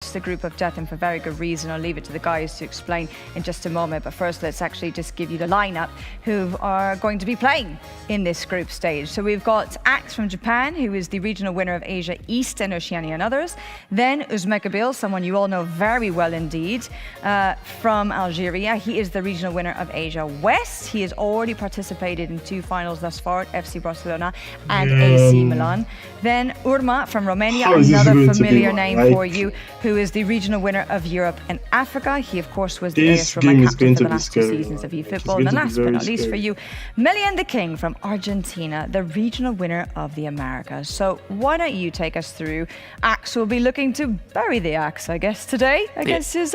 It's the group of death, and for very good reason. I'll leave it to the guys to explain in just a moment. But first, let's actually just give you the lineup who are going to be playing in this group stage. So we've got Axe from Japan, who is the regional winner of Asia East and Oceania and others. Then Uzmekabir, someone you all know very well indeed, from Algeria. He is the regional winner of Asia West. He has already participated in 2 finals thus far, FC Barcelona and AC Milan. Then Irma from Romania, another familiar name for you, who is the regional winner of Europe and Africa. He, of course, was the AS Roma captain for the last 2 seasons of Efootball. And last but not least for you, Million the King from Argentina, the regional winner of the Americas. So why don't you take us through? Axe will be looking to bury the axe, I guess, today against his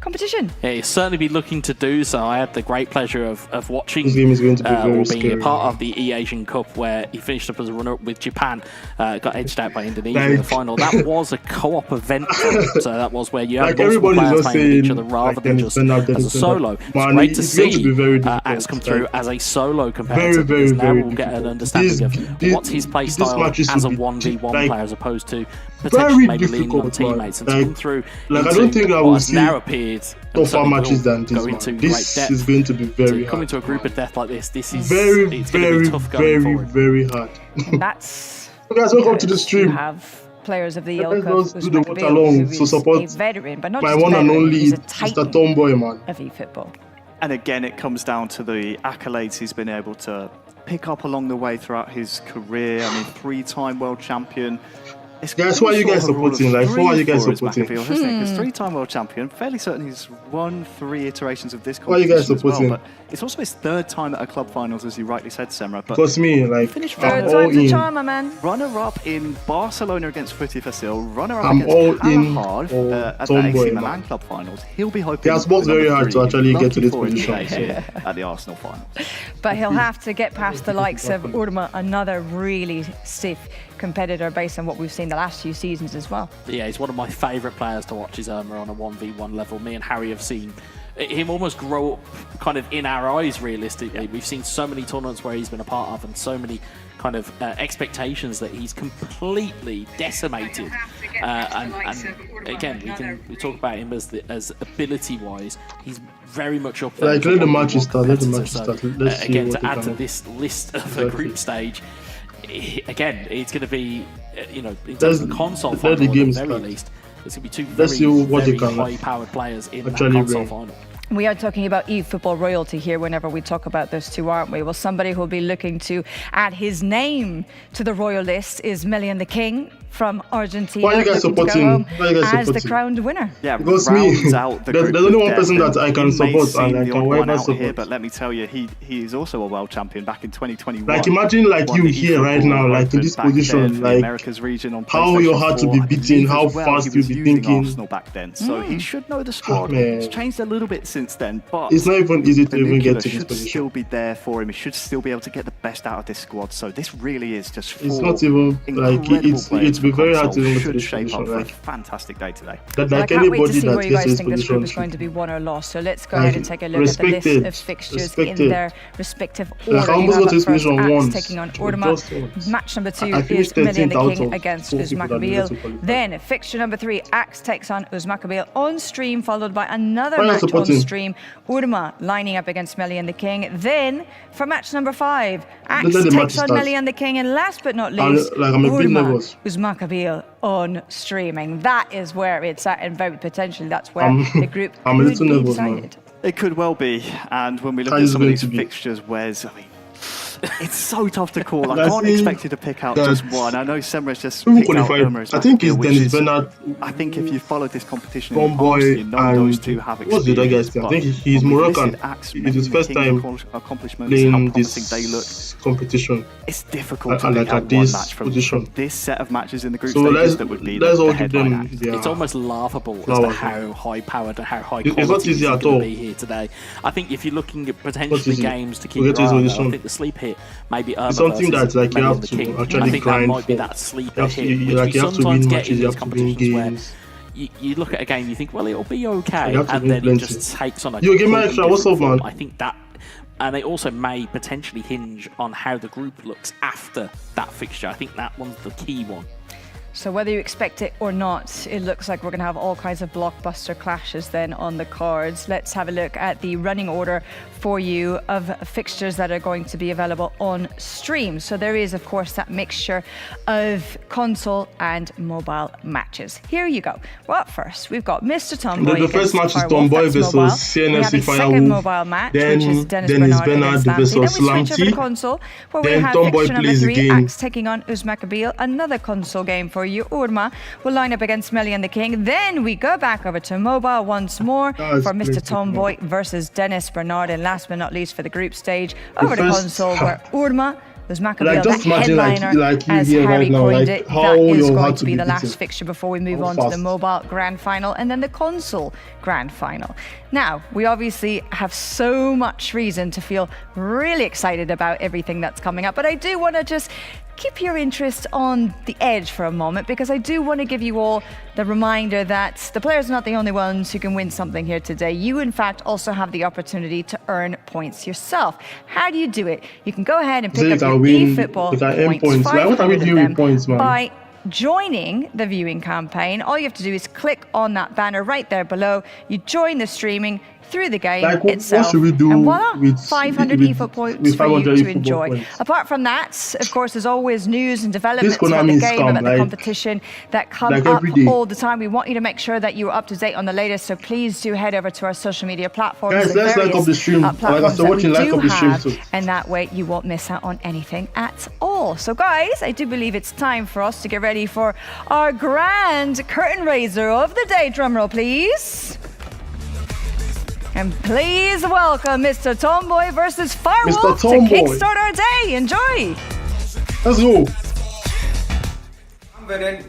competition. Yeah, he'll certainly be looking to do so. I had the great pleasure of watching This game is going to be very or being scary. a part of the E-Asian Cup, where he finished up as a runner-up with Japan, got edged out by Indonesia in the final. That was a co-op event, so that was where you had multiple players playing with each other rather than just as a solo. It's great to see Axe come through as a solo competitor, because now we'll get an understanding of what's his play style as a 1v1 player, as opposed to potentially maybe leaning on teammates, and to come through I don't think I will has see now appeared tougher matches than this one. This is going to be very hard. Coming to a group of death like this is very, it's going to be tough going forward. very hard. And that's Guys, welcome to the stream. You have players of the Let's ilk just of do the watch Uzmekabir, along who to is support a veteran, but not my just a one and veteran, only he's a Mr. titan Tomboy, man. of eFootball. And again, it comes down to the accolades he's been able to pick up along the way throughout his career. I mean, 3-time world champion. It's Guys, who are you guys supporting? Like, who are you guys supporting? Because 3-time world champion, fairly certain he's won 3 iterations of this Who are you competition guys supporting? as well. But it's also his 3rd time at a club finals, as you rightly said, Semra. But Because me, like, finished I'm Third all time's a in. charm, my man. runner-up in Barcelona against Footy Fasil, runner-up I'm all against in Al-Ahad for at the Tomboy, AC man. Milan club finals. He'll be hoping He has worked for very number hard to 3, actually get to looking this forward position, today at the Arsenal finals. But he'll have to get past the likes of Irma, another really stiff competitor based on what we've seen the last few seasons as well. Yeah, he's one of my favourite players to watch, is Irma, on a 1v1 level. Me and Harry have seen him almost grow up kind of in our eyes, realistically. We've seen so many tournaments where he's been a part of, and so many kind of expectations that he's completely decimated. And again, we talk about him as ability-wise. He's very much up there. Like, let the matches start. Let the matches So, start. Let's see again, what to add they to can this list of a group stage, again, it's going to be, in terms of the console let final, the at game the very start. least, there's going to be 2 Let's see what they very can high-powered players in that actually console bring. final. We are talking about eFootball royalty here whenever we talk about this too, aren't we? Well, somebody who will be looking to add his name to the royal list is Million the King from Argentina. Why are you guys looking to go supporting? home Why are you guys as the supporting? crowned winner. Yeah, Because rounds me, out the there's group only of one death, person that and I can he may support, seem and I the can odd one whoever out here, support. but let me tell you, he is also a world champion back in 2021. Like, imagine, like, Won you the here right eFootball now, like, in this back then position, for the like, Americas region on how your PlayStation heart to 4. be I beaten, believe how as well fast he you'll was be using thinking. Arsenal back then, so he should know the squad. man. It's changed a little bit since then, but It's not even easy to even get Nuclear to this should position. still be there for him. He should still be able to get the best out of this squad. So this really is just 4 It's not even, like, incredible players it's be for very hard to console. even get to Should this shape position. up for a Like, fantastic day today. that, Well, I like can't wait to anybody see where that you gets to guys this think this group position is going to should be won or lost. So let's go Like, ahead and take a look at the list respected, of fixtures respected. in their respective Like, order. I You almost have got this up first position Axe once. taking on Just Irma. once. Match number 2 I finished is Million 13th the out King of against 4 people that needed to Uzmekabir. qualify. Then fixture number 3, Axe takes on Uzmekabir on stream, followed by another Why are you match on supporting? stream. Irma lining up against Million the King. Then for match number 5, Axe Let the match takes on start. Million the King, and last but not least, I'm a bit Irma nervous. Uzmekabir on streaming. That is where it's at, and very potentially that's where the group I'm a could little be nervous, man. decided. It could well be, and when we look How at is it some of going these to be? fixtures, Wes, I mean, it's so tough to call. I That's can't it. expect you to pick out just one. I know Semra's just Who picked out qualified? Irma as I think it's Uzmekabir, which Dennis is- Bernard, I think if you followed this competition in the past, Tomboy, you know those and two have what's the other guy's experience. name? I but think he's when we've Moroccan. listed Axe, It's his Million the first King's time accomplishments, how playing promising they look. this competition. It's difficult And to pick like out at one this match from position. this set of matches in the group So stages that would be let's the all give headline them act. their It's almost laughable as to flowers. how high-powered and how high It's quality not easy is at going all. to be here today. I think if you're looking at Not potentially easy. games to keep Forget your his eye on, position. I think the sleep hit maybe Irma It's something versus that, like, you Million have the to King. actually I think that grind might be for. that sleeper You have to- hit, you- which like, we you have to sometimes win get matches, in you these have to win competitions where games. you look at a game, you think, well, it'll be okay, You have to and win then it plenty. just takes on a Yo, Game completely Extra, what's different up, man? form. I think that, and it also may potentially hinge on how the group looks after that fixture. I think that one's the key one. So whether you expect it or not, it looks like we're going to have all kinds of blockbuster clashes then on the cards. Let's have a look at the running order for you of fixtures that are going to be available on stream. So there is, of course, that mixture of console and mobile matches. Here you go. Well, up first, we've got Mr. Tomboy. The first match is Tomboy versus CNFC Firewolf. Second mobile match, then which is Dennis Bernard versus Laante. Then we switch over to Laante. console, where Then we have Tomboy fixture number plays 3, again. Axe taking on Uzmakabil. Another console game for you. Irma will line up against Melly and the King. Then we go back over to mobile once more for Mr. Tomboy versus Dennis Bernard. And last but not least for the group stage, over to console where Irma Uzmakabil, just the imagine headliner, like you as here Harry right now, coined like it, how that is you're going hard to to be the beat last it. fixture before we move How on to the fast. mobile grand final and then the console grand final. Now, we obviously have so much reason to feel really excited about everything that's coming up, but I do want to just keep your interest on the edge for a moment, because I do want to give you all the reminder that the players are not the only ones who can win something here today. You, in fact, also have the opportunity to earn points yourself. How do you do it? You can go ahead and pick up your eFootball points, Like, what are we doing with points, man? by joining the viewing campaign. All you have to do is click on that banner right there below. You join the streaming through the game Like, what itself, should we do and voila, with 500 with eFoot points with for you 500 to eFootball enjoy. points? Apart from that, of course, there's always news and developments This about the Konami is game, scam, about the like- competition that come like up every day. all the time. We want you to make sure that you're up to date on the latest, so please do head over to our social media platforms. Guys, the let's like various, up the stream. Like, platforms after that watching, we like do up the stream have, too. and that way you won't miss out on anything at all. So guys, I do believe it's time for us to get ready for our grand curtain raiser of the day. Drum roll, please. And please welcome Mr. Tomboy versus Firewolf to Tomboy. kickstart our day. Enjoy. Let's go.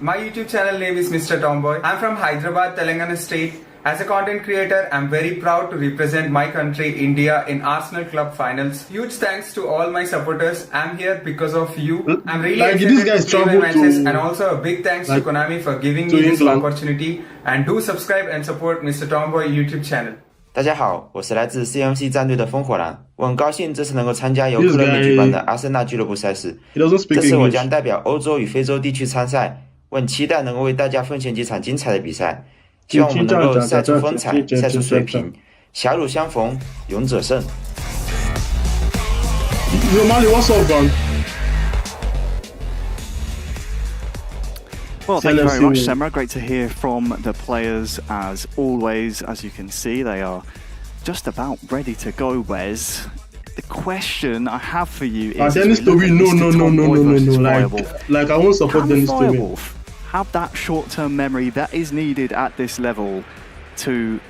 My YouTube channel name is Mr. Tomboy. I'm from Hyderabad, Telangana state. As a content creator, I'm very proud to represent my country, India, in Arsenal Club finals. Huge thanks to all my supporters. I'm here because of you. I'm really Like, excited these guys to play my travel matches, to- and also a big thanks like, to Konami for giving to me this England. opportunity. And do subscribe and support Mr. Tomboy YouTube channel. 大家好，我是来自 CMC 战队的烽火狼，我很高兴这次能够参加由克伦美举办的阿森纳俱乐部赛事。 He doesn't speak 这次我 English. 将代表欧洲与非洲地区参赛，我很期待能够为大家奉献几场精彩的比赛。希望我们能够赛出风采，赛出水平，狭路相逢勇者胜。 Yo, Mali, what's up, man? Well, thank you very CLFC. much, Semra. Great to hear from the players as always. As you can see, they are just about ready to go, Wes. The question I have for you is... Dennis to win. No. Like, I won't support Can Dennis to win. Firewolf have that short-term memory that is needed at this level to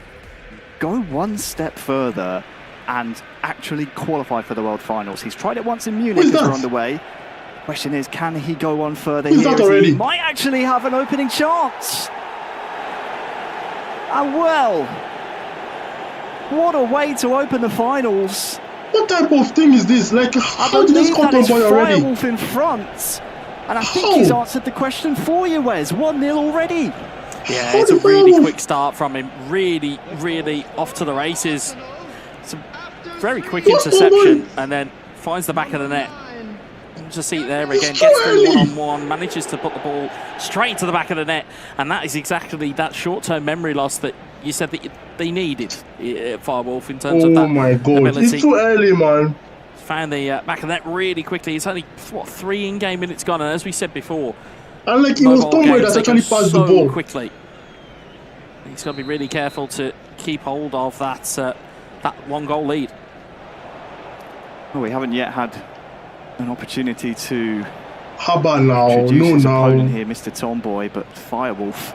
go one step further and actually qualify for the World Finals? He's tried it once in Munich as we're underway. Question is, can he go one further Who's here? that already? He might actually have an opening chance. And well, what a way to open the finals. What type of thing is this? Like, how did this come to boy already? Firewolf in front. And I think he's answered the question for you, Wes. 1-0 already. Yeah, it's a really quick start from him. Really, really off to the races. Some very quick interception and then finds the back of the net. Just see it there again, gets through one-on-one, manages to put the ball straight to the back of the net, and that is exactly that short-term memory loss that you said that they needed, Firewolf, in terms of that Oh my god, ability. it's too early, man. Found the back of the net really quickly. It's only, what, 3 in-game minutes gone, and as we said before, And like, it was mobile Tomboy games, that they actually go passed so the ball. quickly. He's got to be really careful to keep hold of that, that 1-goal lead. Well, we haven't yet had an opportunity to Haba now, introduce his no opponent now. here, Mr. Tomboy, but Firewolf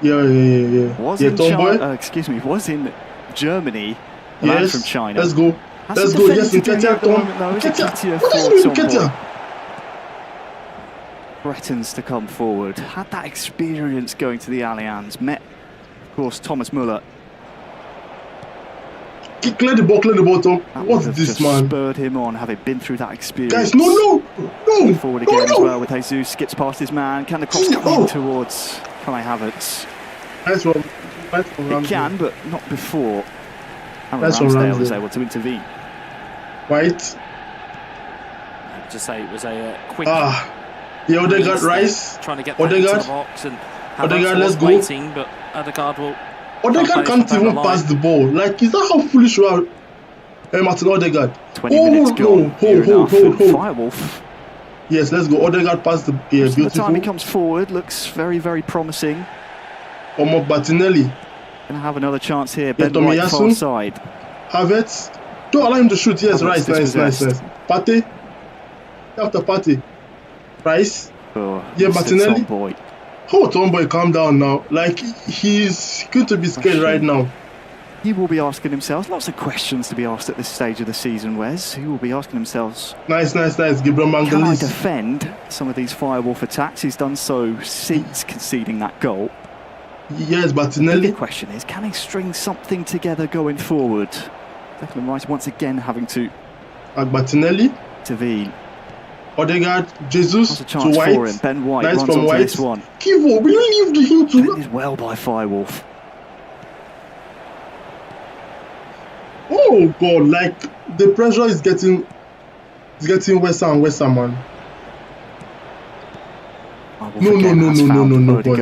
Yeah. was Yeah, in Tomboy. China, was in Germany, the man Yes, from China. let's go. Has Let's he go. defended Yes, to do Nketiah, at the moment, though? Is it Nketiah. Nketiah What for is it, Tomboy? Nketiah? Threatens to come forward. Had that experience going to the Allianz. Met, of course, Thomas Muller. Clear the ball, Tom. That What's would have this, just man? spurred him on, having been through that experience. Guys, no. Forward again as well with Jesus. Skips past his man. Can the cross come in towards Kai Havertz? Nice one. It can, but not before Aaron That's from Ramsdale was Ramsdale. able to intervene. Right? Just say it was a quick Yeah, Odegaard, Rice. Trying to get back into the box and Odegaard, let's go. waiting, but Odegaard will. Odegaard can't even pass the ball. Like, is that how foolish you are? Martin Odegaard. 20 minutes gone. Hold. Firewolf. Yes, let's go. Odegaard pass the beautiful. By the time he comes forward, looks very, very promising. Omo Martinelli. Gonna have another chance here. Ben White far side. Havertz. Don't allow him to shoot. Yes, Rice. Nice. Partey. After Partey. Rice. Yeah, Martinelli. Tomboy. Oh, Tomboy, calm down now. Like, he's going to be scared right now. He will be asking himself lots of questions to be asked at this stage of the season, Wes. He will be asking himself, Nice. Gabriel Mangalis. Can I defend some of these Firewolf attacks? He's done so since conceding that goal. Yes, Martinelli. The question is, can he string something together going forward? Declan Rice once again having to... Martinelli. Tavine. Odegaard, Jesus a chance to White. For him. Ben White nice runs from White. This one. Kivo, will you leave him to... It is well by Firewolf. Oh God! Like the pressure is getting worse and worse, man. No, boys.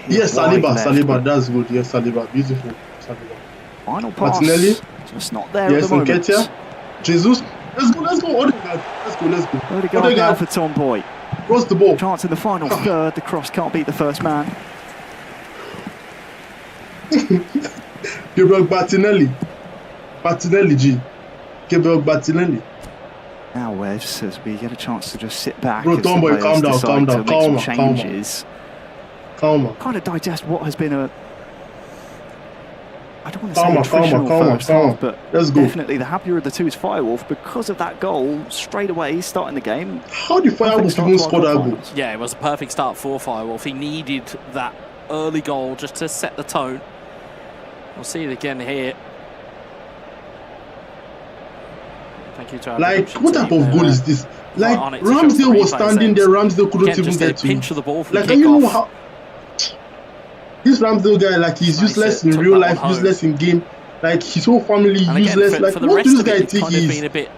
Yes, Saliba, that's good. Yes, Saliba, beautiful. Saliba. Final pass. Martinelli, just not there. Yes, at the moment. Nketiah. Jesus, let's go. Odegaard, let's go. Odegaard now for Tomboy. Cross the ball. Chance in the final third. The cross can't beat the first man. Gabriel Martinelli, G. Gabriel Martinelli. Now, Wes, as we get a chance to just sit back. Bro, Tomboy, calm down. Calm. Kind of digest what has been a... I don't want to say attritional first half, but definitely the happier of the two is Firewolf because of that goal straight away starting the game. How did Firewolf even score that goal? Yeah, it was a perfect start for Firewolf. He needed that early goal just to set the tone. We'll see it again here. Thank you to our like, what type of goal is this? Like, Ramsdale was standing there, Ramsdale couldn't even get to pinch of the ball. Like, and you know how this Ramsdale guy, like, he's useless in real life, useless in game. Like, his whole family useless. Like, what does this guy think he is? Been a bit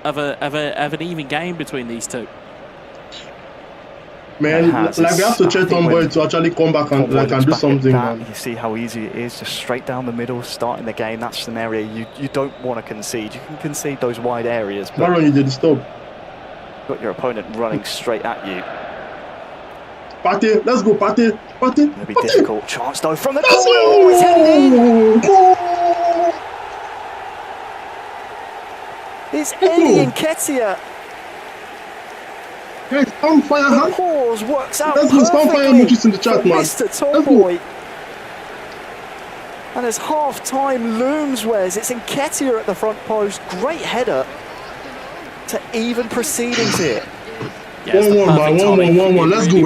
of an even game between these two. Man, like, we have to check Tomboy to actually come back and do something, man. You see how easy it is, just straight down the middle, starting the game. That's an area you don't want to concede. You can concede those wide areas, but you did stop. You've got your opponent running straight at you. Partey, let's go, Partey. It'll be difficult. Chance though from the goal. It's headed in. It's Eddie Nketiah. Guys, fire hand. Pause works out let's go, fire emojis in the chat, man. Mr. Tomboy. And as half-time looms, Wes, it's Nketiah at the front post. Great header to even proceedings here. Yeah, 1-1. Let's go.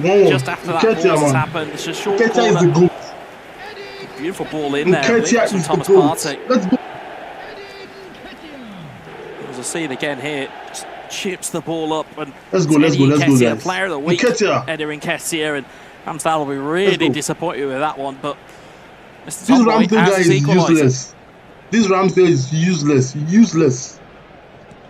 1-1. Just after that ball has happened, it's a short corner. Nketiah is the goal. Beautiful ball in there. Nketiah is the goal. Let's go. We'll see it again here. Just chips the ball up and let's go, guys. Player of the week, Nketiah, and Amstel will be really disappointed with that one. But Mr. This Ramsdale guy is useless. This Ramsdale is useless.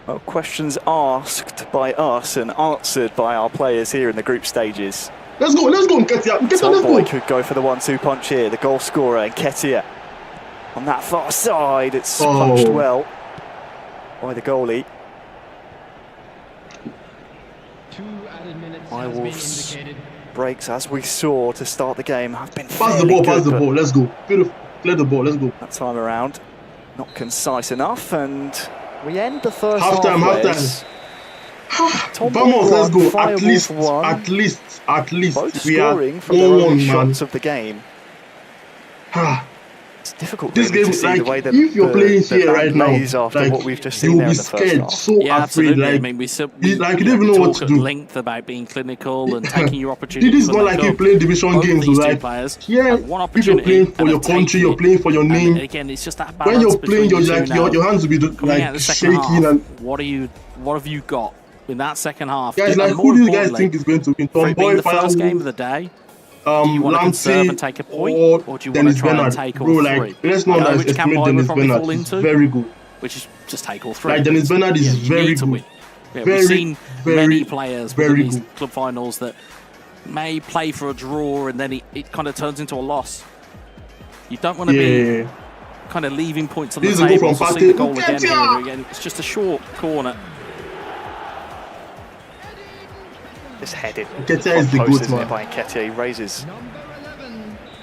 Well, questions asked by us and answered by our players here in the group stages. Let's go, Nketiah. Tomboy could go for the 1-2 punch here. The goal scorer, Nketiah, on that far side. It's punched well by the goalie. Firewolf's breaks, as we saw to start the game, have been pass the ball. Let's go. Beautiful. Clear the ball. Let's go. That time around, not concise enough, and we end the first half time. Vamos, let's go. At least. Both we are scoring from their own shots of the game. It's difficult this game, to see like, the way that if you're playing here right now, after like, what we've just seen there in the first half. So yeah, afraid, absolutely. like, I mean, we like, you don't even know what to do. Length about being clinical and taking your opportunity. This is not like you play division games, like, yeah, if you're playing for your country, you're playing for your name. And again, it's just that balance. When you're playing, you're like, your hands will be like shaking. And what have you got in that second half? Guys, like, who do you guys think is going to win? Tomboy, the first game of the day. Do you want to conserve and take a point, or do you want to try and take all three? Let's not underestimate Dennis Bernard. He's very good. Which is just take all three. Like, Dennis Bernard is very good. Yeah, we've seen many players within these club finals that may play for a draw and then it kind of turns into a loss. You don't want to be kind of leaving points on the table. So see the goal again here and again. It's just a short corner. Just headed. Nketiah is the goat, man. By Nketiah. He raises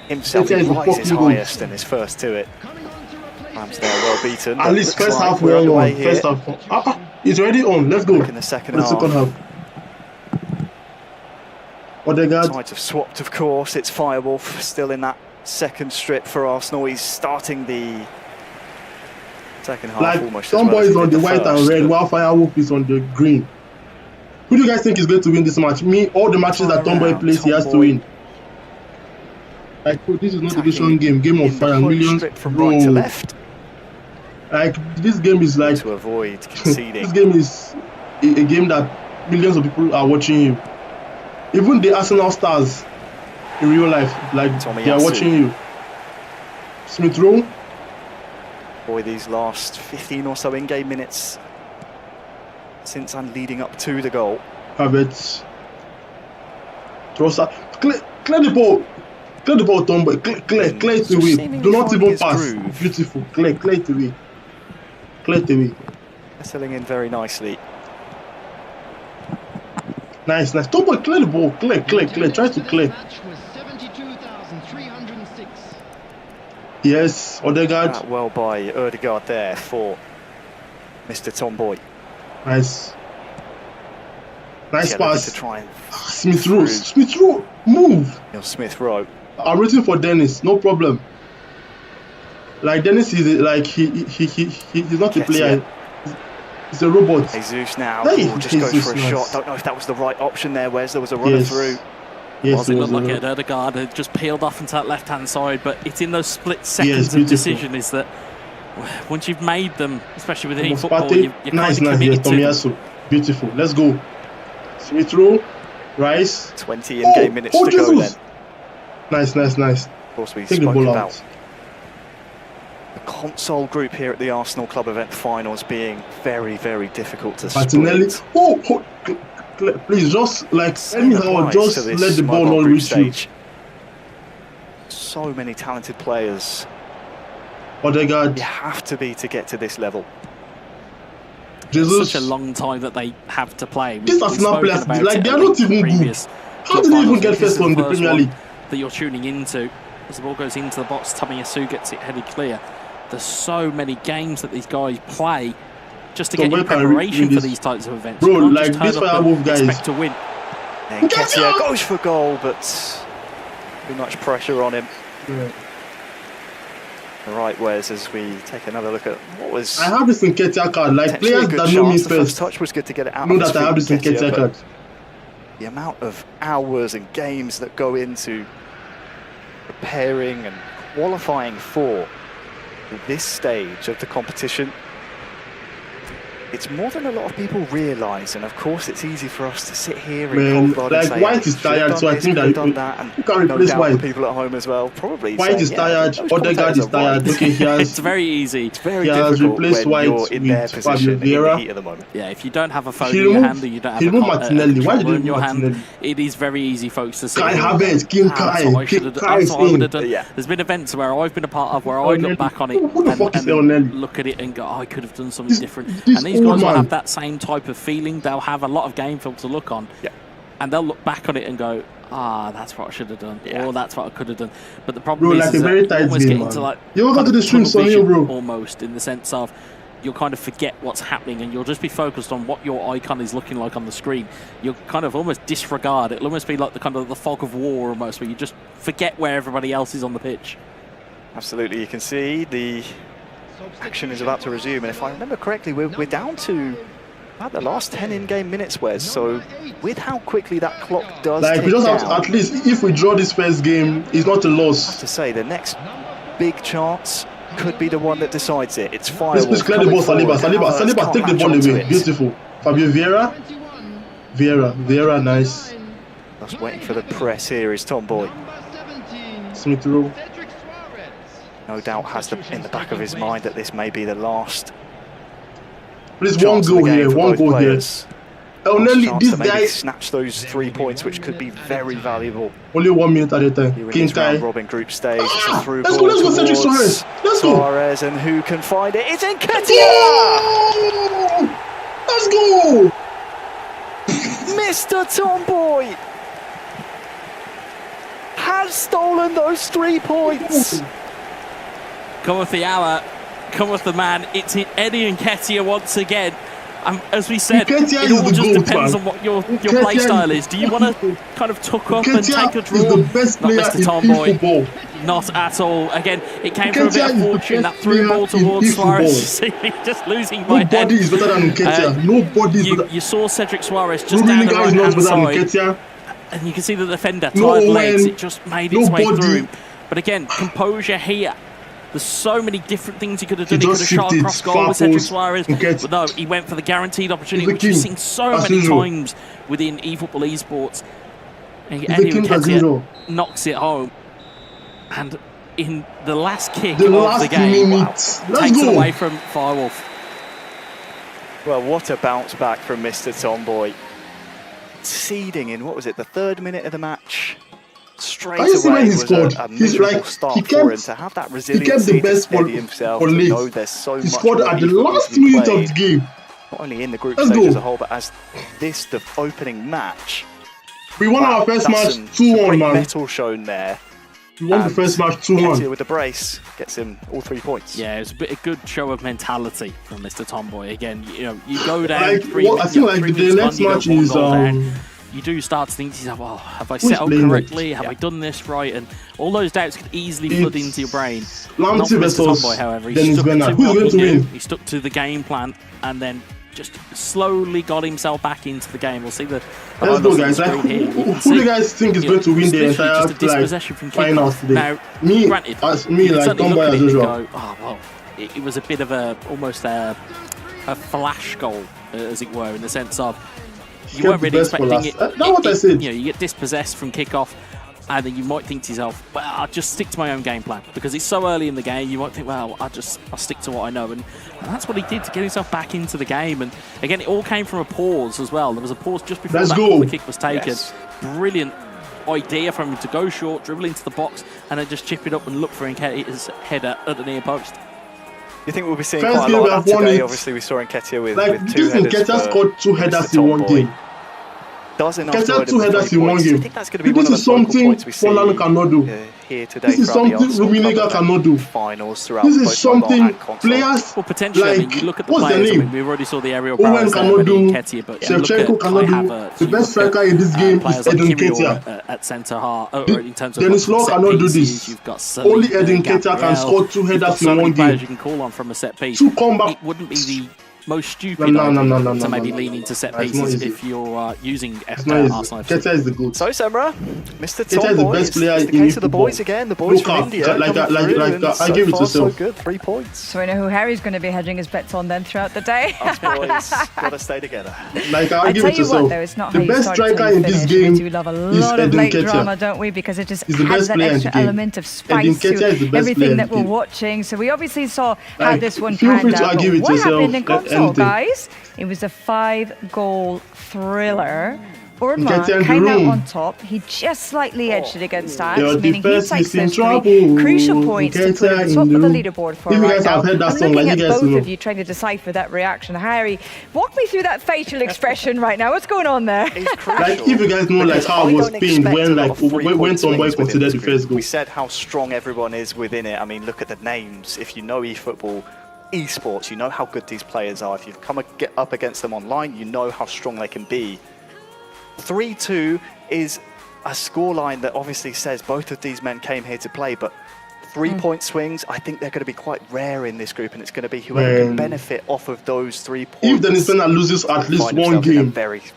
himself. He rises highest and is first to it. Ramsdale well beaten. At least first half we're on. First half. It's already on. Let's go. In the second half. Odegaard. Sides have swapped, of course. It's Firewolf still in that second strip for Arsenal. He's starting the second half like, almost. Tomboy is on the white and red, while Firewolf is on the green. Who do you guys think is going to win this match? Me, all the matches that Tomboy plays, he has to win. Like, bro, this is not a division game. Game of fire, millions. From right to left. Like, this game is like to avoid conceding. This game is a game that millions of people are watching you. Even the Arsenal stars in real life, like they are watching you. Smith Rowe. Boy, these last 15 or so in-game minutes since I'm leading up to the goal. Havertz. Trossard. Clear the ball. Clear the ball, Tomboy. Clear it away. Do not even pass. Groove. Beautiful. Clear it away. Clear it away. Settling in very nicely. Nice. Tomboy, clear the ball. Clear. Try to clear. Yes, Odegaard. Well by Odegaard there for Mr. Tomboy. Nice pass. To try and Smith Rowe, move. Smith Rowe. I'm waiting for Dennis. No problem. Like Dennis is like he's not a player. He's a robot. Jesus now just goes for a shot. Don't know if that was the right option there. Wes, there was a runner through. Yes, it looked like it. Odegaard had just peeled off into that left-hand side, but it's in those split seconds of decision is that once you've made them, especially with Efootball, you're nice, kind of committed to them. Beautiful. Let's go. Smith Rowe, Rice. 20 in-game minutes to go then. Nice. Of course, we spoke about the console group here at the Arsenal Club Event Finals being very, very difficult to split. Please, just like anyhow, just let the ball not reach you. So many talented players. Odegaard. You have to be to get to this level. Jesus. Such a long time that they have to play. These Arsenal players, like they are not even good. How did they even get first on the Premier League? That you're tuning into, as the ball goes into the box, Tomiyasu gets it headed clear. There's so many games that these guys play just to get in preparation for these types of events. Bro, like this Firewolf guys expect to win. And Nketiah goes for goal, but too much pressure on him. Yeah. Right, Wes, as we take another look at what was... I have this Nketiah card, like players that know me first touch was good to get it out. Know that I have this Nketiah card. The amount of hours and games that go into preparing and qualifying for this stage of the competition, it's more than a lot of people realise, and of course it's easy for us to sit here and cold blood and say, White is tired, so I think that you can replace White. People at home as well, probably. White is tired, Odegaard is tired. Okay, it's very easy. It's very difficult when you're in their position in the heat at the moment. Yeah, if you don't have a phone in your hand, or you don't have a controller in your hand, it is very easy, folks, to sit here. That's what I would have done. There's been events where I've been a part of where I look back on it and look at it and go, I could have done something different. And these guys will have that same type of feeling. They'll have a lot of game film to look on, and they'll look back on it and go, that's what I should have done, or that's what I could have done. But the problem is that you almost get into like you go to the stream, bro. Almost in the sense of you'll kind of forget what's happening and you'll just be focused on what your icon is looking like on the screen. You'll kind of almost disregard it. It'll almost be like the kind of the fog of war almost, where you just forget where everybody else is on the pitch. Absolutely, you can see the action is about to resume, and if I remember correctly, we're down to about the last 10 in-game minutes, Wes. So with how quickly that clock does like, we just have to, at least if we draw this first game, it's not a loss. I have to say, the next big chance could be the one that decides it. It's Firewolf. Let's clear the ball, Saliba, take the ball away. Beautiful. Fabio Vieira, nice. Just waiting for the press here is Tomboy. Smith Rowe. No doubt has in the back of his mind that this may be the last. Please, one goal here. Only this to maybe guy snatch those 3 points, which could be very valuable. only 1 minute at a time. Here in this round robin group stage, it's a through ball Let's go, Cedric Suarez. Let's go. Suarez, and who can find it? It's Nketiah! Let's go! Mr. Tomboy has stolen those 3 points. Come with the hour, come with the man. It's Eddie Nketiah once again. As we said, it all just depends on what your play style is. Do you want to kind of tuck up and take a draw? Is the best player Not Mr. Tomboy. Efootball. Not at all. Again, it came from a bit of fortune. That through ball towards Suarez. Just losing by head. Nobody is better than Nketiah. Nobody is better. You saw Cedric Suarez just down the right-hand side. And you can see the defender, tired legs. It just made its way through. But again, composure here. There's so many different things he could have done. He could have shot across goal with Cedric Suarez. But no, he went for the guaranteed opportunity, which we've seen so many times within eFootball esports. And Eddie Nketiah knocks it home. And in the last kick of the game, takes it away from Firewolf. Well, what a bounce back from Mr. Tomboy. Seeding in, what was it, the 3rd minute of the match? Straight away was a miserable start for him. To have that resiliency to steady himself, to know there's so much he scored at the last minute of the game. Not only in the group stage as a whole, but as the opening match. We won our first match 2-1, man. Metal shown there. We won the first match 2-1. With the brace, gets him all 3 points. Yeah, it was a good show of mentality from Mr. Tomboy. Again, you go down I feel like the next match is you do start to think to yourself, oh, have I set up correctly? Have I done this right? And all those doubts could easily flood into your brain. Not for Mr. Tomboy, however. He stuck to what he knew. He stuck to the game plan and then just slowly got himself back into the game. We'll see the let's go, guys. Like, who do you guys think is going to win the entire finals today? Now, me, granted, me like Tomboy as usual. Oh, well, it was a bit of almost a flash goal, as it were, in the sense of you weren't really expecting it. That's what I said. You get dispossessed from kickoff, and then you might think to yourself, well, I'll just stick to my own game plan. Because it's so early in the game, you might think, well, I'll stick to what I know. And that's what he did to get himself back into the game. And again, it all came from a pause as well. There was a pause just before the kick was taken. Yes. Brilliant idea from him to go short, dribble into the box, and then just chip it up and look for Nketiah's header at the near post. You think we'll be seeing quite a lot of that today? Obviously, we saw Nketiah with 2 headers. Nketiah scored 2 headers in one game. Nketiah 2 headers in one game. I think that's going to be one of the focal points we see cannot do. Here today. This is something Rummenigge cannot do. Finals throughout. This is something players. Well, potentially, you look at the players. I mean, we already saw the aerial prowess there with Nketiah, but Shevchenko cannot do. The best striker in this game is Eddie Nketiah. At centre half, in terms of Dennis Law cannot do this. You've got only Eddie Nketiah can score 2 headers in one game. You can call on from a set piece. To come back. It wouldn't be the most stupid to maybe lean into set pieces if you're using Arsenal FC. Nketiah is the good. So, Semra, Mr. Tomboy is the best player in the case of the boys again. The boys from India. I give it to so good, 3 points. So we know who Harry's going to be hedging his bets on then throughout the day. Us boys gotta stay together. I give it to what, though, it's not the best striker in this game we love a lot of late drama, don't we? Because it just adds that extra element of spice to everything that we're watching. So we obviously saw how this one panned out. What happened in console, guys? It was a 5-goal thriller. Irma came out on top. He just slightly edged it against us, meaning he takes those 3 crucial points to put at the top of the leaderboard for right now. I'm looking at both of you trying to decipher that reaction. Harry, walk me through that facial expression right now. What's going on there? Like, if you guys know how I was pained when Tomboy considered the first goal. We said how strong everyone is within it. I mean, look at the names. If you know eFootball esports, you know how good these players are. If you've come up against them online, you know how strong they can be. 3-2 is a scoreline that obviously says both of these men came here to play, but 3-point swings, I think they're going to be quite rare in this group, and it's going to be whoever can benefit off of those 3 points. If the defender loses at least one game,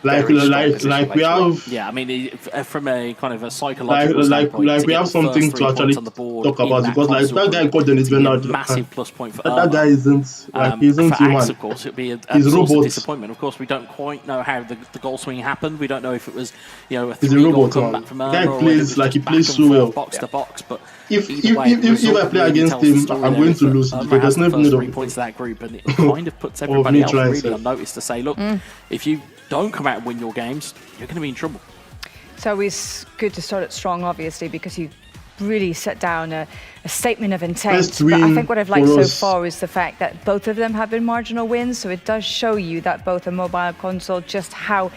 like we have, yeah, I mean, from a kind of a psychological standpoint, like we have something to actually talk about, because like that guy got the defender, massive plus point for that guy isn't like he's not human. Of course, it'd be a source of disappointment. Of course, we don't quite know how the goal swing happened. We don't know if it was a 3-goal comeback from Irma, guy plays like he plays so well, box to box, but if if I play against him, I'm going to lose because there's no need of 3 points to that group, and it kind of puts everybody else really on notice to say, look, if you don't come out and win your games, you're going to be in trouble. So it's good to start it strong, obviously, because you really set down a statement of intent. But I think what I've liked so far is the fact that both of them have been marginal wins, so it does show you that both a mobile and console, just how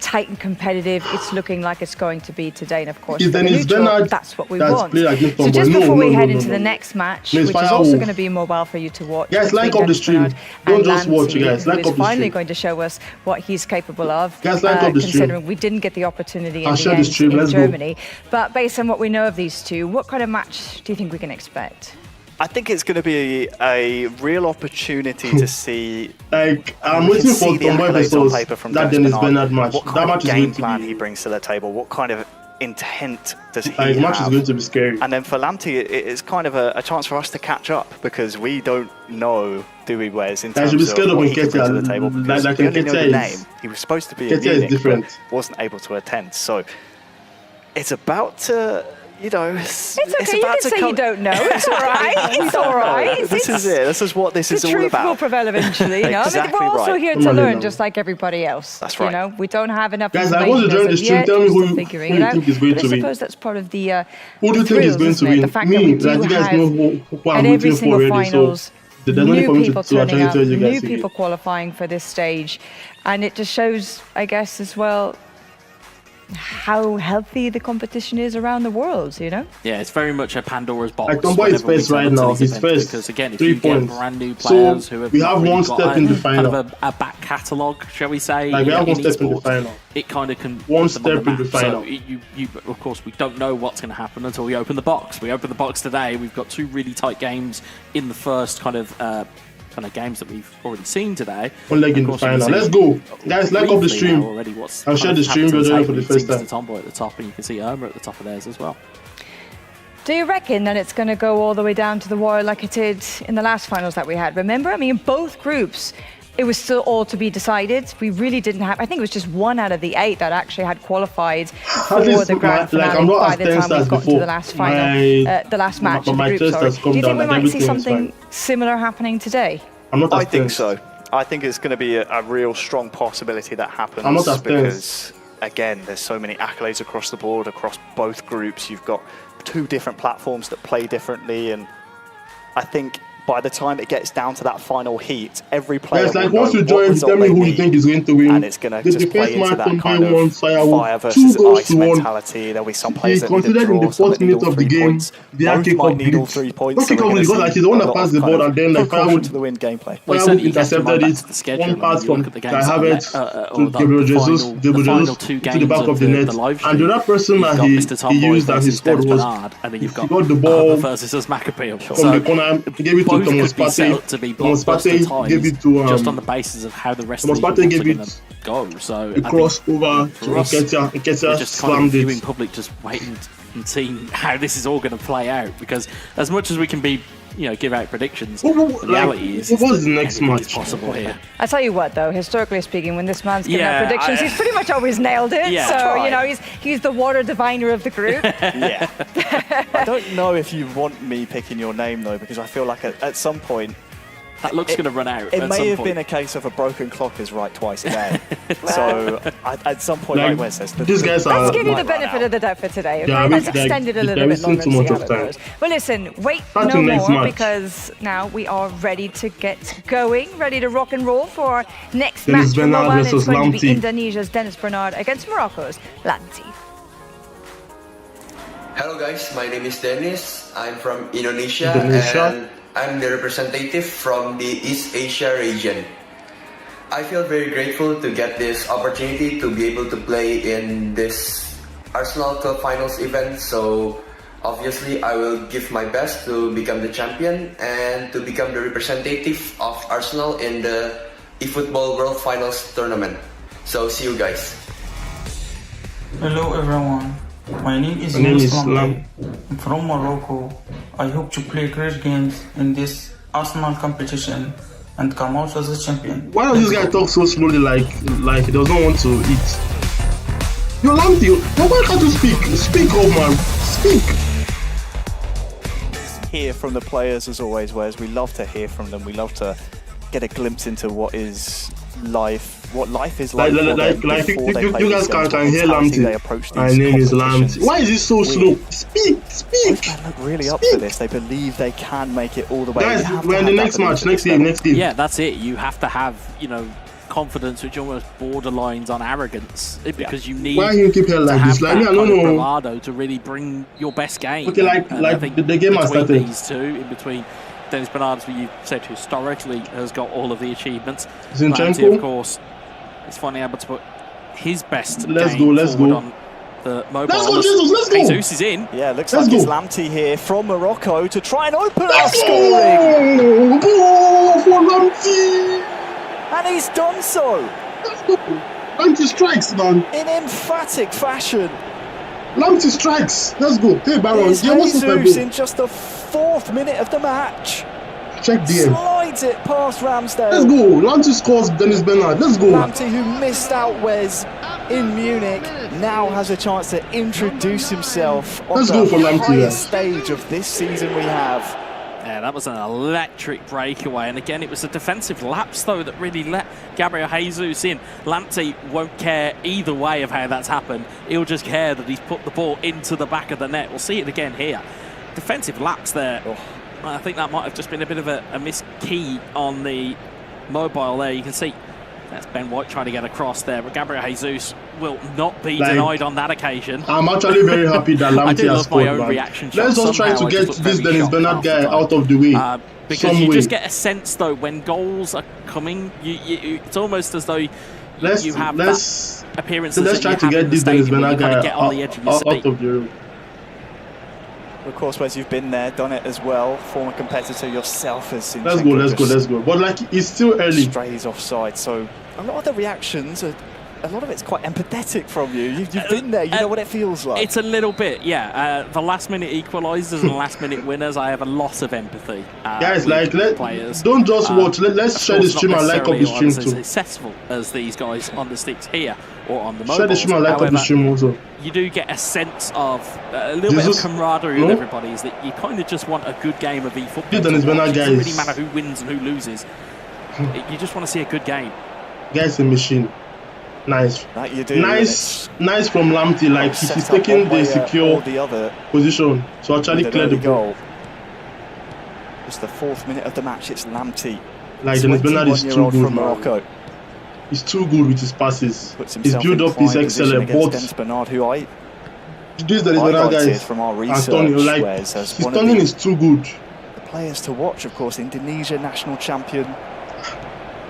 tight and competitive it's looking like it's going to be today. And of course, for the neutral, that's what we want. So just before we head into the next match, which is also going to be mobile for you to watch, guys, like up the stream. Don't just watch, guys. Like up the stream. Finally going to show us what he's capable of. Guys, like up the stream. Considering we didn't get the opportunity in the end in Germany. But based on what we know of these two, what kind of match do you think we can expect? I think it's going to be a real opportunity to see. Like, I'm waiting for Tomboy versus that Dennis Bernard match. What kind of game plan he brings to the table? What kind of intent does he have? The match is going to be scary. And then for Laante, it's kind of a chance for us to catch up because we don't know, do we, Wes, in terms of what he can bring to the table. Because we only know the name. He was supposed to be in Munich, but wasn't able to attend. So it's about to... You know, it's okay. You can say you don't know. It's all right. It's all right. This is it. This is what this is all about. The truth will prevail eventually. You know? Exactly. We're also here to learn, just like everybody else. That's right. You know, we don't have enough guys, information. I want to join the stream. Tell me who you think is going to win. I suppose that's part of the. Who do you think is going to win? The fact that we do have at every single finals, new people turning up, new people qualifying for this stage, and it just shows, I guess, as well, how healthy the competition is around the world, you know? Yeah, it's very much a Pandora's box. Like Tomboy is first right now. He's first. Because again, if 3 you get points. brand new players who have we have one step in the final. Kind of a back catalogue, shall we say? Like we have one step in the final. It kind of can one step in the final. So you, of course, we don't know what's going to happen until we open the box. We open the box today. We've got 2 really tight games in the first kind of games that we've already seen today. One leg in the final. Let's go, guys! Like up the stream. I'll share the stream video for the first time. Tomboy at the top, and you can see Irma at the top of theirs as well. Do you reckon that it's going to go all the way down to the wire like it did in the last finals that we had? Remember, I mean, both groups, it was still all to be decided. We really didn't have. I think it was just 1 out of the 8 that actually had qualified for the grand finale by the time we got to the last final, the last match of the group. Sorry. Do you think we might see something similar happening today? I think so. I think it's going to be a real strong possibility that happens. I'm not because, again, there's so many accolades across the board, across both groups. You've got 2 different platforms that play differently, and I think by the time it gets down to that final heat, every player will like once you join, tell me who you think is going to win. And it's going to just play into that kind of fire versus ice mentality. There'll be some players that need a draw, in the 4th minute of the game, both might need all 3 points. Not kick off because like he's the one that passed the ball and then like Firewolf to the win gameplay. Firewolf intercepted it. One pass from Kai Havertz to Gabriel Jesus to the back of the net. And the other person that he used as his squad was he got the ball versus McApeel from the corner, gave it to Thomas Partey, gave it to just on the basis of how the rest of the Partey gave it go. So a crossover to Nketiah slammed it. Viewing public just waiting and seeing how this is all going to play out, because as much as we can be, give out predictions, the reality is what was the next match possible here. I tell you what, though, historically speaking, when this man's giving out predictions, he's pretty much always nailed it. So he's the water diviner of the group. Yeah. I don't know if you want me picking your name though, because I feel like at some point that luck's going to run out. It may have been a case of a broken clock is right twice a day. So at some point, like Wes says, these guys are. Let's give you the benefit of the doubt for today. Okay? Let's extend it a little bit longer. Too much of time. Well, listen, wait no more, because now we are ready to get going, ready to rock and roll for our next match. It's going to be Indonesia's Dennis Bernard against Morocco's Laante. Hello guys, my name is Dennis. I'm from Indonesia. And I'm the representative from the East Asia region. I feel very grateful to get this opportunity to be able to play in this Arsenal Cup Finals event. So obviously I will give my best to become the champion and to become the representative of Arsenal in the Efootball World Finals tournament. So see you guys. Hello everyone. My name is Laante. I'm from Morocco. I hope to play great games in this Arsenal competition and come out as a champion. Why does this guy talk so slowly like he does not want to eat? Yo, Laante, why can't you speak? Speak up, man. Speak. hear from the players as always, whereas we love to hear from them. We love to get a glimpse into what is life, what life is like. You guys can hear Laante. My name is Laante. Why is he so slow? Speak. Both men look really up for this. They believe they can make it all the way. Guys, we're in the next match, next game. Yeah, that's it. You have to have, confidence which almost borderlines on arrogance, because you need why you keep here like this? Like, I don't know, bravado to really bring your best game. Okay, I think the game has started. These two, in between Dennis Bernard, who you said historically has got all of the achievements. Zinchenko, of course, is finally able to put his best let's game go. on the mobile. Let's go, Jesus, let's go. Jesus is in. Yeah, looks like it's Laante here from Morocco to try and open our scoring. Go for Laante. And he's done so. Laante strikes, man. In emphatic fashion. Laante strikes. Let's go. Hey, Baron. Jesus in just the 4th minute of the match. Check DM. Slides it past Ramsdale. Let's go. Laante scores Dennis Bernard. Let's go. Laante, who missed out Wes in Munich, now has a chance to introduce himself on the highest stage of this season we have. Yeah, that was an electric breakaway, and again it was a defensive lapse though that really let Gabriel Jesus in. Laante won't care either way of how that's happened. He'll just care that he's put the ball into the back of the net. We'll see it again here. Defensive lapse there. I think that might have just been a bit of a miss key on the mobile there. You can see that's Ben White trying to get across there, but Gabriel Jesus will not be denied on that occasion. I'm actually very happy that Laante has scored, man. Let's just try to get this Dennis Bernard guy out of the way. Because you just get a sense, though, when goals are coming, it's almost as though you have that appearance. Let's try to get this Dennis Bernard guy out of the room. Of course, Wes, you've been there, done it as well. Former competitor yourself as Zinchenko. Let's go. But like, it's still early. Strays offside, so a lot of the reactions are. A lot of it's quite empathetic from you. You've been there, you know what it feels like. It's a little bit, yeah. The last-minute equalisers and last-minute winners, I have a lot of empathy. Guys, don't just watch. Let's share the stream and like up the stream too. As successful as these guys on the sticks here or on the mobile. Share the stream and like up the stream also. You do get a sense of a little bit of camaraderie with everybody. Is that you kind of just want a good game of eFootball. It doesn't really matter who wins and who loses. You just want to see a good game. Guys, a machine. Nice. That you do. Nice from Laante. Like he's taking the secure position to actually clear the goal. It's the 4th minute of the match. It's Laante. Like Dennis Bernard is too good from Morocco. He's too good with his passes. His build-up is excellent. But Dennis Bernard, who this Dennis Bernard guy is from our research, Antonio, like his turning is too good. The players to watch, of course, Indonesia national champion.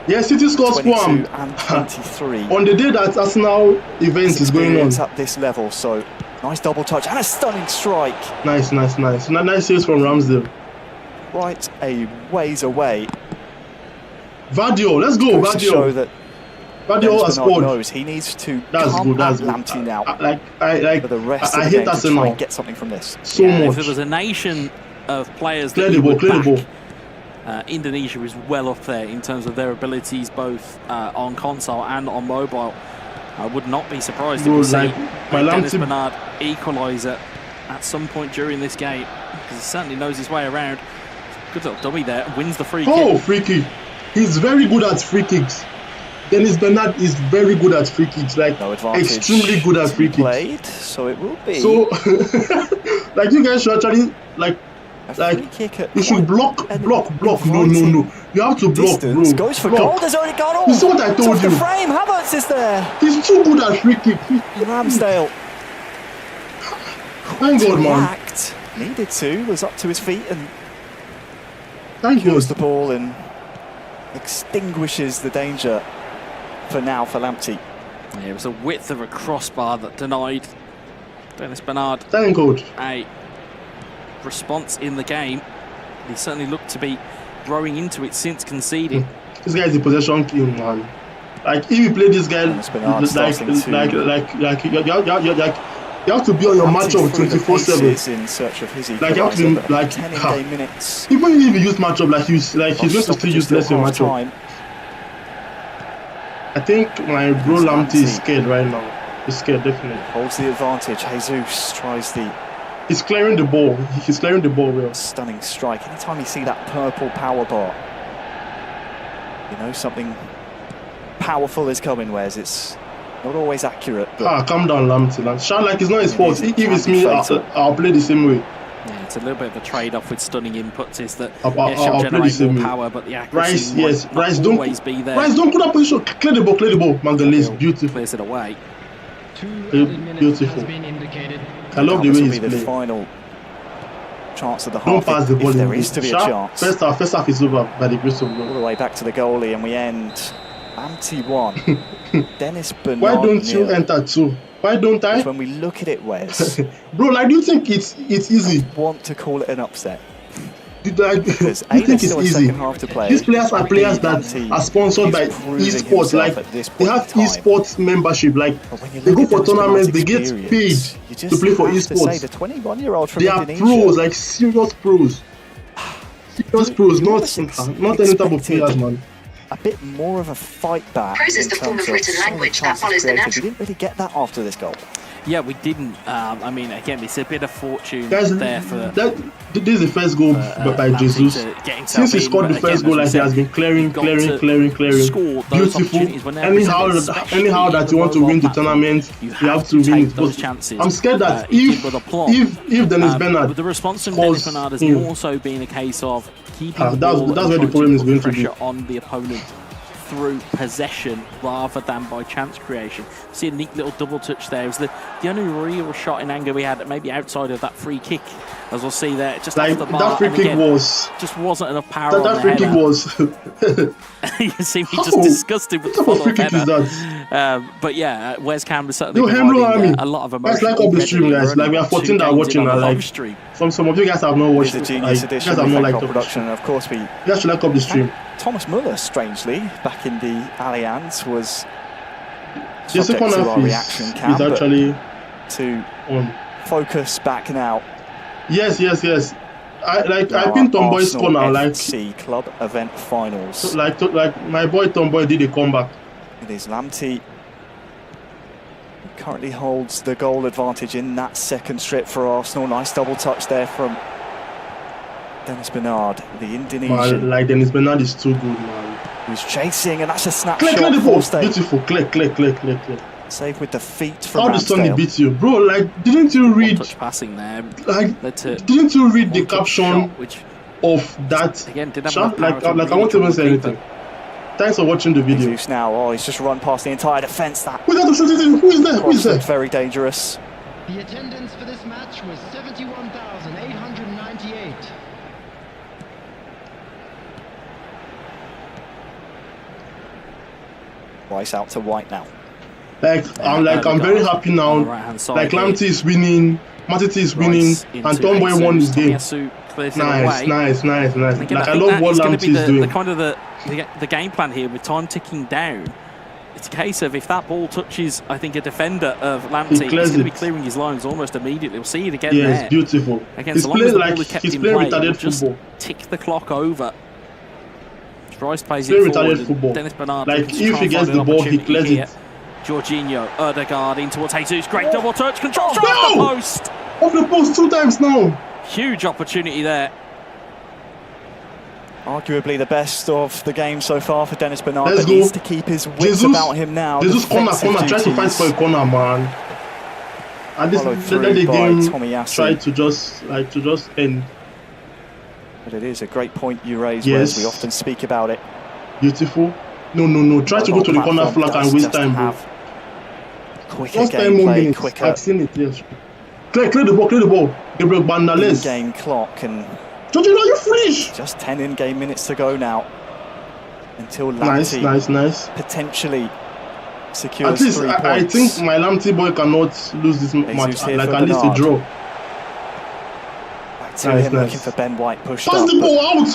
Yeah, City scores 22 and 23. On the day that Arsenal event is going on. At this level, so nice double touch and a stunning strike. Nice saves from Ramsdale. Right a ways away. Vadio, let's go, Vadio. Vadio has scored. Knows he needs to that's come good, that's at Laante now. I for the rest of the hate game to try and get something from this. So much. If there was a nation of players that clear the ball. Indonesia is well up there in terms of their abilities, both on console and on mobile. I would not be surprised if we see Dennis Bernard equaliser at some point during this game, because he certainly knows his way around. Good little dummy there, wins the free kick. Oh, free kick! He's very good at free kicks. Dennis Bernard is very good at free kicks, like extremely good at free kicks. So it will be. So, like you guys should actually you should block. No. You have to block, bro. Goes for goal. There's already got all. You see what I told you? The frame. Havertz is there. He's too good at free kick. Ramsdale. Thank God, man. Needed to. Was up to his feet and kills the ball and extinguishes the danger for Laante. Yeah, it was a width of a crossbar that denied Dennis Bernard. Thank God. A response in the game. He certainly looked to be growing into it since conceding. This guy is a possession king, man. Like if you play this guy, you have to be on your matchup 24/7. In search of his like you have to like 10 minutes. Even if you use matchup, he's going to still use less your matchup. I think my bro Laante is scared right now. He's scared, definitely. Holds the advantage. Jesus tries the He's clearing the ball. He's clearing the ball well. Stunning strike. Anytime you see that purple power bar, you know something powerful is coming, Wes. It's not always accurate. Calm down, Laante. Shout like it's not his fault. If it's me, I'll play the same way. Yeah, it's a little bit of a trade-off with stunning inputs. Is that I'll generate more power, but the accuracy might not always be there. Rice, don't put that position. Clear the ball, Mangalese. Beautiful. Clears it away. Beautiful. I love the way he's playing. The final chance of the half. Don't pass the ball. There is to be a chance. First half is over by the grace of God. All the way back to the goalie, and we end Laante 1. Dennis Bernard. Why don't you enter too? Why don't I? When we look at it, Wes. Bro, like, do you think it's easy? I want to call it an upset. Because I think it's easy. These players are players that are sponsored by esports. Like, they have esports membership. Like, they go for tournaments, they get paid to play for esports. The 21-year-old from they are pros, like serious pros. Serious pros, not any type of players, man. A bit more of a fight back. Prose is the form of written language that follows the natural. We didn't really get that after this goal. Yeah, we didn't. I mean, again, it's a bit of fortune Guys, there for. This is the first goal by Jesus. Since he scored the first goal, like he has been clearing. Beautiful. Anyhow that you want to win the tournament, you have to win it. But I'm scared that if Dennis Bernard, the response from Dennis Bernard has more so been a case of keeping that's where the problem is going to be on the opponent through possession rather than by chance creation. See a neat little double touch there. It was the only real shot in anger we had, maybe outside of that free kick, as we'll see there. Just like off the bar. That free kick was just wasn't enough power. That free kick was. You see me just disgusted with the follow-up free kick is that? But yeah, Wes Campbell certainly providing a lot of emotion. Guys, like up the stream, guys. Like we are 14 that are watching. Like some of you guys have not watched it. You guys have not liked production, and of course we. You guys should like up the stream. Thomas Muller, strangely, back in the Allianz, was the second half reaction cam, is actually to focus back now. Yes. I think Tomboy score now. Like FC Club event finals. Like my boy Tomboy did a comeback. It is Laante currently holds the goal advantage in that second strip for Arsenal. Nice double touch there from Dennis Bernard, the Indonesian. Man, like Dennis Bernard is too good, man. Who's chasing, and that's a snapshot. Clear the ball. Beautiful. Clear. Save with the feet from How did Sonny beat you, bro? Like, didn't you read? Touch passing there. Like, didn't you read the caption of that? Again, didn't have like I won't even say anything. Thanks for watching the video. He's now, he's just run past the entire defence. Who is there? Very dangerous. The attendance for this match was 71,898. Rice out to White now. I'm very happy now. Like Laante is winning, Matiti is winning, and Tomboy won his game. Nice. Like I love what Laante is doing. The game plan here with time ticking down. It's a case of if that ball touches, I think, a defender of Laante, he's going to be clearing his lines almost immediately. We'll see it again there. Yes, beautiful. Again, so long as the ball is kept in play, just tick the clock over. Rice plays it forward. Dennis Bernard, like if he gets the ball, he clears it. Jorginho, Erdegaard in towards Jesus. Great double touch, control shot off the post. Off the post 2 times now. Huge opportunity there. Arguably the best of the game so far for Dennis Bernard, but needs to keep his wits about him now. Jesus corner, try to fight for a corner, man. And this let the game try to just end. But it is a great point you raise, Wes. We often speak about it. Beautiful. No. Try to go to the corner flag and waste time, bro. Quicker gameplay, quicker. I've seen it, yes. Clear the ball. Gabriel Bandales. Game clock and... Jorginho, you foolish! Just 10 in-game minutes to go now. Until Laante nice. Potentially secures at least 3 points. I think my Laante boy cannot lose this match. Like at least a draw. Nice. Looking for Ben White pushed up. Pass the ball out!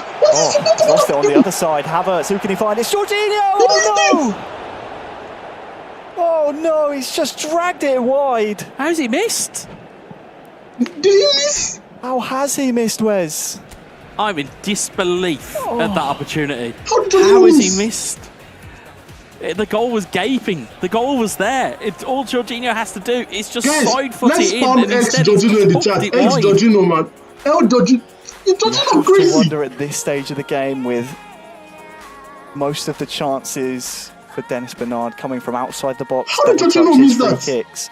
Lost it on the other side. Havertz, who can he find? It's Jorginho! Oh no, he's just dragged it wide. How's he missed? Did he miss? How has he missed, Wes? I'm in disbelief at that opportunity. How has he missed? The goal was gaping. The goal was there. All Jorginho has to do is just side foot let's it in. spam X Jorginho in the chat. X Jorginho, man. Jorginho crazy. I wonder at this stage of the game, with most of the chances for Dennis Bernard coming from outside the box, how did Jorginho miss that? Kicks.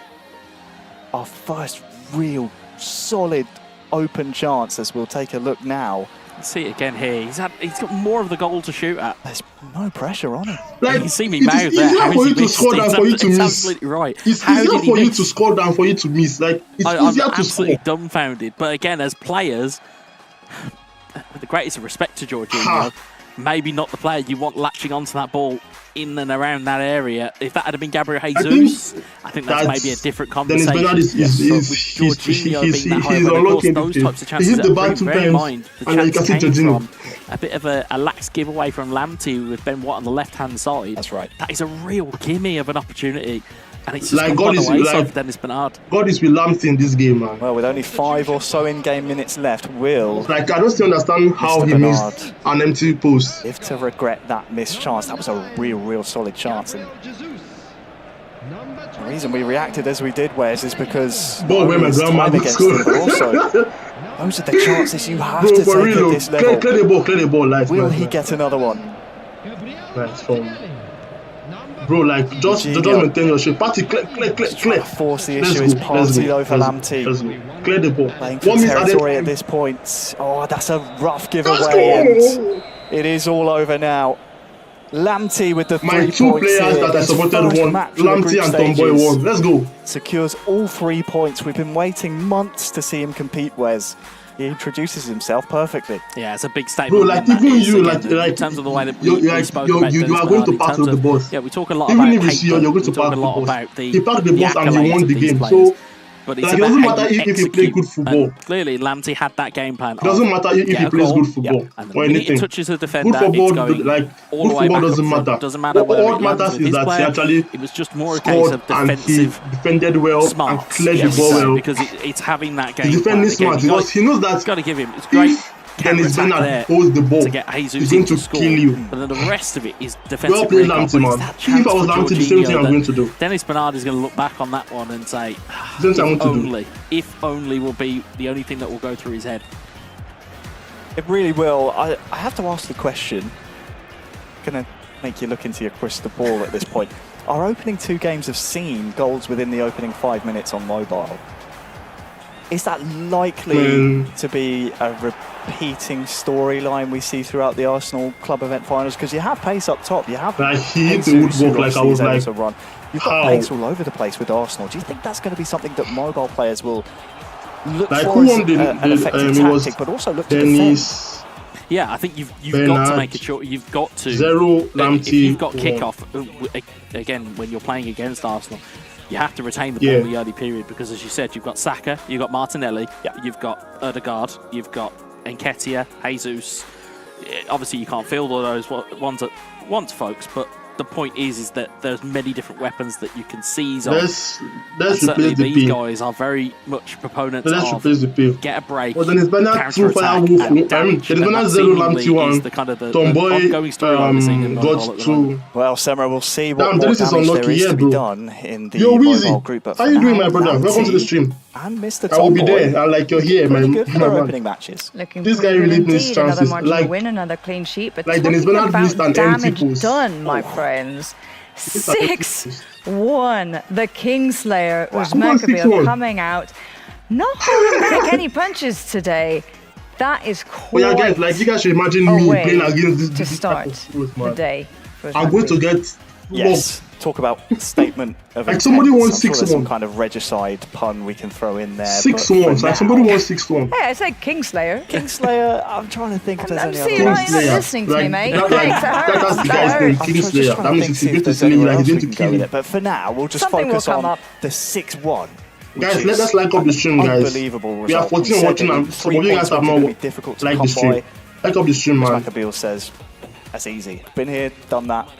Our first real solid open chance, as we'll take a look now. See it again here. He's got more of the goal to shoot at. There's no pressure on him. Like, you can see me mouth there. It's easier for you to score than for you to miss. Absolutely right. It's easier for you to score than for you to miss. Like, it's easier to score. I'm absolutely dumbfounded. But again, as players, with the greatest of respect to Jorginho, maybe not the player you want latching onto that ball in and around that area. If that had been Gabriel Jesus, I think that's maybe a different conversation. Dennis Bernard he's unlocking those types of chances. He hit the bar 2 times, and you can see Jorginho. A bit of a lax giveaway from Laante with Ben Watt on the left-hand side. That's right. That is a real gimme of an opportunity. And it's just like God is like Dennis Bernard. God is with Laante in this game, man. Well, with only 5 or so in-game minutes left, Will. Like, I don't still understand how he missed an empty post. If to regret that missed chance, that was a real solid chance. And the reason we reacted as we did, Wes, is because where my grandma against him, but also those are the chances you have to take at this level. Clear the ball, like, will he get another one? Nice from. Bro, like, just maintain your shape. Party, clear. Force the issue is party over Laante. Clear the ball. Playing for territory at this point. Oh, that's a rough giveaway, and it is all over now. Laante with the 3 points. My 2 players that I supported won. Laante and Tomboy won. Let's go. Secures all 3 points. We've been waiting months to see him compete, Wes. He introduces himself perfectly. Yeah, it's a big statement. Bro, like, even you, like, in terms of the way that we spoke about you are going to pass with the boss. Yeah, we talk a lot even about if you see you're going to pass the boss. He passed the boss and he won the game. So, but like, it doesn't matter if he play good football. Clearly, Laante had that game plan. It doesn't matter if he plays good football or anything. He touches the defender. Good football, like, good football doesn't matter. Doesn't matter what matters is that he actually it was just more a case of defensive, defended well and cleared the ball well. Because it's having that game. He's defending smart because he knows that. Got to give him. It's great. Dennis Bernard holds the ball to get Jesus going to kill you. But then the rest of it is defensive. Well played, Laante, man. If I was Laante, the same thing I'm going to do. Dennis Bernard is going to look back on that one and say, if only will be the only thing that will go through his head. It really will. I have to ask the question. Going to make you look into your crystal ball at this point. Our opening 2 games have seen goals within the opening 5 minutes on mobile. Is that likely to be a repeating storyline we see throughout the Arsenal club event finals? Because you have pace up top, you have he hit the woodwork like I was like, run. You've got pace all over the place with Arsenal. Do you think that's going to be something that mobile players will look for as an effective tactic, but also look to defend? Yeah, I think you've got to make it short. You've got to 0 Laante. If you've got kickoff again when you're playing against Arsenal. You have to retain the ball in the early period because, as you said, you've got Saka, you've got Martinelli, you've got Odegaard, you've got Nketiah, Jesus. Obviously, you can't field all those ones at once, folks, but the point is that there's many different weapons that you can seize on. Let's certainly the these guys are very much proponents of get a break, well, then it's Bernard 2 Firewolf. Dennis Bernard 0 Laante 1. Tomboy got 2. Well, Semra, we'll see what damage there is to be done in the mobile group. How you doing, my brother? Welcome to the stream. And Mr. I will be there. I like you're here, man. Good for opening matches. This guy really needs chances. Like win another clean sheet, but like Dennis Bernard missed an empty post. Done, my friends. 6-1. The Kingslayer was Maab coming out, not holding back any punches today. That is quite. Yeah, guys, like you guys should imagine me playing against this to start the day. I'm going to get. Talk about statement of like somebody wants 6-1. Some kind of regicide pun we can throw in there. 6-1. Like somebody wants 6-1. Hey, I said Kingslayer. Kingslayer. I'm trying to think if there's any other. You're not listening to me, mate. That's the guy's name, Kingslayer. That means he's going to slay you, like he's going to kill you. But for now, we'll just focus on the 6-1. Guys, let us like up the stream, guys. Unbelievable. We are 14 watching, and some of you guys have not like the stream. Like up the stream, man. Maab says, that's easy. Been here, done that.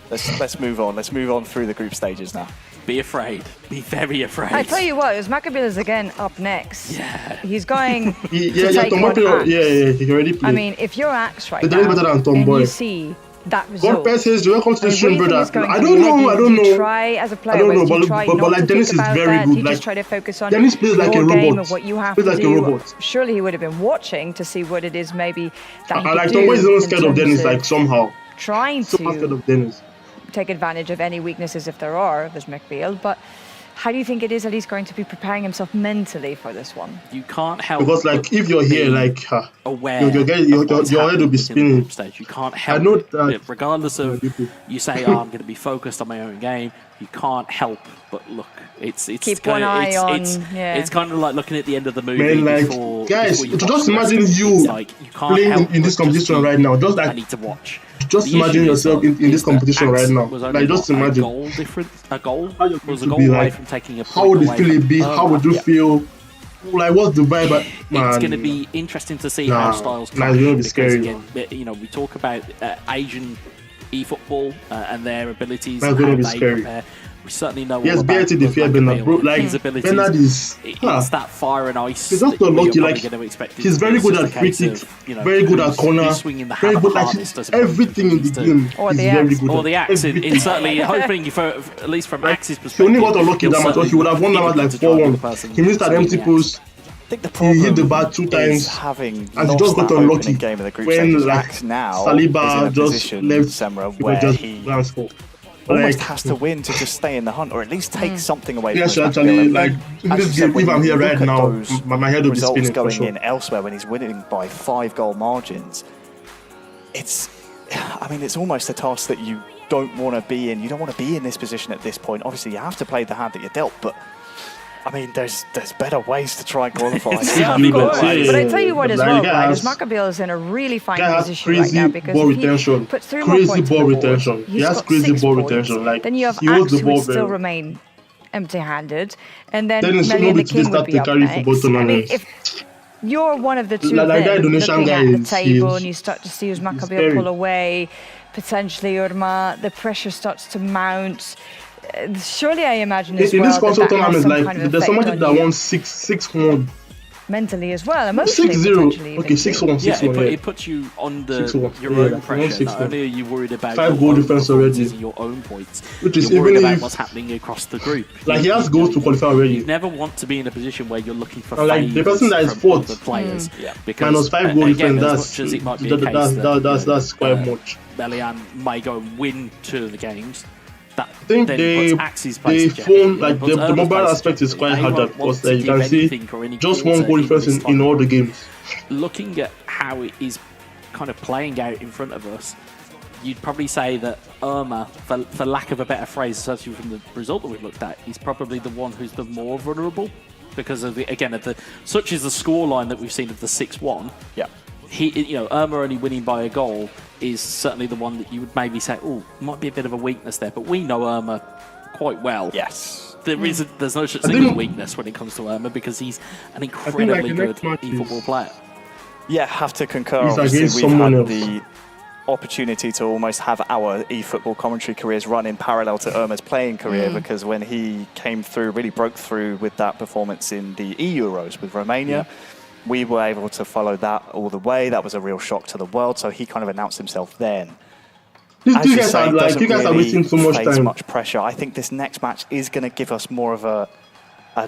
Let's move on. Let's move on through the group stages now. Be afraid. Be very afraid. I tell you what, it was Maab again up next. Yeah. He's going to take one Axe. Yeah, he can already play. I mean, if you're Axe right now, and you see that result. God bless his welcome to the stream, brother. I don't know. Try as a player, but like Dennis is very good. You like, just try to focus on Dennis plays like a game robot. of what you have plays to like do. A robot. Surely he would have been watching to see what it is maybe that he I like could do. Tomboy is almost scared of Dennis, like somehow. Trying to scared of Dennis. Take advantage of any weaknesses if there are of his McBeal, but how do you think it is that he's going to be preparing himself mentally for this one? You can't help because, like, if you're here, like, aware your head will be spinning. Stage. You can't help. I know that, regardless of you say, "Oh, I'm going to be focused on my own game." You can't help but look. It's keep one eye on. It's kind of like looking at the end of the movie. Man, like, before, guys, before just imagine you playing in this competition right now. Just like I need to watch. Just imagine yourself in this competition right now. Like, just imagine. A goal was a goal away from taking a point. How would it feel be? How would you feel? Like, what's the vibe? It's going to be interesting to see how styles clash. It's going to be scary. Again, you know, we talk about Asian eFootball and their abilities. That's going to be scary. Compare. We certainly know. Yes, BIT the fear Bernard, bro. Like, Bernard is. It's that fire and ice. He's just so lucky. Like, he's very good at free kicks, very good at corner, very good at everything in the game. He's very good. Or the axe. It's certainly hoping for at least from Axe's perspective. He only got unlucky that match, or he would have won that match like 4-1. He missed an empty post. I think the problem he hit the bar 2 times having and he just got unlucky game of the group when like Saliba just left Semra where he almost has to win to just stay in the hunt or at least take something away. Yes, actually, like in this game, if I'm here right now, my head will be spinning going for sure. in elsewhere when he's winning by 5-goal margins. I mean, it's almost a task that you don't want to be in. You don't want to be in this position at this point. Obviously, you have to play the hand that you're dealt, but I mean, there's better ways to try and qualify. Yeah, of course. But I tell you what as well, right, is Maccabiel is in a really fine position right now because he puts 3 more points ball on the retention. board. He has crazy ball retention. Like, then you have Axe who would still remain empty-handed, and then Melly and the King would be up next. I mean, if you're one of the two then looking at the table and you start to see Maccabiel pull away, potentially Irma, the pressure starts to mount. Surely I imagine as well in this console tournament, like kind of there's somebody that won 6-1 mentally as well, emotionally 6-0. Okay, 6-1. Yeah, it puts you under your own pressure. Not only are you worried about 5-goal difference already, your own points, which is you're even worried about what's happening across the group. Like he has goals to qualify already. You never want to be in a position where you're looking for like the person that is fourth, the players, because -5 goal difference. That's quite much. Belian may go and win 2 of the games. I think phone, like the mobile aspect is quite harder because you can see just 1 goal difference in all the games. Looking at how it is kind of playing out in front of us, you'd probably say that Irma, for lack of a better phrase, especially from the result that we've looked at, is probably the one who's the more vulnerable because of such is the scoreline that we've seen of the 6-1. Yeah. Irma only winning by a goal is certainly the one that you would maybe say, oh, might be a bit of a weakness there. But we know Irma quite well. Yes. There's no such thing as weakness when it comes to Irma because he's an incredibly good eFootball player. Yeah, have to concur. Obviously, we've had the opportunity to almost have our eFootball commentary careers run in parallel to Irma's playing career because when he came through, really broke through with that performance in the E-Euros with Romania, we were able to follow that all the way. That was a real shock to the world, so he kind of announced himself then. As you say, you guys are wasting so much time. Much pressure. I think this next match is going to give us more of a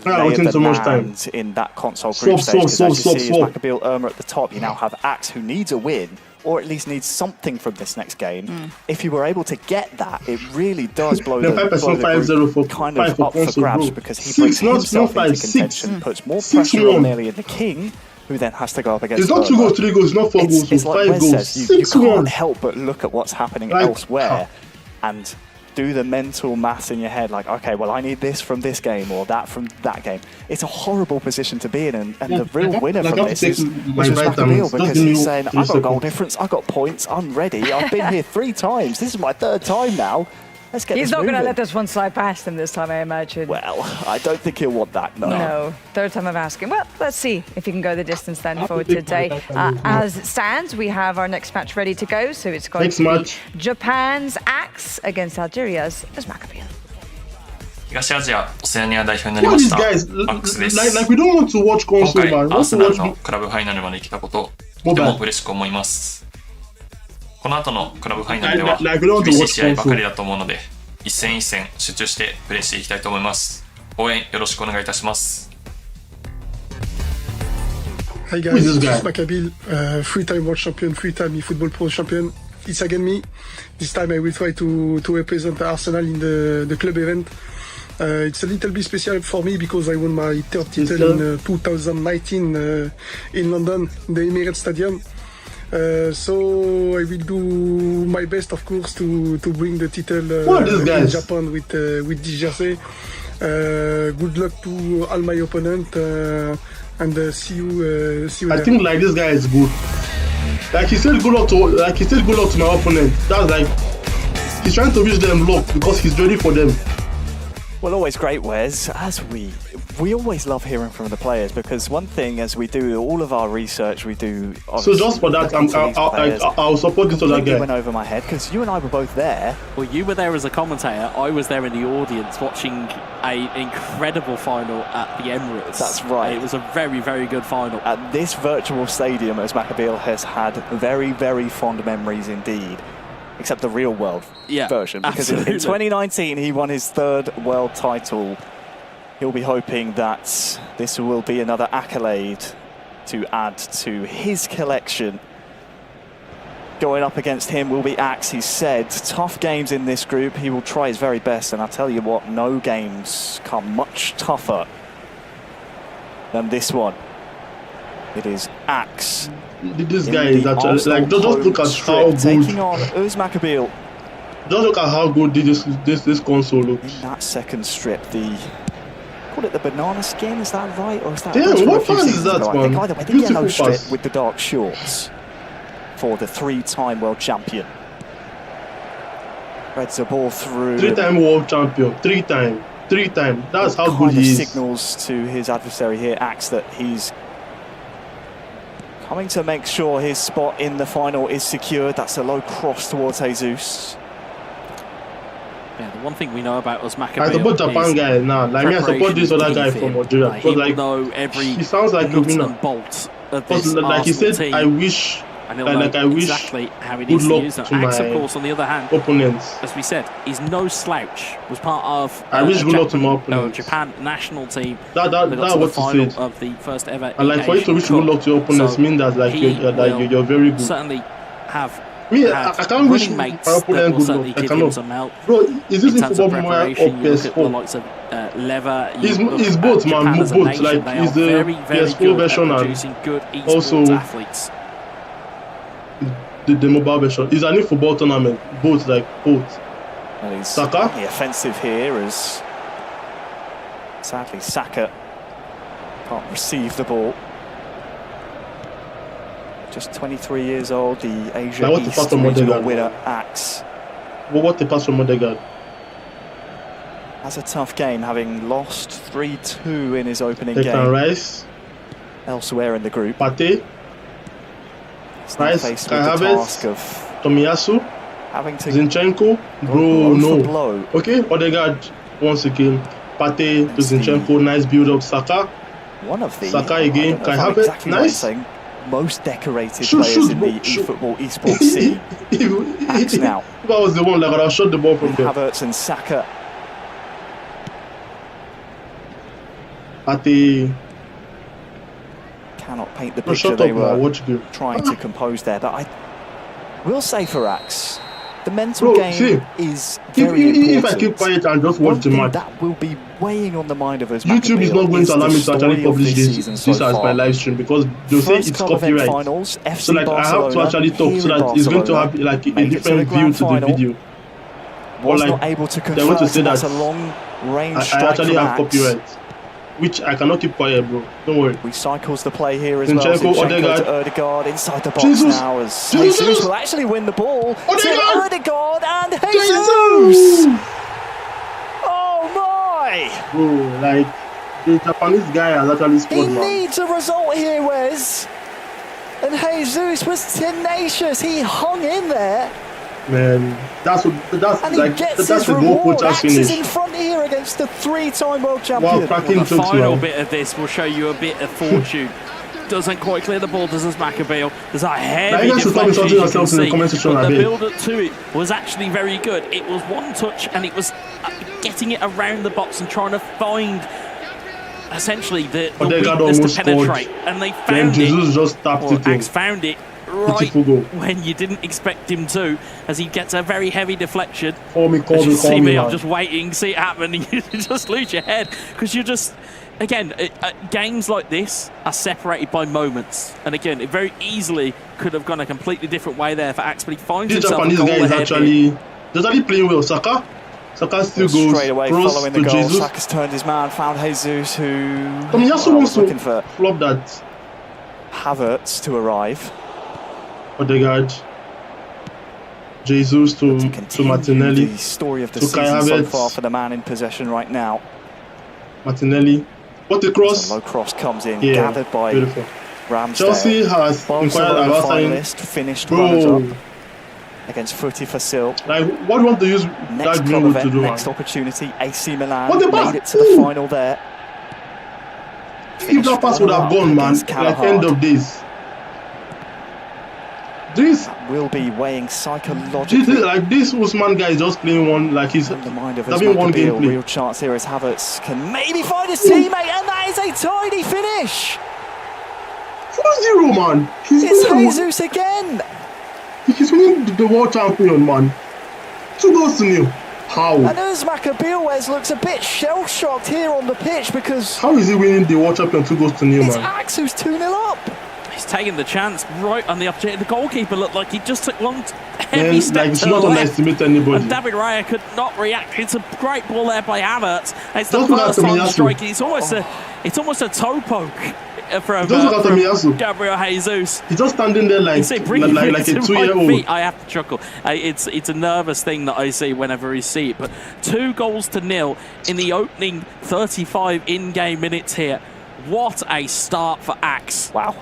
lay of the land in that console group stage. Because as you see, Maccabiel Irma at the top, you now have Axe who needs a win, or at least needs something from this next game. If you were able to get that, it really does blow the group kind of up for grabs because he brings himself into contention, puts more pressure on Melly and the King, who then has to go up against It's not 2 goals, 3 goals, not 4 goals, it's like 5 goals. Says, you can't help but look at what's happening elsewhere and do the mental maths in your head, like, okay, well, I need this from this game or that from that game. It's a horrible position to be in, and the real winner from this is Maccabiel because he's saying, I've got goal difference, I've got points, I'm ready, I've been here 3 times, this is my 3rd time now. Let's get He's this not going to moving. let this one slide past him this time, I imagine. Well, I don't think he'll want that, no. No, 3rd time of asking. Well, let's see if he can go the distance then for today. As it stands, we have our next match ready to go, so it's going to be Japan's Axe against Algeria's Maccabiel. 東アジア・オセアニア代表になりましたアックスです。Like we don't want to watch 今回、アーセナル console, のクラブファイナルまで来たこと、とても嬉しく思います。この後のクラブファイナルでは厳しい試合ばかりだと思うので、一戦一戦集中してプレーしていきたいと思います。応援よろしくお願いいたします。Hi guys, this is Makabil, three-time world champion, three-time eFootball Pro champion. It's again me. This time I will try to represent Arsenal in the club event. It's a little bit special for me because I won my third title in 2019 in London, the Emirates Stadium. So I will do my best, of course, to bring the title in Japan with this jersey. Good luck to all my opponents, and see you I think like this guy is good. Like he said, good luck to my opponent. That's like he's trying to wish them luck because he's ready for them. Well, always great, Wes. As we always love hearing from the players, because one thing, as we do all of our research, we do. So just for that, I'll support this other guy. Went over my head because you and I were both there. Well, you were there as a commentator. I was there in the audience watching an incredible final at the Emirates. That's right. It was a very, very good final. At this virtual stadium, as Makabil has had very, very fond memories indeed. Except the real world version, because in 2019 he won his third world title. He'll be hoping that this will be another accolade to add to his collection. Going up against him will be Axe. He said tough games in this group. He will try his very best, and I'll tell you what, no games come much tougher than this one. It is Axe. This guy is actually like just look at how good taking on Makabil. Just look at how good this console looks. In that second strip, call it the banana skin, is that right? Or is that what pass is that one? I think either way, the yellow strip with the dark shorts for the three-time world champion. Threads the ball through. Three-time world champion. Three-time. That's how good he is. Signals to his adversary here, Axe, that he's coming to make sure his spot in the final is secured. That's a low cross towards Jesus. Yeah, the one thing we know about us, Makabil, I support Japan guy now. Like me, I support this other guy from Nigeria. He will know every he sounds like a winner. Bolt of this like he said, team. I wish. And I wish exactly how he needs to use them. Axe, of course, on the other hand, opponents. As we said, he's no slouch. Was part of I wish good luck to my opponents. Japan national team. That's what he said. Of the first ever. And like for you to wish good luck to your opponents means that like you're very good. Certainly have. I can't wish my opponent good luck. I cannot. Bro, is this Efootball more or PS4? Lever. He's both, man. Both. Like he's the PS4 version and also athletes. The mobile version. It's an Efootball tournament. Both. Saka. The offensive here is sadly Saka can't receive the ball. Just 23 years old, the Asia East regional winner, Axe. Well, what the pass from Odegaard? That's a tough game, having lost 3-2 in his opening game. Rice. Elsewhere in the group. Pate. Rice, Kai Havertz, Tomiyasu, Zinchenko, bro, no. Okay, Odegaard once again. Pate to Zinchenko, nice build up. Saka. One of the Saka again. Kai Havertz, exactly nice. Most decorated players in the eFootball esports scene. Axe now. That was the one that I shot the ball from there. Havertz and Saka. Pate. Cannot paint the picture they were trying to compose there, but I will say for Axe, the mental game is very important. If I keep quiet and just watch the match, that will be weighing on the mind of us. YouTube is not going to allow me to actually publish this as my live stream because they'll say it's copyright. Finals, so like I have to actually talk so that it's going to have like a different view to the video. Was not able to confirm that's a long range strike. I actually have copyright. Which I cannot keep quiet, bro. Don't worry. Recycles the play here as well. Odegaard inside the box now as Jesus will actually win the ball. To Odegaard and Jesus! Oh my! Bro, like the Japanese guy has actually scored. He needs a result here, Wes. And Jesus was tenacious. He hung in there. Man, that's the goal poacher's finish. He's in front here against the three-time world champion. The final bit of this will show you a bit of fortune doesn't quite clear the ball, does Maccabeel. There's a heavy deflection, but the build-up to it was actually very good. It was one touch, and it was getting it around the box and trying to find essentially the weakness to penetrate. And they found Jesus just tapped it in. Axe found it right when you didn't expect him to, as he gets a very heavy deflection. Call me, I'm just waiting, see it happen, and you just lose your head, because you're just, again, games like this are separated by moments, and again, it very easily could have gone a completely different way there for Axe, but he finds himself a goal ahead. He's actually playing well. Saka still goes straight away following the goal. Jesus. Saka's turned his man, found Jesus, who wants looking to for flop that. Havertz to arrive. Odegaard, Jesus to Martinelli. The story of the season so far for the man in possession right now. Martinelli. What a cross! A low cross comes in, gathered by Ramsdale. Chelsea has inquired about signing. Finished runners-up against Footy Fasil. Like, what do you want to use that Greenwood to do? Next opportunity, AC Milan made it to the final there. If that pass would have gone, man, like end of days. This will be weighing psychologically. Like this Usman guy is just playing one, like he's having one game play. Real chance here as Havertz can maybe find his teammate, and that is a tidy finish. 4-0, man. It's Jesus again. He's winning the world champion, man. 2-0. How? And Uzmak Abilwes looks a bit shell-shocked here on the pitch, because how is he winning the world champion 2-0, man? It's Axe who's 2-0 up. He's taking the chance right on the opportunity. The goalkeeper looked like he just took one heavy step to the not left. Underestimate anybody. And David Raya could not react. It's a great ball there by Havertz. It's the first time striking. It's almost a toe poke from Gabriel Jesus. He's just standing there like a 2-year-old. I have to chuckle. It's a nervous thing that I see whenever I see it. But 2-0 in the opening 35 in-game minutes here. What a start for Axe. Wow.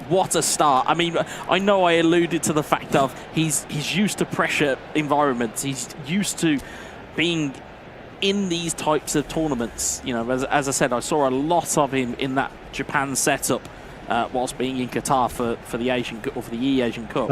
What a start. I mean, I know I alluded to the fact of he's used to pressure environments. He's used to being in these types of tournaments. You know, as I said, I saw a lot of him in that Japan setup whilst being in Qatar for the Asian or for the Asian Cup.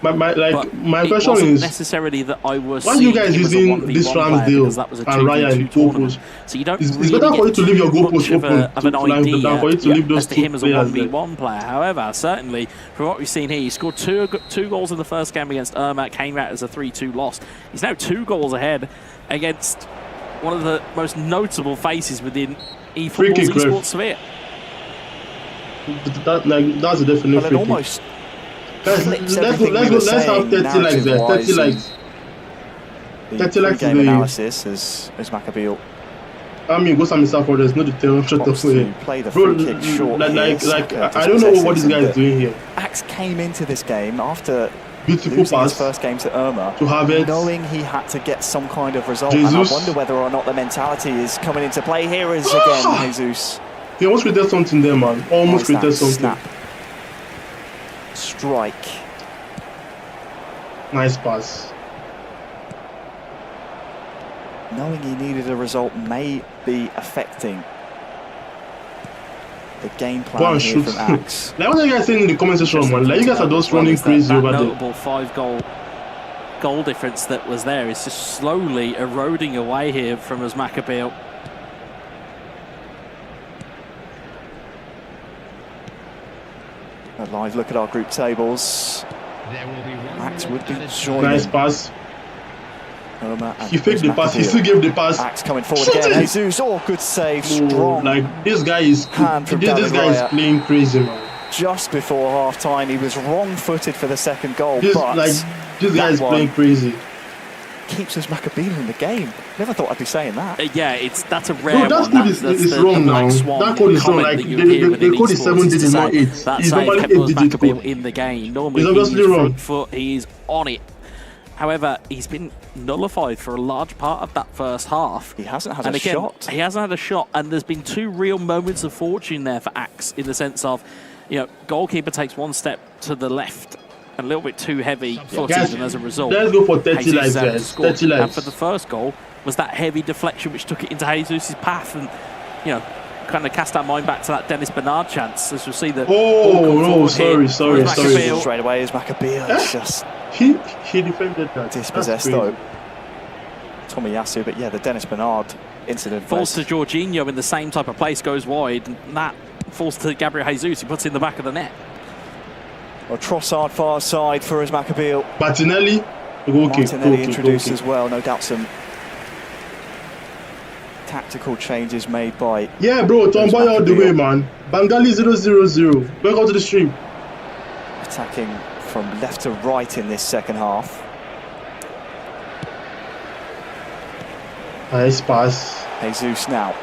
My question is necessarily that I was. Why are you guys using this Rams deal and Raya in goalpost? So you don't. It's better for you to leave your goalpost open of an idea than for you to leave those as to him as a players 1v1 player. However, certainly from what we've seen here, he scored two goals in the first game against Irma. Came out as a 3-2 loss. He's now 2 goals ahead against one of the most notable faces within eFootball's esports sphere. That's a definite free kick. Let's have 30 likes there. 30 likes. 30 likes game analysis as Maccabeel. I mean, go some for there's no detail. Shut up, play the free kick short. I don't know what this guy is doing here. Axe came into this game after beautiful pass his first game to Irma, to have it, knowing he had to get some kind of result. Jesus. And I wonder whether or not the mentality is coming into play here as again Jesus. He almost created something there, man. Almost created something. Snap. Strike. Nice pass. Knowing he needed a result may be affecting the game plan here from Axe. Like what are you guys saying in the comment section, man? Like you guys are just running crazy over there. That notable 5-goal difference that was there is just slowly eroding away here from Maccabeel. A live look at our group tables. Axe would be joining. Nice pass. Irma and he faked the pass. He still gave the pass. Axe coming forward again. Jesus, good save, strong. Like this guy is this guy is playing crazy, man. Just before half time, he was wrong-footed for the second goal. This guy is playing crazy. Keeps us Maccabeel in the game. Never thought I'd be saying that. Yeah, that's a rare that one. Code is wrong now. That code is wrong. Like the code is 7 digits, not 8. That's normally 8-digit code in the game. Normally, he's front foot. He's on it. However, he's been nullified for a large part of that first half. He hasn't had a shot. He hasn't had a shot, and there's been 2 real moments of fortune there for Axe in the sense of, you know, goalkeeper takes 1 step to the left. A little bit too heavy footed, and as a result, let's go for 30 likes, guys. 30 likes. And for the first goal was that heavy deflection which took it into Jesus' path, and you know, kind of cast our mind back to that Dennis Bernard chance, as you'll see that. Sorry. Straight away is Maccabeel. It's just he defended that. Dispossessed though. Tomiyasu, but yeah, the Dennis Bernard incident. Falls to Jorginho in the same type of place, goes wide, and that falls to Gabriel Jesus, who puts it in the back of the net. Well, Trossard far side for his Maccabeel. Martinelli introduced as well. No doubt some tactical changes made by. Yeah, bro, Tomboy all the way, man. Bengali 0-0-0. Welcome to the stream. Attacking from left to right in this second half. Nice pass. Jesus now.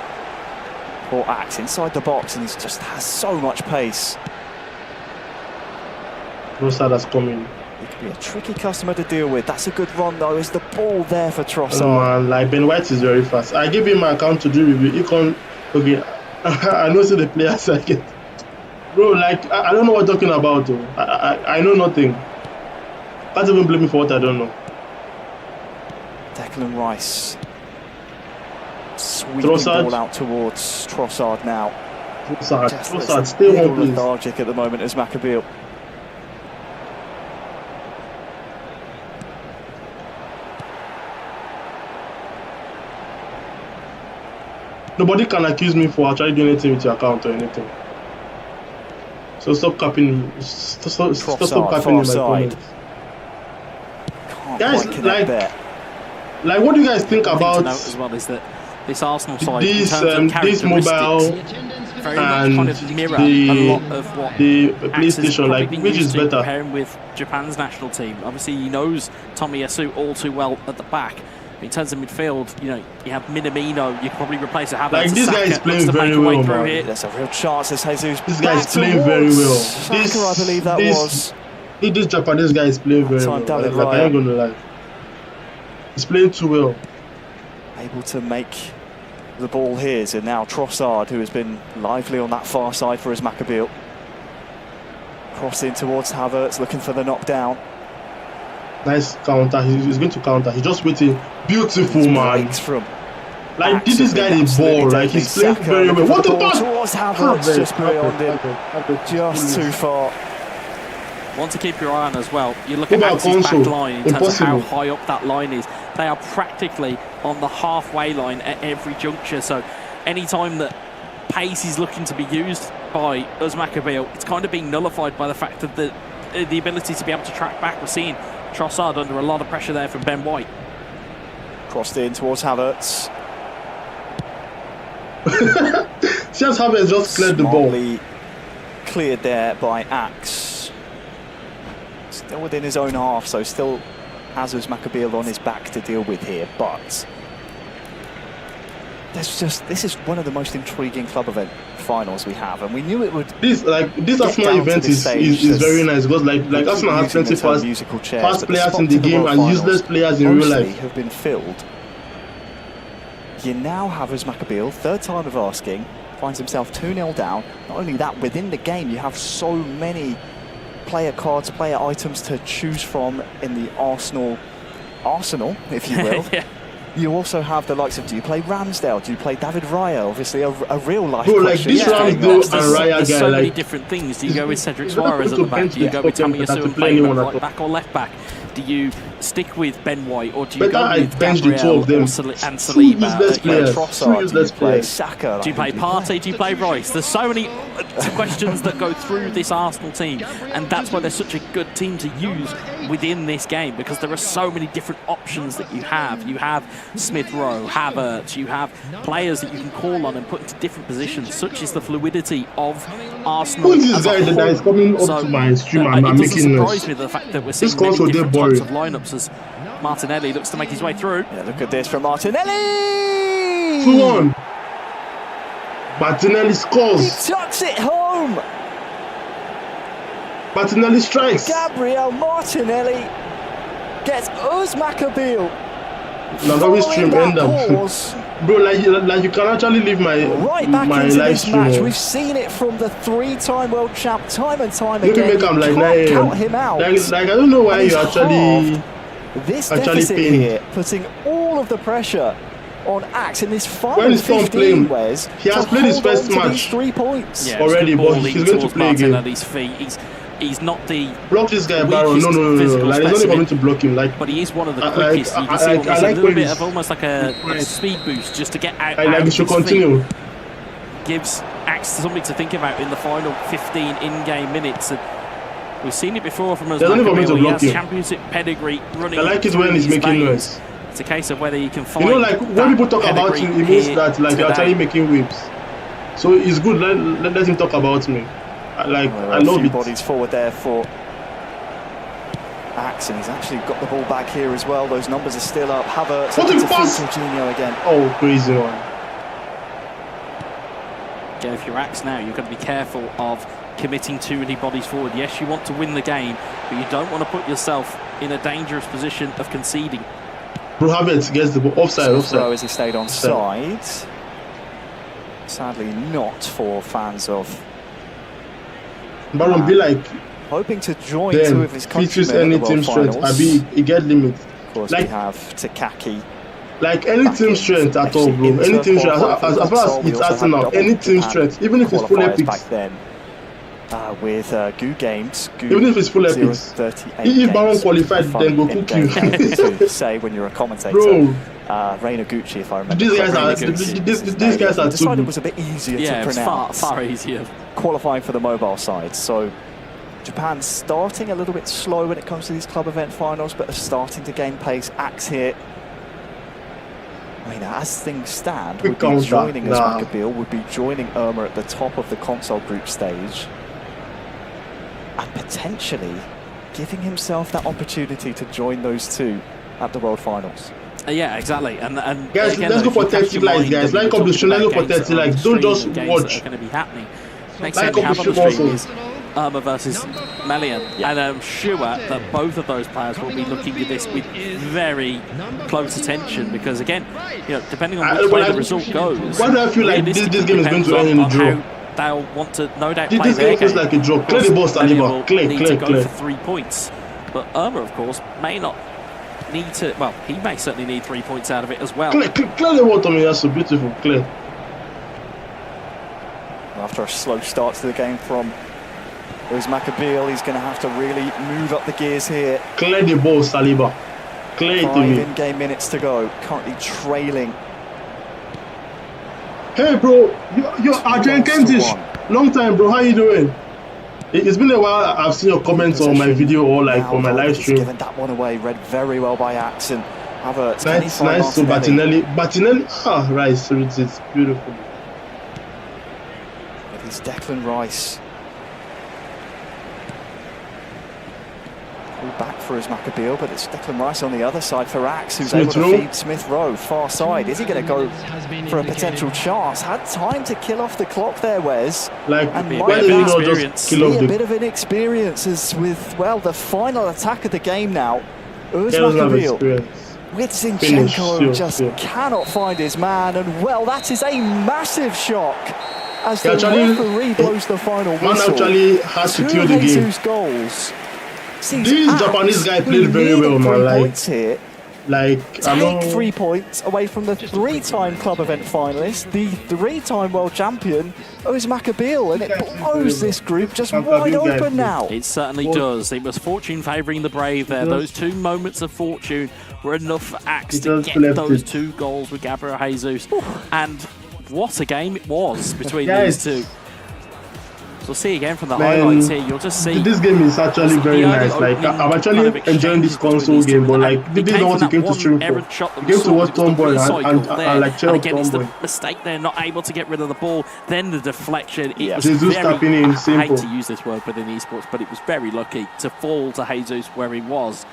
Poor Axe inside the box, and he just has so much pace. Trossard has come in. He could be a tricky customer to deal with. That's a good run though. Is the ball there for Trossard? Oh, man, like Ben White is very fast. I give him my account to do review. He can't. Okay, I know see the players I get. Bro, like I don't know what you're talking about though. I know nothing. Can't even blame me for what I don't know. Declan Rice. Sweeping ball out towards Trossard now. Trossard, stay home, please. Lethargic at the moment as Maccabeel. Nobody can accuse me for actually doing anything with your account or anything. So stop capping me. Stop capping me in my comments. Guys, like, what do you guys think about as well is that this Arsenal side, this mobile and kind of mirror a lot of what the PlayStation, like, which is better? Comparing with Japan's national team, obviously he knows Tomiyasu all too well at the back. In terms of midfield, you know, you have Minamino, you can probably replace it. Like, this guy is playing very well, man. There's a real chance as Jesus. This guy is playing very well. Saka, I believe that was. This Japanese guy is playing very well. Like, I ain't gonna lie. He's playing too well. Able to make the ball his, and now Trossard, who has been lively on that far side for his Maccabeel. Crossing towards Havertz, looking for the knockdown. Nice counter. He's going to counter. He's just waiting. Beautiful, man. From like, this guy is ball. Like, he's playing very well. What the pass? Towards Havertz, just beyond him. Just too far. Want to keep your eye on as well. You look at Axe's back line in terms of how high up that line is. They are practically on the halfway line at every juncture. So any time that pace is looking to be used by us Maccabeel, it's kind of being nullified by the fact of the ability to be able to track back. We're seeing Trossard under a lot of pressure there from Ben White. Crossed in towards Havertz. Since Havertz just cleared the ball. Cleared there by Axe. Still within his own half, so still has his Maccabeel on his back to deal with here, but this is one of the most intriguing club event finals we have, and we knew it would. This Arsenal event is very nice because like Arsenal has plenty fast players in the game and useless players in real life. Have been filled. You now have his Maccabeel, third time of asking, finds himself 2-0 down. Not only that, within the game you have so many player cards, player items to choose from in the Arsenal, if you will. Yeah. You also have the likes of, do you play Ramsdale? Do you play David Raya? Obviously, a real life question. Like this Ramsdale and Raya guy, so many different things. Do you go with Cedric Suarez at the back? Do you go with Tomiyasu and play him right back or left back? Do you stick with Ben White or do you go with Gabriel and Saliba? Trossard, play Saka? Do you play Partey? Do you play Rice? There's so many questions that go through this Arsenal team, and that's why they're such a good team to use within this game, because there are so many different options that you have. You have Smith Rowe, Havertz, you have players that you can call on and put into different positions. Such is the fluidity of Arsenal. Who is this guy that is coming up to my stream and I'm making noise? It doesn't surprise me the fact that we're seeing many different types of lineups as Martinelli looks to make his way through. Yeah, look at this from Martinelli! 2-1. Martinelli scores. He tucks it home. Martinelli strikes. Gabriel Martinelli gets us Maccabeel. Now we stream end up. Bro, like you can actually leave my right back my into live this stream. Match. We've seen it from the 3-time world champ time and time maybe again. Make him like 9 count him out. Like I don't know why you actually this deficit paying. here, putting all of the pressure on Axe in this when final he's 15, playing, Wes. he has played his first match 3 points. Yeah, already, but he's going to play again. At his feet. He's not the block this guy, Baron. No. Like, there's no need to block him. Like, but he is one of the quickest. You can see almost a little bit of almost like a speed boost just to get out. Like he should continue. Gives Axe something to think about in the final 15 in-game minutes. And we've seen it before from us. He has championship pedigree running. I like it when he's making noise. It's a case of whether you can find. You know, like when people talk about you, it means that like you're actually making waves. So it's good. Let him talk about me. Like I love it. Bodies forward there for Axe, and he's actually got the ball back here as well. Those numbers are still up. Havertz to Jorginho again. Oh, crazy one. Again, if you're Axe now, you've got to be careful of committing too many bodies forward. Yes, you want to win the game, but you don't want to put yourself in a dangerous position of conceding. Bro, Havertz gets the ball offside. As he stayed on side. Sadly, not for fans of. Baron be like hoping to join two of his countrymen any at the team strength. He get limits. Of course, like, we have Takaki. Like any team strength at all, bro. Any team strength, as far as it's Arsenal, any team strength, even if it's full epics. Back then, with Goo Games, even if it's full epics. If Baron qualified, then go cook you. To say when you're a commentator, bro. Reina Gucci, if I remember. These guys are too good. It was a bit easier to pronounce. Far easier. Qualifying for the mobile side, so Japan starting a little bit slow when it comes to these club event finals, but are starting to gain pace. Axe here. I mean, as things stand, would be joining as Macabeal, would be joining Irma at the top of the console group stage, and potentially giving himself that opportunity to join those two at the World Finals. Yeah, exactly. And guys, again, let's go for 30 likes, guys. Like up the stream, let's go for 30 likes. Don't just watch. Going to be happening. Next like game we have on the stream also. is Irma versus Melian, and I'm sure that both of those players will be looking at this with very close attention, because again, you know, depending on which way the result goes, why do I feel like this game is going to end in a draw? They'll want to no doubt this game feels like a draw. Clear the ball, Saliba. Clear. For 3 points, but Irma, of course, may not need to. Well, he may certainly need 3 points out of it as well. Clear the ball, Tommy. That's so beautiful. Clear. After a slow start to the game from Macabeal, he's going to have to really move up the gears here. Clear the ball, Saliba. Clear it to me. 5 in-game minutes to go. Currently trailing. Hey, bro. You're Adrian Kentish. Long time, bro. How you doing? It's been a while. I've seen your comments on my video or like on my live stream. Given that one away, read very well by Axe and Havertz. Nice. So Martinelli. Right. So it's beautiful. It's Declan Rice. Pull back for his Macabeal, but it's Declan Rice on the other side for Axe, who's able to feed Smith Rowe far side. Is he going to go for a potential chance? Had time to kill off the clock there, Wes. Like, and why did he not just kill off a bit of inexperience as with, well, the final attack of the game now. Macabeal with Zinchenko, just cannot find his man, and well, that is a massive shock. As the referee blows the final whistle. Man actually has to kill the game. Goals. This Japanese guy played very well, man. Take 3 points away from the 3-time club event finalist, the 3-time world champion, Macabeal, and it blows this group just wide open now. It certainly does. It was fortune favouring the brave there. Those 2 moments of fortune were enough for Axe to get those 2 goals with Gabriel Jesus. And what a game it was between these two. So see again from the highlights here, you'll just see. This game is actually very nice. Like, I'm actually enjoying this console game, but like, this is not what you came to stream for. You came to watch Tomboy and like cheer up again, it's the Tomboy. mistake there, not able to get rid of the ball, then the deflection. It was Jesus very, tapping in, I hate to use this word within esports, but it was very lucky to fall to Jesus where he was.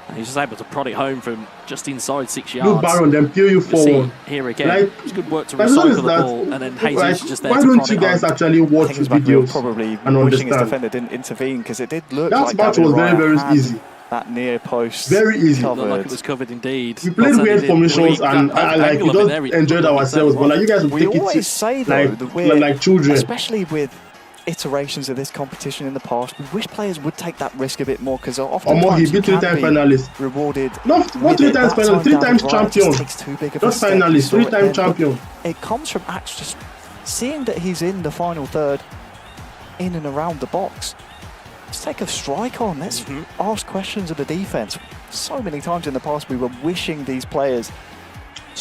And he's just able to prod it home from just inside 6 yards. Look, Baron, then peel you forward. Here again, like, it's good work to recycle the ball, and then Jesus is just there. Why don't you guys actually watch the videos probably and wishing his understand? defender didn't intervene, because it did look that like match was very easy. That near post, very easy. Looked like it was covered indeed. We played weird formations and like we just enjoyed ourselves, but like you guys would take it say, though, like children, especially with iterations of this competition in the past, we wish players would take that risk a bit more because often he beat 3-time finalist. Rewarded. Not 3 times finalist, 3 times champion. Just finalist, 3-time champion. It comes from actually just seeing that he's in the final third, in and around the box. Let's take a strike on. Let's ask questions of the defense. So many times in the past, we were wishing these players.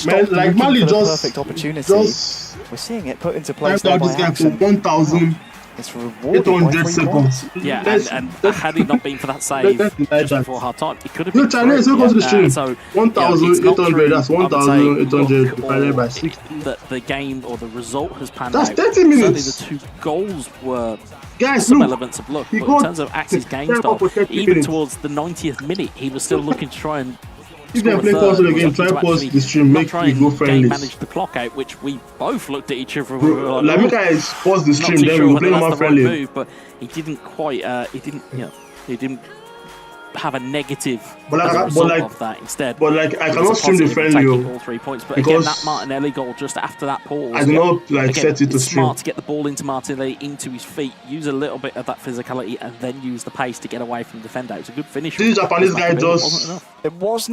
Man, like Mali just perfect opportunity. We're seeing it put into place. Now this guy for 1,800 seconds. Yeah, and had it not been for that save just before half time, it could have been. China is going to the stream. So 1,800. That's 1,800 divided by 6. The game or the result has panned out. That's 30 minutes. Certainly the 2 goals were. Guys, some elements of luck, but in terms of Axe's game style, even towards the 90th minute, he was still looking to try and. If they play pause the game, try pause the stream, make it go friendly. Manage the clock out, which we both looked at each other. Let me guys pause the stream, then we'll play more friendly. But he didn't quite. He didn't have a negative result of that instead. But like I cannot stream the friendly all 3 points. But again, that Martinelli goal just after that pause, I do not set it to stream. Smart to get the ball into Martinelli, into his feet, use a little bit of that physicality, and then use the pace to get away from the defender. It's a good finish. This Japanese guy just he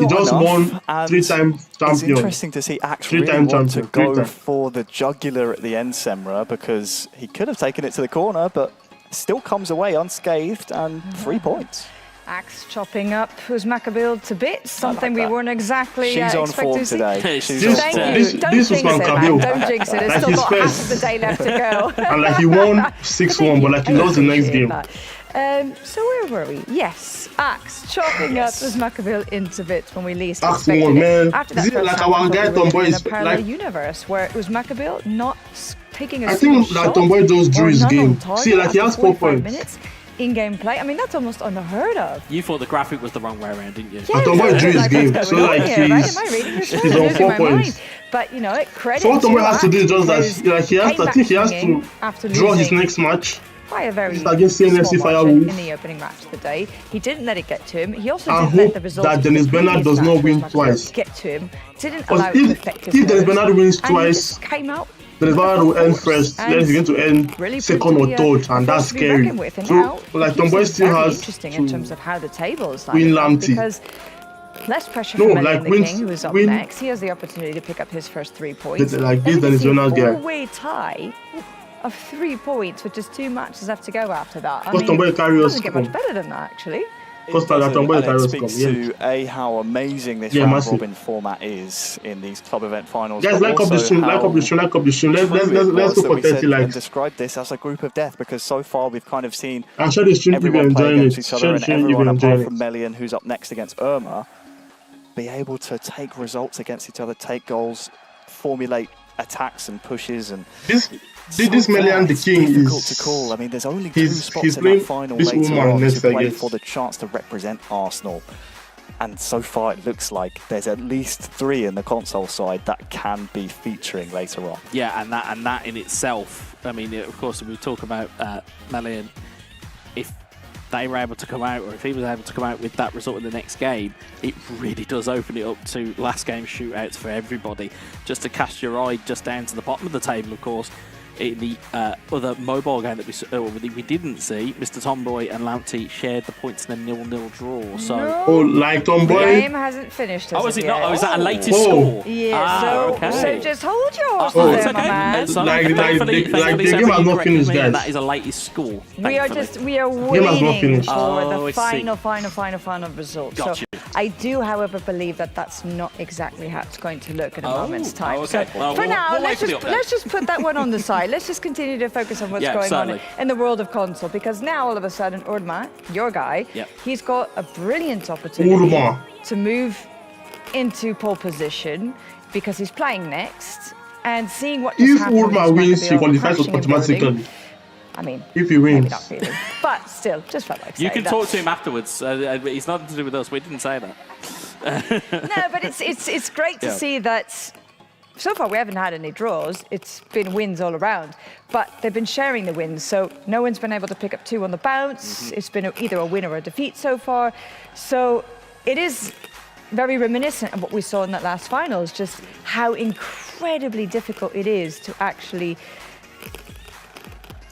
just won 3-time champion. It's interesting to see actually want to go for the jugular at the end, Semra, because he could have taken it to the corner, but still comes away unscathed and 3 points. Axe chopping up Uzmakabil to bits, something we weren't exactly expecting to see. Thank you. Don't jinx it, man. Don't jinx it. It's still got half of the day left to go. And like he won 6-1, but like he lost the next game. So where were we? Yes, Axe chopping up Uzmakabil into bits when we least Axe expected won, man. it. After that, is it like our guy Tomboy is like universe where Uzmakabil not taking a I think that Tomboy just drew his game. See, like he has 4 points. In-game play. I mean, that's almost unheard of. You thought the graphic was the wrong way around, didn't you? Yeah, Tomboy drew his game, so like he's on 4 points. But you know, credit. So what Tomboy has to do is just that, like he has, I think he has to draw his next match. By a very against CNFC Firewolf in the opening match of the day. He didn't let it get to him. He also didn't let the result that Dennis Bernard does not win twice. Get to him. Didn't allow it to affect his if Dennis Bernard wins twice, came out. Dennis Bernard will end first, then he's going to end second or third, and that's scary. So, like Tomboy still has interesting in terms of how the tables win Laante. Because less pressure from the King, who is up next. He has the opportunity to pick up his first 3 points. Like this, Dennis Bernard guy. Four-way tie of 3 points with just 2 matches left to go after that. I mean, it doesn't get much better than that, actually. It speaks to how amazing this round robin format is in these club event finals. Guys, like up the stream. Let's go for 30 likes. And describe this as a group of death because so far we've kind of seen everyone play against each other and everyone apart from Melian, who's up next against Irma, be able to take results against each other, take goals, formulate attacks and pushes and. This Melian the King is difficult to call. I mean, there's only 2 spots in that final later on to play for the chance to represent Arsenal. And so far, it looks like there's at least 3 in the console side that can be featuring later on. Yeah, and that in itself, I mean, of course, we talk about Melian. If they were able to come out, or if he was able to come out with that result in the next game, it really does open it up to last game shootouts for everybody. Just to cast your eye just down to the bottom of the table, of course. In the other mobile game that we didn't see, Mr. Tomboy and Laante shared the points in a 0-0 draw. So, like Tomboy, the game hasn't finished. Is it not? Oh, is that a latest score? Yeah. So just hold your horses it's there, okay. my man. Like the game has not finished, guys. That is a latest score. We are waiting for the final result. Got so I do, however, believe that that's not exactly how it's going to look in a moment's time. Okay. So for now, let's just put that one on the side. Let's just continue to focus on what's going on in the world of console, because now all of a sudden, Irma, your guy, he's got a brilliant opportunity to move into pole position because he's playing next and seeing what just happens. If Irma wins, he qualifies automatically. I mean, if he wins, not really, but still, just felt like you can talk to him afterwards. He's nothing to do with us. We didn't say that. No, but it's great to see that. So far, we haven't had any draws. It's been wins all around, but they've been sharing the wins. So no one's been able to pick up 2 on the bounce. It's been either a win or a defeat so far. So it is very reminiscent of what we saw in that last finals, just how incredibly difficult it is to actually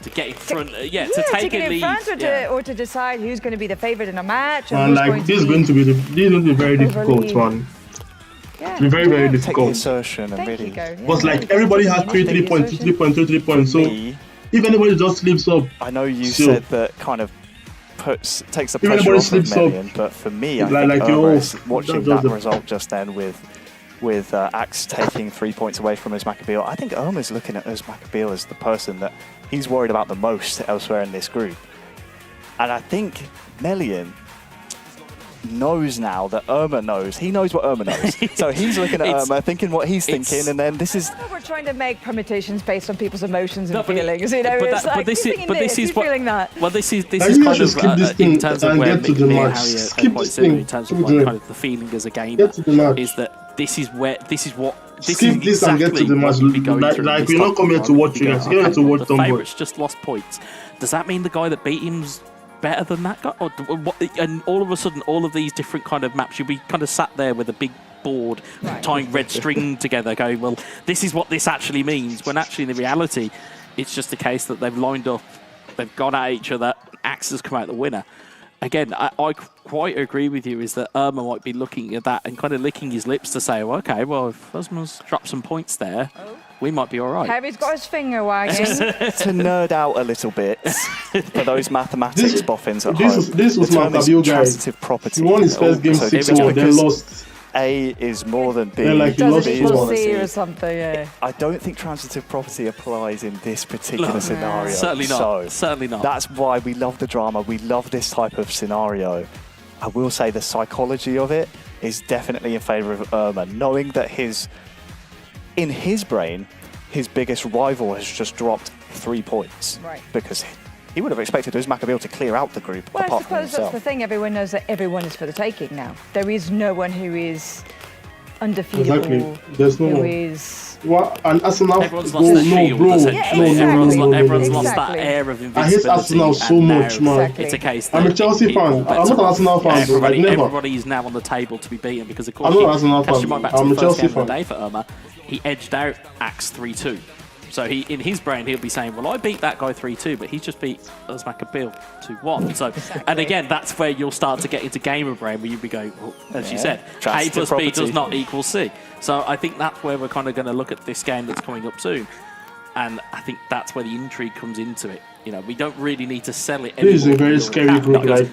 to get in front, to take it a in lead, front or to decide who's going to be the favourite in a match. And like this is going to be very difficult one. Yeah. It's very, very difficult. Take the assertion and really. But like everybody has 3 points, 3 points, 3 points. So if anybody just slips up, I know you said that kind of takes the pressure off of Melian, but for me, I think watching that result just then with Axe taking 3 points away from Uzmakabil, I think Irma's looking at Uzmakabil as the person that he's worried about the most elsewhere in this group. And I think Melian knows now that Irma knows. He knows what Irma knows. So he's looking at Irma, thinking what he's thinking, and then this is... We're trying to make permutations based on people's emotions and feelings, you know? But this is what... feeling that? Well, this is kind of in terms of where Mick and Harry are quite similar in terms of like kind of the feeling as a gamer, is that this is exactly what you'd be going through. Like, we're not coming here to watch you guys. We're here to watch the Tomboy. favourites just lost points. Does that mean the guy that beat him's better than that guy? And all of a sudden, all of these different kind of maps, you'll be kind of sat there with a big board tying red string together going, well, this is what this actually means, when actually in the reality, it's just a case that they've lined up, they've gone at each other, Axe has come out the winner. Again, I quite agree with you, is that Irma might be looking at that and kind of licking his lips to say, well, okay, well, if Irma's dropped some points there, we might be all right. Harry's got his finger wagging. To nerd out a little bit, for those mathematics boffins at home, this was Maab, transitive property. He won his first game 6-1, then lost. A is more than B. Like B is more than C or something, yeah. I don't think transitive property applies in this particular scenario. Certainly not. So certainly not. That's why we love the drama. We love this type of scenario. I will say the psychology of it is definitely in favour of Irma, knowing that in his brain, his biggest rival has just dropped 3 points. Right. Because he would have expected Uzmakabil to clear out the group, well, apart I from suppose himself. that's the thing. Everyone knows that everyone is for the taking now. There is no one who is undefeatable. Exactly. There's no one. Is... What? And Arsenal... Everyone's lost their shield, everyone's lost that air of invincibility. I hate Arsenal so much, man. It's a case that I'm a Chelsea fan. I'm not an Arsenal fan, though. Like, never. Everybody is now on the table to be beaten because, of course, I'm not an Arsenal fan. I'm a Chelsea fan. Day for Irma, he edged out Axe 3-2. So in his brain, he'll be saying, well, I beat that guy 3-2, but he's just beat Uzmakabil 2-1. So, and again, that's where you'll start to get into gamer brain, where you'll be going, well, as you said, A plus B does not equal C. So I think that's where we're kind of going to look at this game that's coming up soon. And I think that's where the intrigue comes into it. You know, we don't really need to sell it anymore. This is a very scary group. Like,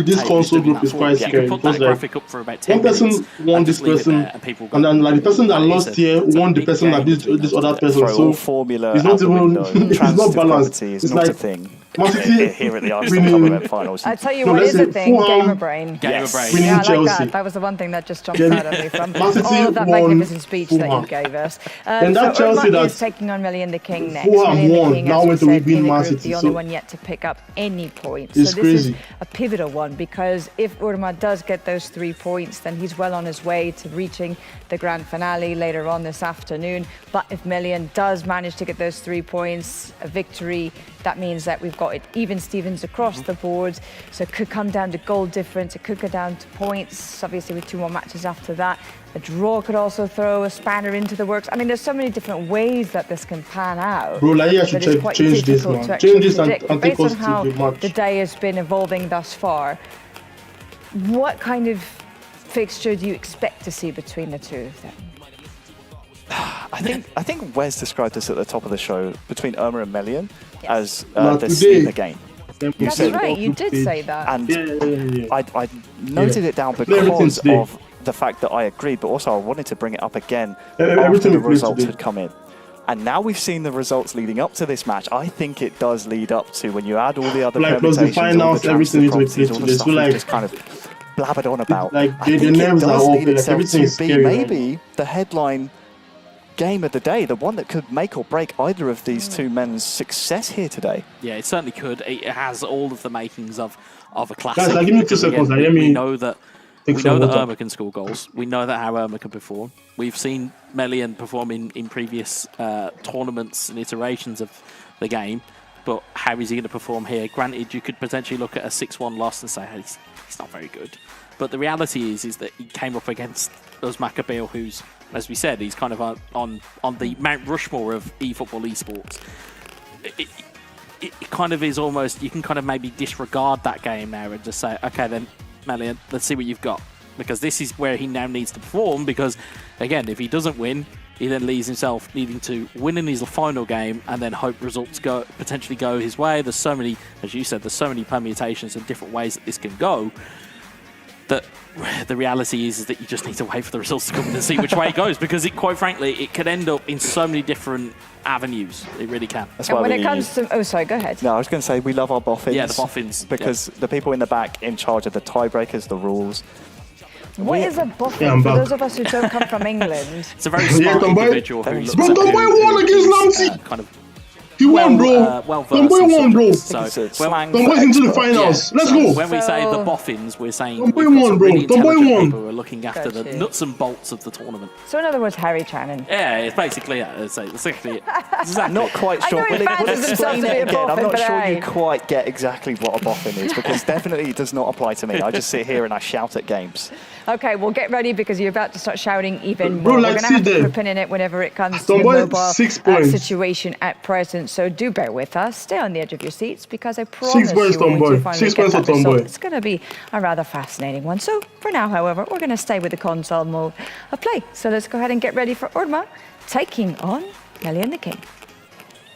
this console group is quite scary. Put that graphic up for about 10 one person won this person, and then like the person that lost here won the person that beat this other person. So formula it's not even it's not balanced. It's not like a thing. City Here at the Arsenal Club event finals. I tell you what is a thing, gamer brain. Gamer brain. Yeah, I like that. That was the one thing that just jumped out at me from all of that magnificent speech that you gave us. And that so Chelsea Irma is taking on Melian the King next. Fulham won. King, now went to said, beat in Man the group, City. the only one yet to pick up any points. It's so this crazy. is a pivotal one, because if Irma does get those 3 points, then he's well on his way to reaching the grand finale later on this afternoon. But if Melian does manage to get those 3 points, a victory, that means that we've got it even Stevens across the board. So it could come down to goal difference. It could go down to points, obviously with 2 more matches after that. A draw could also throw a spanner into the works. I mean, there's so many different ways that this can pan out. Bro, like, I should change this, man. Change this and take based us on how to the match. the day has been evolving thus far, what kind of fixture do you expect to see between the two of them? I think Wes described this at the top of the show, between Irma and Melian, as the sleeper game. That's right, you did say that. And I noted it down because of the fact that I agreed, but also I wanted to bring it up again after the results had come in. And now we've seen the results leading up to this match. I think it does lead up to, when you add all the other permutations, plus the finals, everything all the stuff we've just kind of blabbered on about. Like, I think nerves it does are lead open, itself everything to is be scary, maybe the headline game of the day, the one that could make or break either of these two men's success here today. Yeah, it certainly could. It has all of the makings of a classic. Guys, like, give me 2 seconds. We know that Irma can score goals. We know that how Irma can perform. We've seen Melian perform in previous tournaments and iterations of the game, but how is he going to perform here? Granted, you could potentially look at a 6-1 loss and say, hey, he's not very good. But the reality is that he came up against Uzmakabil, who's, as we said, he's kind of on the Mount Rushmore of eFootball esports. it kind of is almost, you can kind of maybe disregard that game now and just say, okay, then, Melian, let's see what you've got. Because this is where he now needs to perform, because, again, if he doesn't win, he then leaves himself needing to win in his final game and then hope results potentially go his way. There's so many, as you said, there's so many permutations and different ways that this can go, that the reality is that you just need to wait for the results to come and see which way it goes, because quite frankly, it could end up in so many different avenues. It really can. That's and when it comes to... Oh, sorry, go ahead. No, I was going to say we love our boffins. Yeah, the boffins. Because the people in the back in charge of the tiebreakers, the rules. What is a boffin for those of us who don't come from England? It's a very smart individual who looks Bro, Tomboy won against Laante! Kind of he won, bro. Tomboy won, bro. Tomboy's into the finals. Let's go. When we say the boffins, we're saying Tomboy won, bro. Tomboy won. People who are looking after the nuts and bolts of the tournament. So in other words, Harry Channon. Yeah, it's basically it's exactly it. Exactly. Not quite sure. We'll explain it again. I'm not sure you quite get exactly what a boffin is, because definitely it does not apply to me. I just sit here and I shout at games. Okay, well, get ready, because you're about to start shouting even more. We're going to have to put a pin in it whenever it comes to the mobile situation at present. So do bear with us. Stay on the edge of your seats, because I promise you, when we finally get that result, it's going to be a rather fascinating one. So for now, however, we're going to stay with the console mode of play. So let's go ahead and get ready for Irma taking on Melian the King.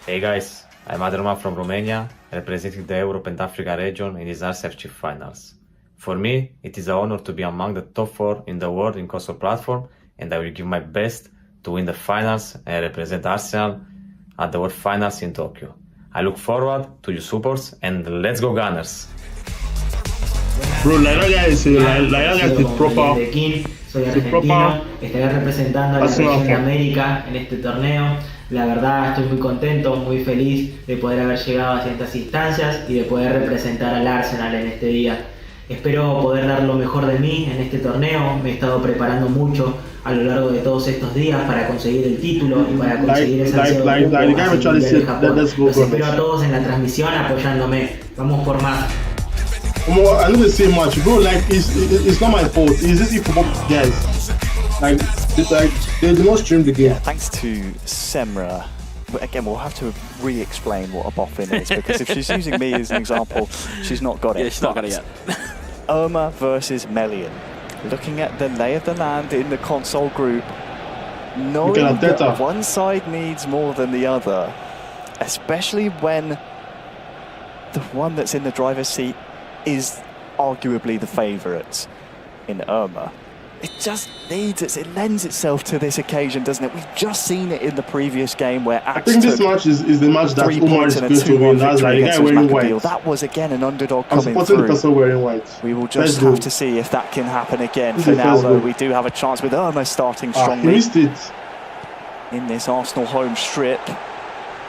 Hey guys, I'm Irma from Romania, representing the Europe and Africa region in these RCFG finals. For me, it is an honor to be among the top 4 in the world in console platform, and I will give my best to win the finals and represent Arsenal at the World Finals in Tokyo. I look forward to your supports, and let's go Gunners! Bro, la verdad es proper. Soy argentino, estaré representando a la región de América en este torneo. La verdad estoy muy contento, muy feliz de poder haber llegado a estas instancias y de poder representar al Arsenal en este día. Espero poder dar lo mejor de mí en este torneo. Me he estado preparando mucho a lo largo de todos estos días para conseguir el título y para conseguir esa ansiado grupo de Japón. Los espero a todos en la transmisión apoyándome. Vamos por más. I know the same much, bro. Like it's not my fault. It's just Efootball guys. Like they do not stream the game. Yeah, thanks to Semra. But again, we'll have to re-explain what a boffin is, because if she's using me as an example, she's not got it. Yeah, she's not got it yet. Irma versus Melian. Looking at the lay of the land in the console group, knowing that one side needs more than the other, especially when the one that's in the driver's seat is arguably the favourite in Irma. It just needs it. It lends itself to this occasion, doesn't it? We've just seen it in the previous game where Axe I think this match is the match that Umar is supposed to win. That's like the guy wearing white. That was again an underdog I'm coming supporting through. the person wearing white. We will just have to see if that can happen again. For now, though, we do have a chance with Irma starting strongly. Missed it. In this Arsenal home strip.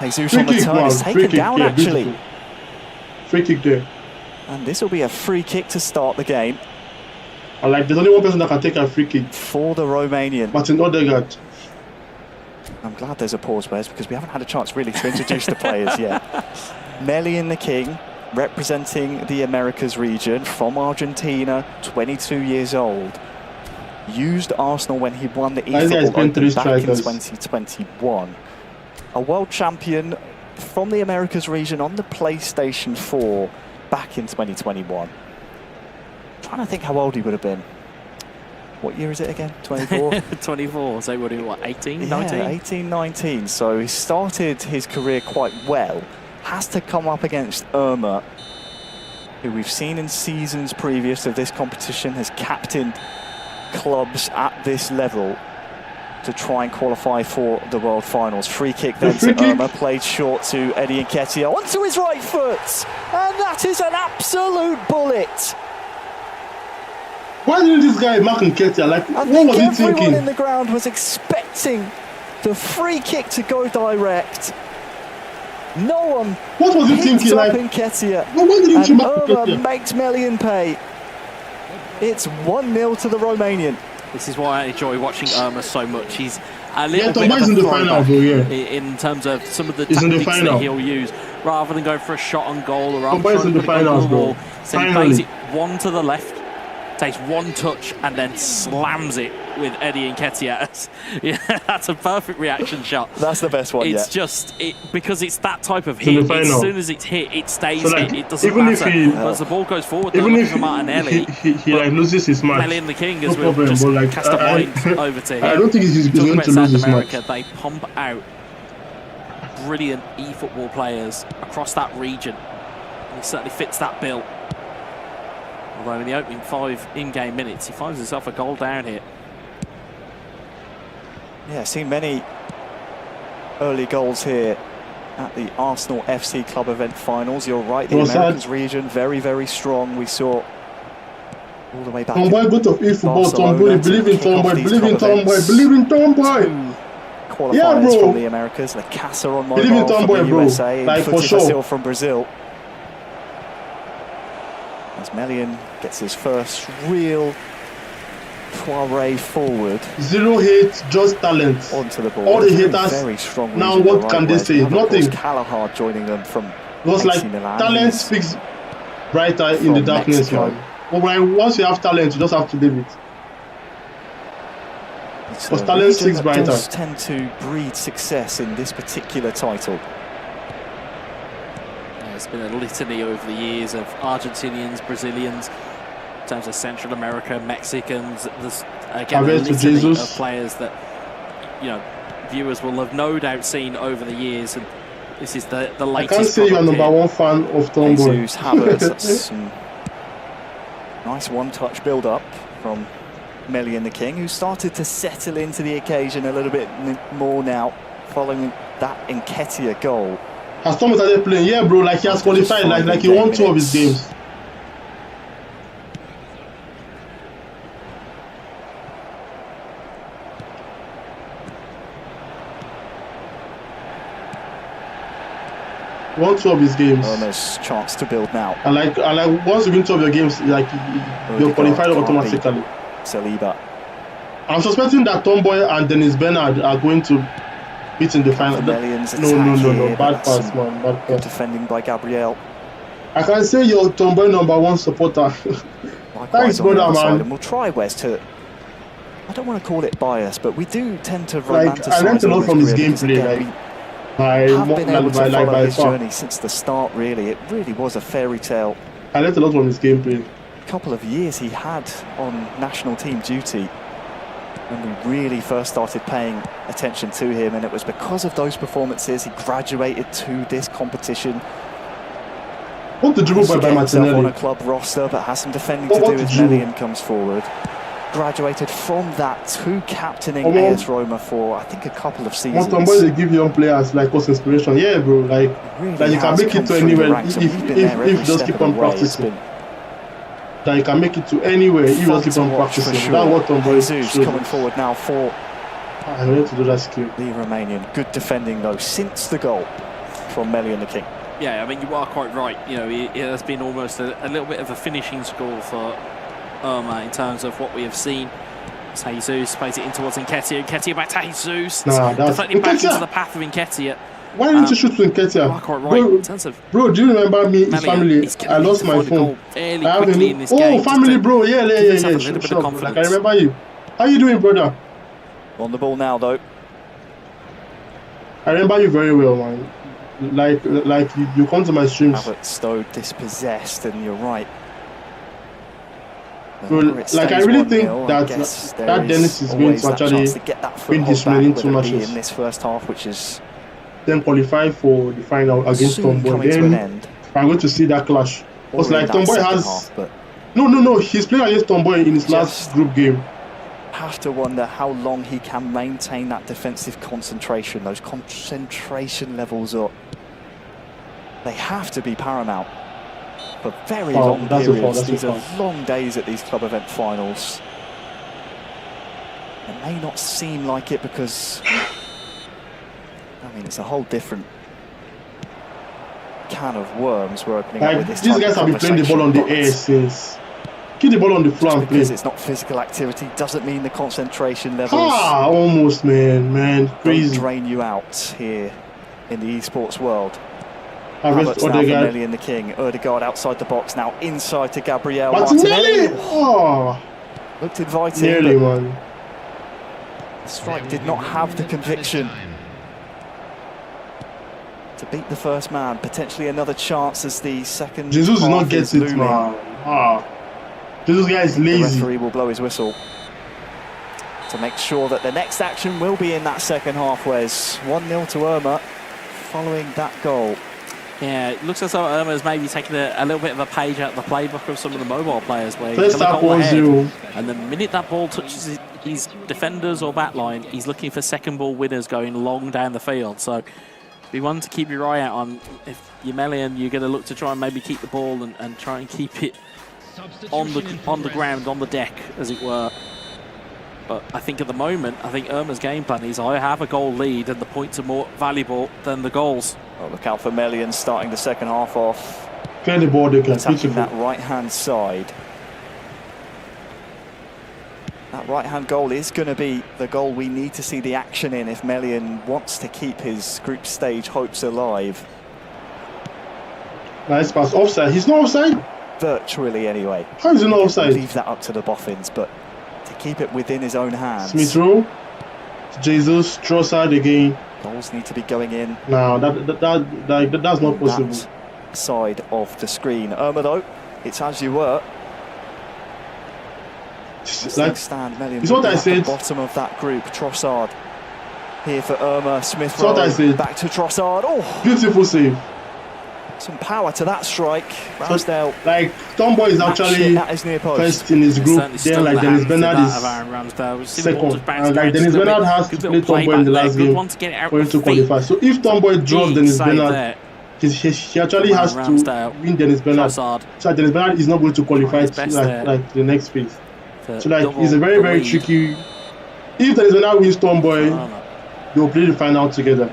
Jesus on the turn is taken down, actually. Beautiful. Free kick there. And this will be a free kick to start the game. And like, there's only one person that can take a free kick. For the Romanian. Martin Odegaard. I'm glad there's a pause, Wes, because we haven't had a chance really to introduce the players yet. Melian the King, representing the Americas region, from Argentina, 22 years old. Used Arsenal when he won the Efootball Open back in 2021. A world champion from the Americas region on the PlayStation 4 back in 2021. Trying to think how old he would have been. What year is it again? 24? 24, so what, 18, 19? Yeah, 18, 19. So he started his career quite well. Has to come up against Irma, who we've seen in seasons previous to this competition, has captained clubs at this level to try and qualify for the World Finals. Free kick then to Irma, played short to Eddie Nketiah, onto his right foot, and that is an absolute bullet. Why didn't this guy mark Nketiah? Like, what was he thinking? Everyone in the ground was expecting the free kick to go direct. No one. What was he thinking? Like, Nketiah. Why didn't you mark Irma Nketiah? makes Melian pay. It's 1-0 to the Romanian. This is why I enjoy watching Irma so much. He's a little bit Tomboy's of a in the final, bro, in terms of some of the tactics that he'll use, rather than going for a shot on goal or Tomboy's in the finals, bro. So he plays it one to the left, takes one touch and then slams it with Eddie Nketiah. Yeah, that's a perfect reaction shot. That's the best one It's yet. just because it's that type of hit. As soon as it's hit, it stays hit. It doesn't matter. As the ball goes forward, even if Martinelli, he like loses his match, Melly and the King, no as we'll problem, just but like, cast a mind over to him. I don't think he's going to lose his match. They pump out brilliant e-football players across that region. He certainly fits that bill. Although in the opening 5 in-game minutes, he finds himself a goal down here. Yeah, seen many early goals here at the Arsenal FC Club event finals. You're right, the Americans region, very, very strong. We saw all the way back. Tomboy, go to Efootball, Tomboy, believe in Tomboy, believe in Tomboy, believe in Tomboy. Qualifiers from the Americas, the Casa on mobile believe in Tomboy, from the bro. USA, Like for sure. from Brazil. As Melian gets his first real foray forward. 0 hate, just talent. Onto the ball. All the haters. Very strong now what can they say? Nothing. Callahard joining them from it was like Milan. talent speaks brighter in the darkness, man. But once you have talent, you just have to live it. Because talent speaks brighter. Does tend to breed success in this particular title. There's been a litany over the years of Argentinians, Brazilians, in terms of Central America, Mexicans. There's again a litany of players that viewers will have no doubt seen over the years, and this is the latest. I can't say you're a #1 fan of Tomboy. Jesus Havertz, that's some nice one-touch build-up from Melian the King, who started to settle into the occasion a little bit more now, following that Nketiah goal. Has Tomboy started playing? Yeah, bro. Like he has qualified. Like he won 2 of his games. Won 2 of his games. Almost chance to build now. And like once you win 2 of your games, like you're qualified automatically. Saliba. I'm suspecting that Tomboy and Dennis Bernard are going to beat in the final. No. Bad pass, man. Bad pass. Defending by Gabriel. I can say you're Tomboy #1 supporter. Thanks, brother, man. And we'll try Wes to. I don't want to call it bias, but we do tend to romanticize. I learned a lot from his gameplay. By his journey since the start, really. It really was a fairy tale. I learned a lot from his gameplay. A couple of years he had on national team duty when we really first started paying attention to him, and it was because of those performances he graduated to this competition. What the dribble by Martinelli on a club roster, but has some defending to do as Melian comes forward. Graduated from that to captaining AS Roma for I think a couple of seasons. Tomboy, they give young players like us inspiration. Yeah, bro. Like you can make it to anywhere if you just keep on practicing. That you can make it to anywhere if you just keep on practicing. Sure. That's what Tomboy is coming forward now for. I need to do that skill. The Romanian, good defending though since the goal from Melian the King. Yeah, I mean you are quite right. It has been almost a little bit of a finishing score for Irma in terms of what we have seen. Jesus plays it in towards Nketiah. Nketiah back to Jesus. Deflecting back into the path of Nketiah. Why didn't you shoot to Nketiah? Bro, do you remember me, his family? I lost my phone. Family, bro. Yeah. Sure. Like, I remember you. How you doing, brother? On the ball now, though. I remember you very well, man. Like you come to my streams. Havertz, though, dispossessed, and you're right. Bro, like I really think that Dennis is going to actually win this remaining 2 matches in this first half, which is then qualify for the final against Tomboy. Then I'm going to see that clash. Because like Tomboy has no, he's playing against Tomboy in his last group game. Have to wonder how long he can maintain that defensive concentration. Those concentration levels they have to be paramount. For very long periods. These are long days at these club event finals. It may not seem like it because it's a whole different can of worms we're opening up with this. These guys have been playing the ball on the air since. Keep the ball on the floor and play. Because it's not physical activity doesn't mean the concentration levels. Almost, man, crazy. Don't drain you out here in the esports world. Havertz now for Melly and the King. Odegaard outside the box now, inside to Gabriel Martinelli. Oh, looked inviting. Nearly, man. The strike did not have the conviction to beat the first man. Potentially another chance as the second. Jesus did not get it, man. Jesus guy is lazy. The referee will blow his whistle to make sure that the next action will be in that second half. Wes 1-0 to Irma following that goal. Yeah, it looks as though Irma's maybe taking a little bit of a page out of the playbook of some of the mobile players, where first half 1-0, and the minute that ball touches his defenders or back line, he's looking for second ball winners going long down the field. So be one to keep your eye out on. If you're Melian, you're going to look to try and maybe keep the ball and try and keep it on the ground, on the deck, as it were. But I think at the moment, I think Irma's game plan is I have a goal lead and the points are more valuable than the goals. Well, look out for Melian starting the second half off. Clear the ball, they can attacking that right-hand side. That right-hand goal is going to be the goal we need to see the action in if Melian wants to keep his group stage hopes alive. Nice pass. Offside. He's not offside? Virtually, anyway. How is he not offside? Leave that up to the boffins, but to keep it within his own hands. Smith Rowe. Jesus. Trossard again. Goals need to be going in. No, that's not possible. That side of the screen. Irma, though, it's as you were. Like, stand Melian it's what I said. At the bottom of that group. Trossard here for Irma. Smith Rowe. What I said. Back to Trossard. Oh, beautiful save. Some power to that strike. Ramsdale. Like Tomboy is actually first in his group. Then like Dennis Bernard is second. And like Dennis Bernard has to play Tomboy in the last game for him to qualify. So if Tomboy draws Dennis Bernard, he actually has to win Dennis Bernard. So Dennis Bernard is not going to qualify like the next phase. So like it's a very, very tricky. If Dennis Bernard wins Tomboy, they will play the final together.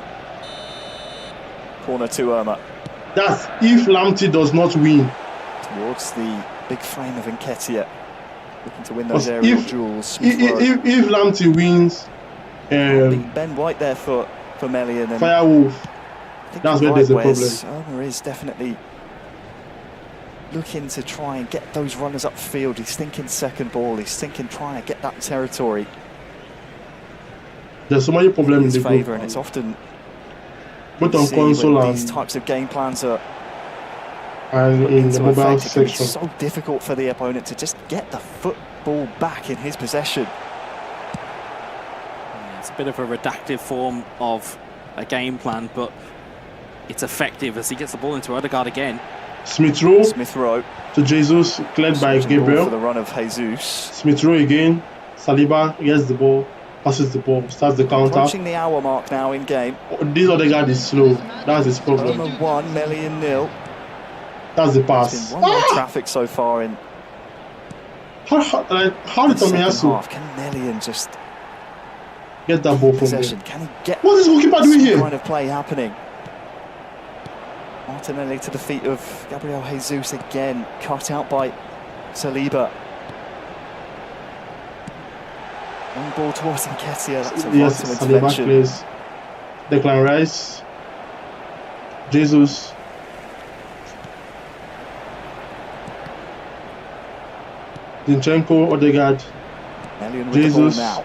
Corner to Irma. That's if Laante does not win. Towards the big frame of Nketiah. Looking to win those aerial duels. If Laante wins, Ben White there for Melian. And Firewolf. That's where there's a problem. Irma is definitely looking to try and get those runners upfield. He's thinking second ball. He's thinking trying to get that territory. There's so many problems in the favour, and it's often. But on console and these types of game plans are in the mobile section, it's so difficult for the opponent to just get the football back in his possession. Yeah, it's a bit of a reductive form of a game plan, but it's effective as he gets the ball into Odegaard again. Smith Rowe to Jesus, cleared by Gabriel for the run of Jesus. Smith Rowe again. Saliba gets the ball. Passes the ball, starts the counter. Approaching the hour mark now in game. This other guy is slow. That's his problem. Irma 1, Melian 0. That's the pass. One more traffic so far in. How did Tomiyasu? Can Melian just get that ball from there? Can he get? What is goalkeeper doing here? Kind of play happening. Martinelli to the feet of Gabriel Jesus again, cut out by Saliba. Long ball towards Nketiah, that's a vital intervention. Plays. Declan Rice, Jesus. Zinchenko, Odegaard, Jesus. Now.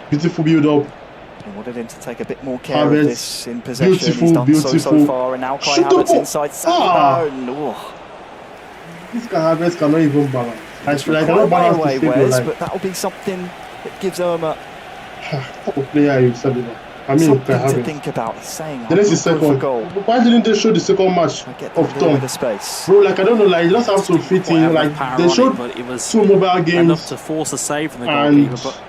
Beautiful build-up. He wanted him to take a bit more care of this in possession. He's done so far, and now Kai Havertz inside Saliba. This Kai Havertz cannot even balance. I cannot balance the but that will be something that gives Irma player you Saliba. I mean, something to think about. He's saying, the next is second goal. Why didn't they show the second match of Tom? Bro, like I don't know, like you just have to fit in. Like they showed two mobile games enough to force a save from the goalkeeper, but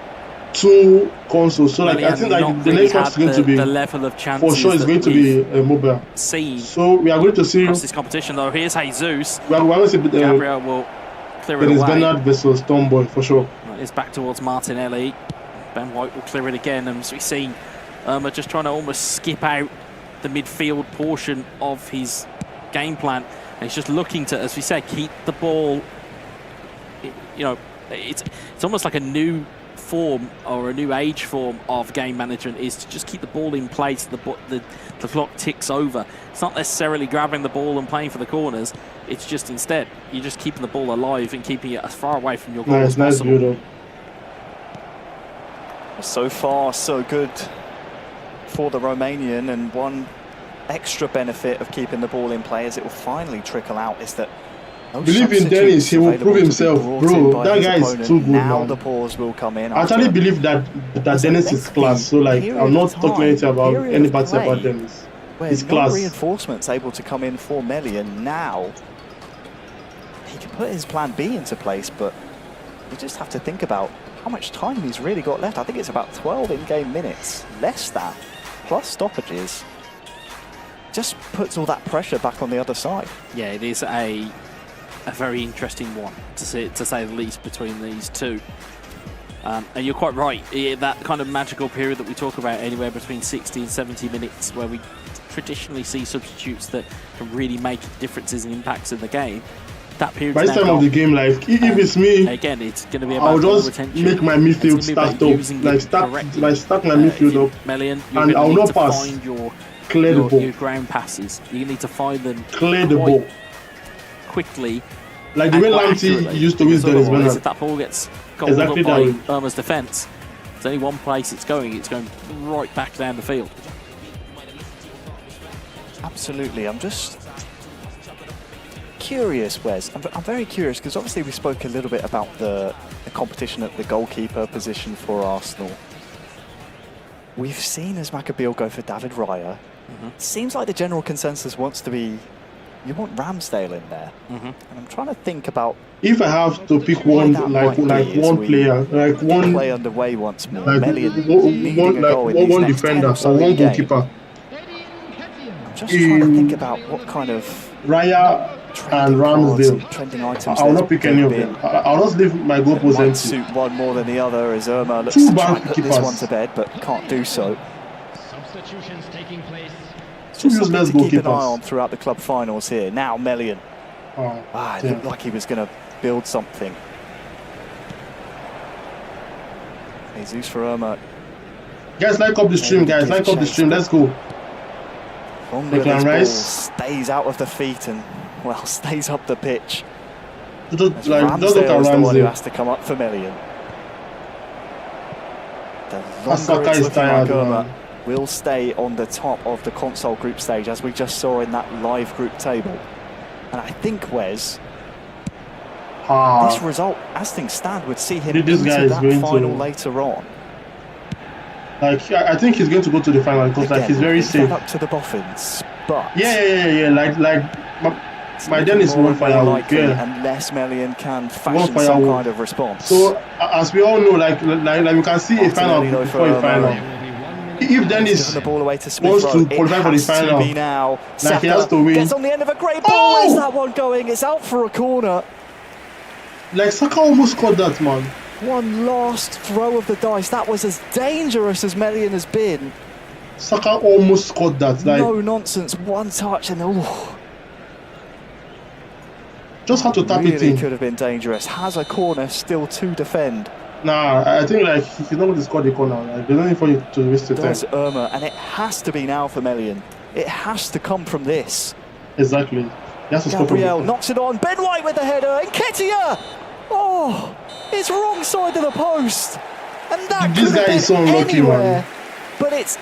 2 consoles. So like I think like the next match is going to be the level of chances for sure. It's going to be a mobile. So we are going to see this competition though. Here's Jesus. We are going to see Gabriel will clear it away. Dennis Bernard versus Tomboy for sure. It's back towards Martinelli. Ben White will clear it again, and as we've seen, Irma just trying to almost skip out the midfield portion of his game plan. And he's just looking to, as we said, keep the ball. You know, it's almost like a new form or a new age form of game management is to just keep the ball in place. The clock ticks over. It's not necessarily grabbing the ball and playing for the corners. It's just instead you're just keeping the ball alive and keeping it as far away from your goal as possible. So far, so good for the Romanian, and one extra benefit of keeping the ball in play as it will finally trickle out is that believe in Dennis, he will prove himself, bro. That guy is too good, now man. The pause will come in. I actually believe that Dennis is class. So like, I'm not talking anything about any bad thing about Dennis. It's class. Reinforcements able to come in for Melian now. He can put his plan B into place, but you just have to think about how much time he's really got left. I think it's about 12 in-game minutes, less that, plus stoppages. Just puts all that pressure back on the other side. Yeah, it is a very interesting one, to say the least, between these two. And you're quite right, that kind of magical period that we talk about, anywhere between 60 and 70 minutes, where we traditionally see substitutes that can really make differences and impacts in the game. That period. By this time of the game, like if it's me, again, it's going to be about I'll just retention. make my midfield start up, like stack my midfield up, Melian, and I'll not pass. Clear the ball. Your ground passes. You need to find them. Clear the ball quickly. Like the way Laante used to use Dennis Bernard. If that ball gets gobbled up by Irma's defence, there's only one place it's going right back down the field. Absolutely. I'm just curious, Wes. I'm very curious, because obviously we spoke a little bit about the competition at the goalkeeper position for Arsenal. We've seen Asmakabil go for David Raya. Seems like the general consensus wants to be, you want Ramsdale in there. And I'm trying to think about, if I have to pick one, like one player, like one play underway once more, like one defender or one goalkeeper. I'm just trying to think about what kind of Raya and Ramsdale. I'll not pick any of them. I'll just leave my goal post empty. Suit one more than the other as Irma looks to try and put this one to bed, but can't do so. Substitutions taking place. Just something to keep an eye on throughout the club finals here. Now Melian. It looked like he was going to build something. Jesus for Irma. Guys, like up the stream, guys. Like up the stream. Let's go. Stays out of the feet and, well, stays up the pitch. Ramsdale is the one who has to come up for Melian. The longer it's looking like Irma will stay on the top of the console group stage, as we just saw in that live group table. And I think, Wes, this result, as things stand, would see him into that final later on. Like, I think he's going to go to the final because like he's very safe. Up to the Boffins, but yeah. Like my Dennis won't Firewolf, unless Melian can fashion some kind of response. So as we all know, like we can see a final before a final. If Dennis the ball away to wants to qualify for the final, like he has to win. Gets on the end of a great ball. Where's that one going? It's out for a corner. Like Saka almost scored that, man. One last throw of the dice. That was as dangerous as Melian has been. Saka almost scored that. Like, no nonsense. One touch and just had to tap really it in. Could have been dangerous. Has a corner still to defend. Nah, I think like he's not going to score the corner. Like, there's no need for you to waste the time. There's Irma, and it has to be now for Melian. It has to come from this. Exactly. He has to Gabriel knocks it on. Ben White with the header. Nketiah! Oh, it's wrong side of the post. And that this guy is so unlucky, man. But it's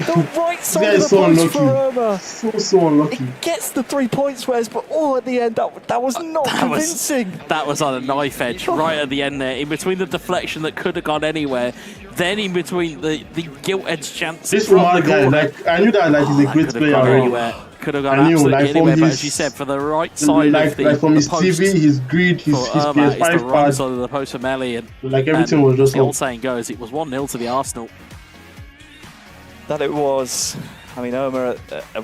the right side of the post for Irma. So unlucky. It gets the 3 points, Wes, but at the end, that was not convincing. That was on a knife edge right at the end there, in between the deflection that could have gone anywhere, then in between the gilt edge chance. This Umar guy, like I knew that like he's a great player. Could have gone absolutely anywhere, but as you said, for the right side of the from his post, TV, his grid, his PS5 pad, the right pad, side of the post for Melian. Like everything was just. The old saying goes, it was 1-0 to the Arsenal. That it was. I mean, Irma,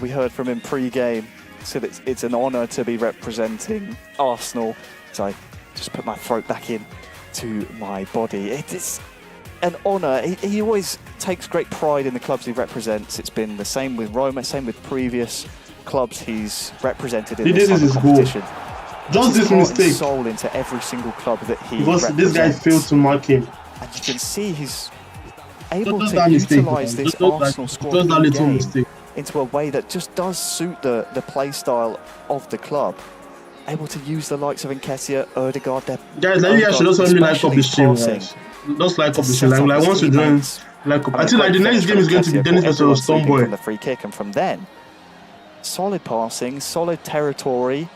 we heard from him pre-game, said it's an honour to be representing Arsenal. So I just put my throat back in to my body. It is an honour. He always takes great pride in the clubs he represents. It's been the same with Roma, same with previous clubs he's represented in this type of competition. Just this mistake. Soul into every single club that he because represents. This guy failed to mark him. And you can see he's able to utilise this Arsenal squad game into a way that just does suit the play style of the club. Able to use the likes of Nketiah, Odegaard. Guys, you guys should also really like up the stream, guys. Just like up the stream. Like once you join, like up. I think like the next game is going to be Dennis versus Tomboy. From the free kick, and from then, solid passing, solid territory.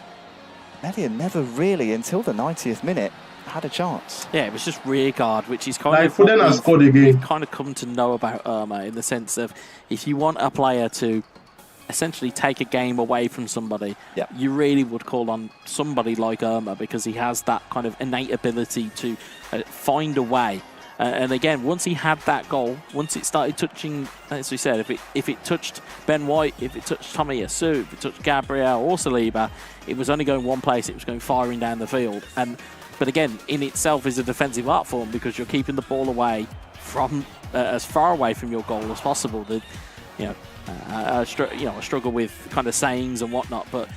Melian never really, until the 90th minute, had a chance. Yeah, it was just rear guard, which is kind like, of what we've kind of come to know about Irma, in the sense of if you want a player to essentially take a game away from somebody, you really would call on somebody like Irma, because he has that kind of innate ability to find a way. And again, once he had that goal, once it started touching, as we said, if it touched Ben White, if it touched Tommy Yasu, if it touched Gabriel or Saliba, it was only going one place, it was going firing down the field. But again, in itself is a defensive art form, because you're keeping the ball away from as far away from your goal as possible. I struggle with kind of sayings and whatnot, but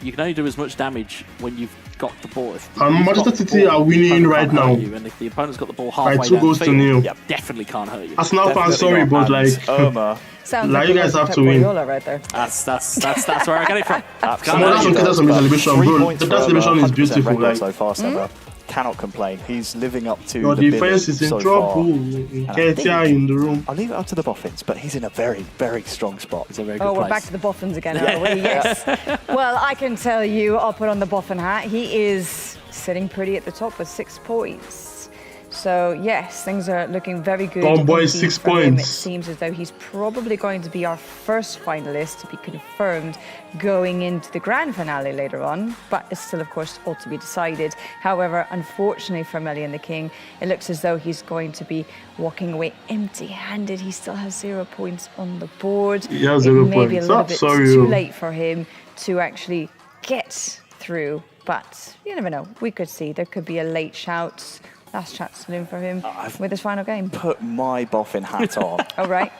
you can only do as much damage when you've got the ball. Manchester City are winning right now. And if the opponent's got the ball halfway down 2 goals the to field, 0. definitely can't hurt you. Arsenal fans, sorry, but like Irma. Sounds like you guys have to win. Right there. That's where I get it from. Celebration, bro. That celebration is beautiful. Like so far, Seba. Cannot complain. He's living up to your the defense is in so trouble. Nketiah in the room. I'll leave it up to the Boffins, but he's in a very, very strong spot. It's a very good we're place. back to the Boffins again, are we? Yes. Well, I can tell you, I'll put on the Boffin hat. He is sitting pretty at the top with 6 points. So, yes, things are looking very good. Tomboy, 6 points. It seems as though he's probably going to be our first finalist to be confirmed going into the grand finale later on. But it's still, of course, all to be decided. However, unfortunately for Melian the King, it looks as though he's going to be walking away empty-handed. He still has 0 points on the board. He has 0 points. It may be a little bit too late for him to actually get through. But you never know. We could see. There could be a late shout. Last chat saloon for him with his final game. Put my Boffin hat on. Oh, right.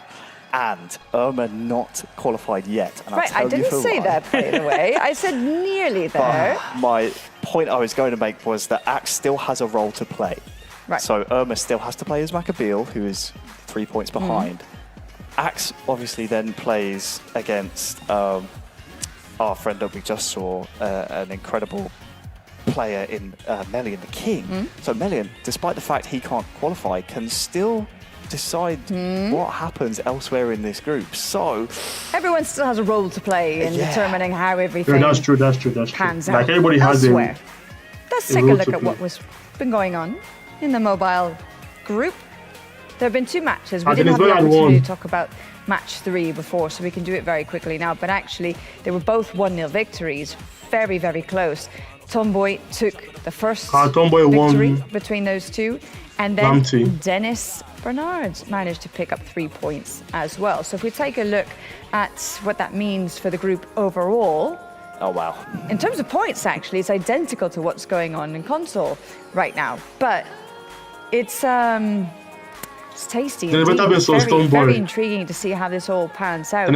And Irma not qualified yet. And right, I didn't say that, by the way. I said nearly there. My point I was going to make was that Axe still has a role to play. Right. So Irma still has to play as Maccabeel, who is 3 points behind. Axe obviously then plays against our friend that we just saw, an incredible player in Melian the King. So Melian, despite the fact he can't qualify, can still decide what happens elsewhere in this group. So everyone still has a role to play in determining how everything that's true. pans out. Like everybody has elsewhere. Let's take a look at what was been going on in the mobile group. There have been 2 matches. We didn't have the opportunity to talk about match 3 before, so we can do it very quickly now. But actually, they were both 1-0 victories. Very, very close. Tomboy took the first victory between those two. And then Laante. Dennis Bernard managed to pick up 3 points as well. So if we take a look at what that means for the group overall. Oh, wow. In terms of points, actually, it's identical to what's going on in console right now. But it's tasty. It's very intriguing to see how this all pans out.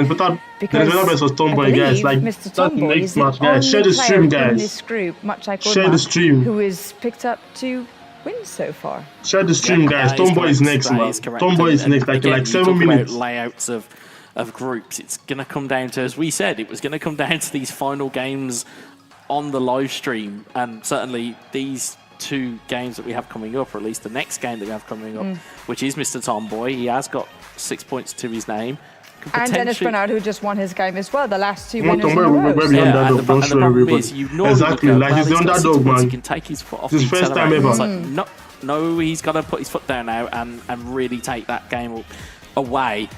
Because Tomboy, guys, like Mr. Tomboy is the guys. Share the stream, guys. in this group, much like Share the stream. who has picked up 2 wins so far. Share the stream, guys. Tomboy is next, man. Tomboy is next, like 7 minutes. Layouts of groups. It's going to come down to, as we said, it was going to come down to these final games on the live stream, and certainly these 2 games that we have coming up, or at least the next game that we have coming up, which is Mr. Tomboy. He has got 6 points to his name. And Dennis Bernard, who just won his game as well, the last 2 winners in a row. And the problem is, you normally exactly, like he's the underdog, man. He can take his foot off the first time ever. It's like, no, he's got to put his foot down now and really take that game away.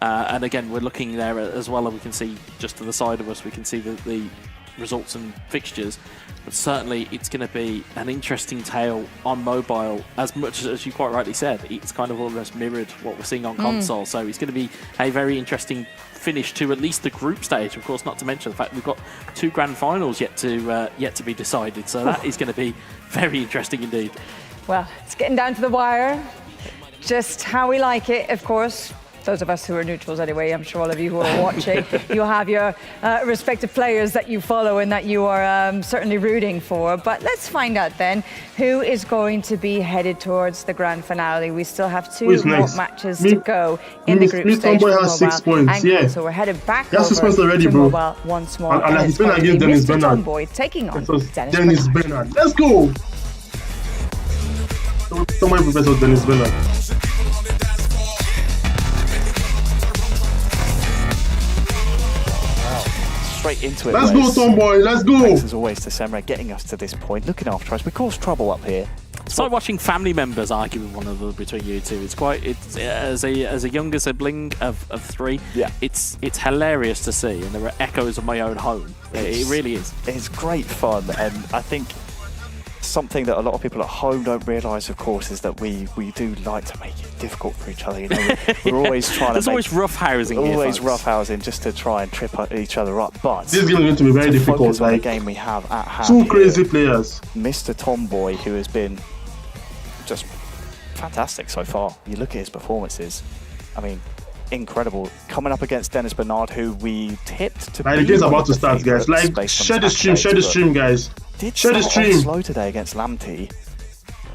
And again, we're looking there as well, and we can see just to the side of us, we can see the results and fixtures. But certainly it's going to be an interesting tale on mobile. As much as you quite rightly said, it's kind of almost mirrored what we're seeing on console. So it's going to be a very interesting finish to at least the group stage. Of course, not to mention the fact we've got 2 grand finals yet to be decided. So that is going to be very interesting indeed. Well, it's getting down to the wire. Just how we like it, of course. those of us who are neutrals anyway, I'm sure all of you who are watching, you have your respective players that you follow and that you are certainly rooting for. But let's find out then who is going to be headed towards the grand finale. We still have 2 more matches to go in the group stage. Tomboy has 6 points, yeah. So we're headed back over 6 points already, to bro. Mobile once more. And he's playing against Dennis Bernard. Tomboy taking on Dennis Bernard. Let's go! Tomboy versus Dennis Bernard. Straight into it. Let's go, Tomboy, let's go! Thanks as always to Semra getting us to this point, looking after us. We cause trouble up here. It's like watching family members argue with one another between you two. It's as a younger sibling of 3. Yeah, it's hilarious to see, and there are echoes of my own home. It really is. It's great fun, and I think something that a lot of people at home don't realise, of course, is that we do like to make it difficult for each other. You know, we're always trying There's to always roughhousing. Always roughhousing just to try and trip each other up. But this game is going to be very difficult. Like, the game we have at hand. 2 crazy players. Mr. Tomboy, who has been just fantastic so far. You look at his performances. I mean, incredible. Coming up against Dennis Bernard, who we tipped to. Like, the game's about to start, guys. Like, share the stream, guys. Share the stream. Slow today against Laante.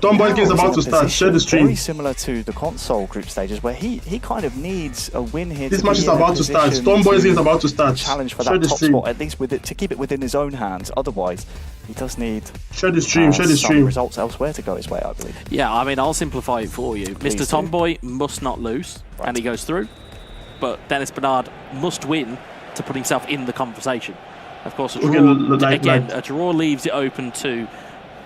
Tomboy game's about to start. Share the stream. Very similar to the console group stages, where he kind of needs a win here. This match is about to start. Tomboy's game is about to start. Challenge for that top spot, at least with it, to keep it within his own hands. Otherwise, he does need. Share the stream. Share the stream. Results elsewhere to go his way, I believe. Yeah, I mean, I'll simplify it for you. Please Mr. Tomboy must not lose, and he goes through. But Dennis Bernard must win to put himself in the conversation. Of course, a draw leaves it open to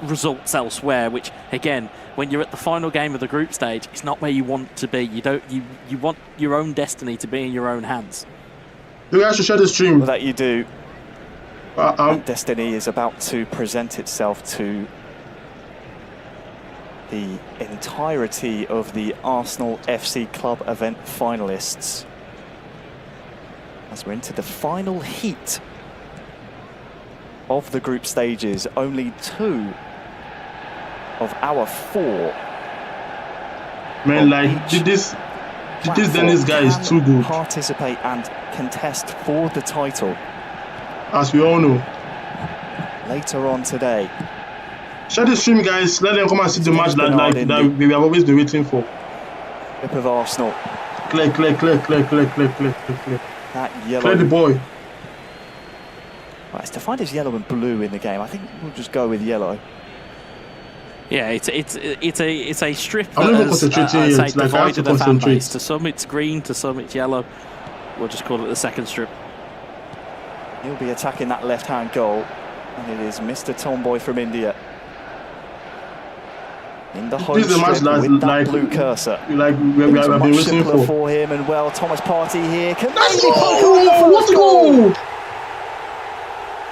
results elsewhere, which again, when you're at the final game of the group stage, it's not where you want to be. You want your own destiny to be in your own hands. You guys should share the stream. Well, that you do. Destiny is about to present itself to the entirety of the Arsenal FC Club event finalists. As we're into the final heat of the group stages, only 2 of our 4. Man, like, this Dennis guy is too good. Participate and contest for the title. As we all know. Later on today. Share the stream, guys. Let them come and see the match that we have always been waiting for. Flip of Arsenal. Clear. That yellow. Clear the boy. Right, it's defined as yellow and blue in the game. I think we'll just go with yellow. Yeah, it's a strip I'm that has divided the fan base. To some it's green, to some it's yellow. We'll just call it the second strip. He'll be attacking that left-hand goal, and it is Mr. Tomboy from India. In the home strip with that blue cursor. We have been waiting for him, and well, Thomas Partey here can let's go! Let's go!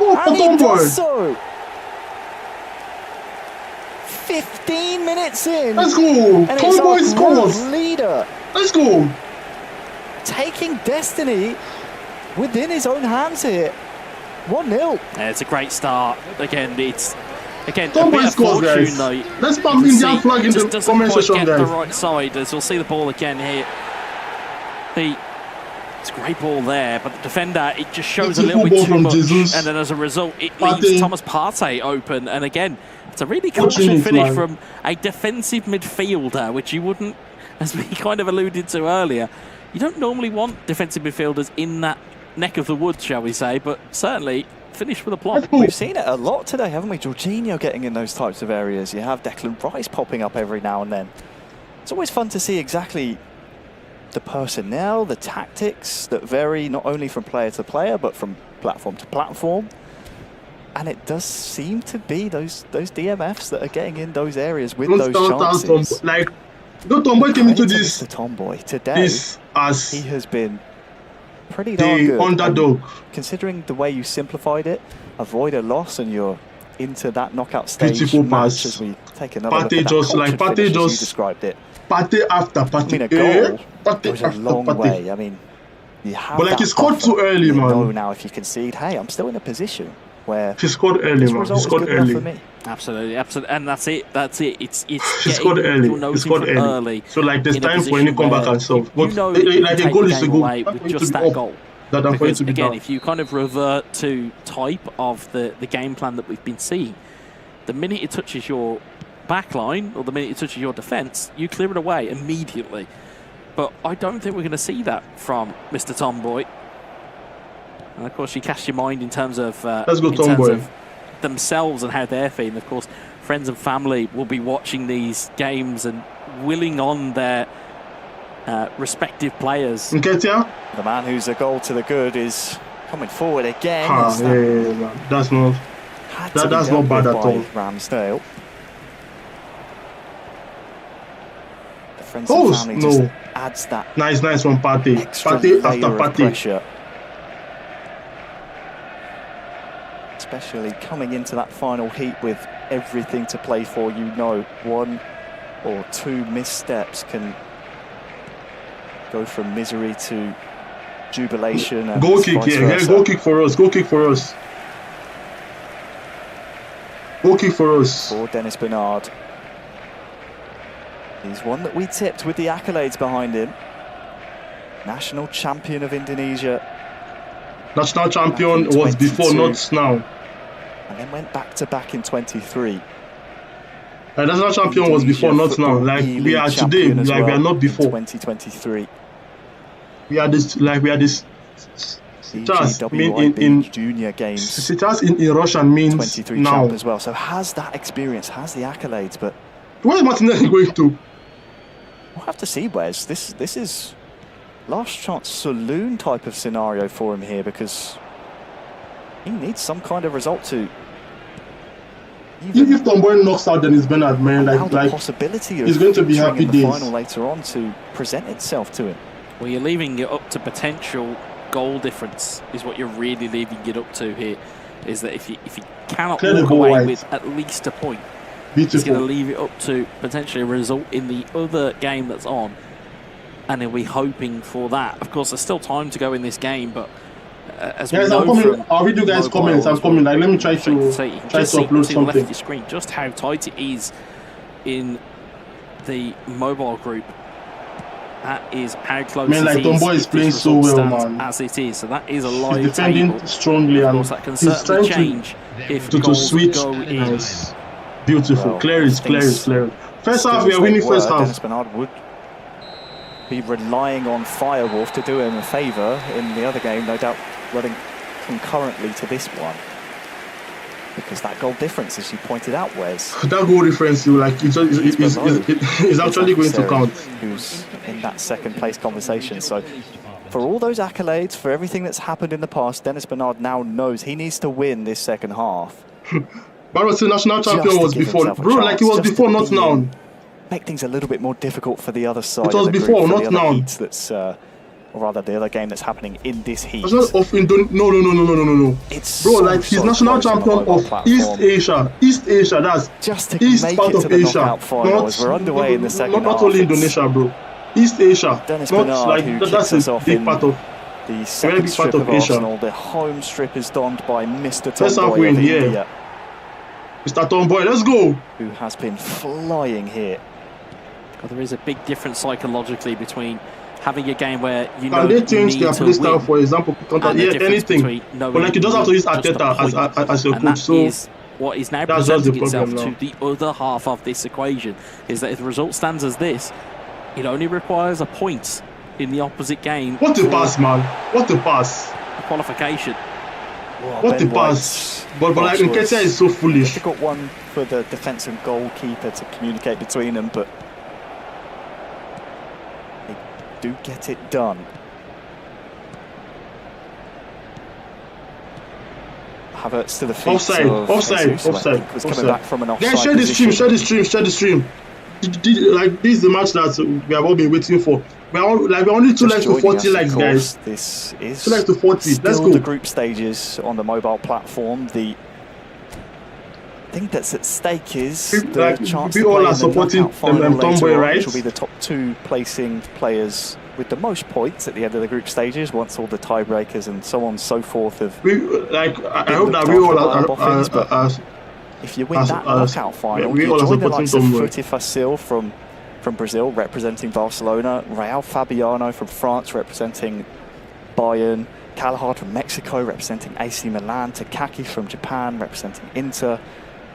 And he does so. 15 minutes in. Let's go! Tomboy scores! Leader. Let's go! Taking destiny within his own hands here. 1-0. Yeah, it's a great start. Again, Tomboy scores, guys. Though. Let's pump Indian flag in the comment section, guys. The right side, as we'll see the ball again here. It's a great ball there, but the defender, it just shows a little bit too much. And then as a result, it leaves Thomas Partey open. And again, it's a really cautious finish from a defensive midfielder, which you wouldn't, as we kind of alluded to earlier, you don't normally want defensive midfielders in that neck of the woods, shall we say, but certainly finish with a plot. We've seen it a lot today, haven't we? Jorginho getting in those types of areas. You have Declan Rice popping up every now and then. It's always fun to see exactly the personnel, the tactics that vary not only from player to player, but from platform to platform. And it does seem to be those DMFs that are getting in those areas with those chances. Like, Tomboy came into this. The Tomboy today, he has been pretty darn good. Underdog. Considering the way you simplified it, avoid a loss and you're into that knockout stage. Beautiful match pass. As we take another look Partey at just that Partey just you described it. Partey after Partey. I mean, a goal goes a long way. I mean, you have but like, he scored too early, man. You know now if you concede, hey, I'm still in a position where he scored early, man. He scored early. For me. Absolutely, absolutely, and that's it. It's he scored early. He scored early. So like there's time for any comeback and stuff. But like a goal is a goal. With just that goal. Because again, if you kind of revert to type of the game plan that we've been seeing, the minute it touches your back line or the minute it touches your defence, you clear it away immediately. But I don't think we're going to see that from Mr. Tomboy. And of course, you cast your mind in terms of themselves and how they're feeling. Of course, friends and family will be watching these games and willing on their respective players. The man who's a goal to the good is coming forward again. That's not bad at all. Ramsdale. The friends and family just adds that nice one, Partey after Partey. Pressure. Especially coming into that final heat with everything to play for, one or two missteps can go from misery to jubilation. And goal kick, goal kick for us. Goal kick for us. For Dennis Bernard. He's one that we tipped with the accolades behind him. National champion of Indonesia. National champion was before, not now. And then went back-to-back in 23. National champion was before, not now. Like we are today, like we are not before. 2023. We are this. Just in junior games. Just in Russian means 23 now as well. So has that experience, has the accolades, but where is Martinelli going to? We'll have to see, Wes. This is last chance saloon type of scenario for him here, because he needs some kind of result to. If Tomboy knocks out Dennis Bernard, man, like possibility of he's going to be happy in the days. Final later on to present itself to him. Well, you're leaving it up to potential goal difference is what you're really leaving it up to here. Is that if you cannot walk away with at least a point, he's going to leave it up to potentially a result in the other game that's on, and he'll be hoping for that. Of course, there's still time to go in this game, but as we know, I'll read you guys' comments. I'm coming. Like, let me try to upload something. Left your screen, just how tight it is in the mobile group. That is how close man, like Tomboy is playing so well, man. As it is, so that is a live he's defending table. Strongly, and that can certainly change if to switch. Nice. Beautiful. Well, clearance. First half, we are winning first half. Dennis Bernard would be relying on Firewolf to do him a favour in the other game, no doubt running concurrently to this one. Because that goal difference, as you pointed out, Wes. That goal difference, is actually going to count. Who's in that second place conversation. So, for all those accolades, for everything that's happened in the past, Dennis Bernard now knows he needs to win this second half. But the national champion was before. Bro, like it was before, not now. Make things a little bit more difficult for the other side. It was before, not now. That's, or rather, the other game that's happening in this heat. No. It's bro, like he's national champion of East Asia. That's just to East make part it of to the Asia. knockout final as we're underway in the second half. Not only Indonesia, bro. East Asia. Dennis not Bernard, like who that's kicks us a off big part of the second strip of Arsenal. The home strip is donned by Mr. Tomboy of India. Mr. Tomboy, let's go. Who has been flying here. Well, there is a big difference psychologically between having a game where you know they change their playstyle, for example, anything. But like you just have to use Arteta as your coach. So what is now presenting itself to the other half of this equation is that if the result stands as this, it only requires a point in the opposite game. What a pass, man! What a pass! A qualification. Well, what a pass! But like Nketiah is so foolish. Difficult one for the defence and goalkeeper to communicate between them, but they do get it done. Havertz to the feet. Offside. Was coming back from an offside. Yeah, share the stream. Like this is the match that we have all been waiting for. We're only 2 likes to 40 likes, guys. This is 2 likes to 40. Let's go. The group stages on the mobile platform. The thing that's at stake is the chance we to all play are supporting Tomboy, right? which will be the top 2 placing players with the most points at the end of the group stages, once all the tiebreakers and so on and so forth have. I hope that we all are. If you win that knockout final, you join the likes of Footy Facil from Brazil, representing Barcelona, Raul Fabiano from France, representing Bayern, Calahard from Mexico, representing AC Milan, Takaki from Japan, representing Inter.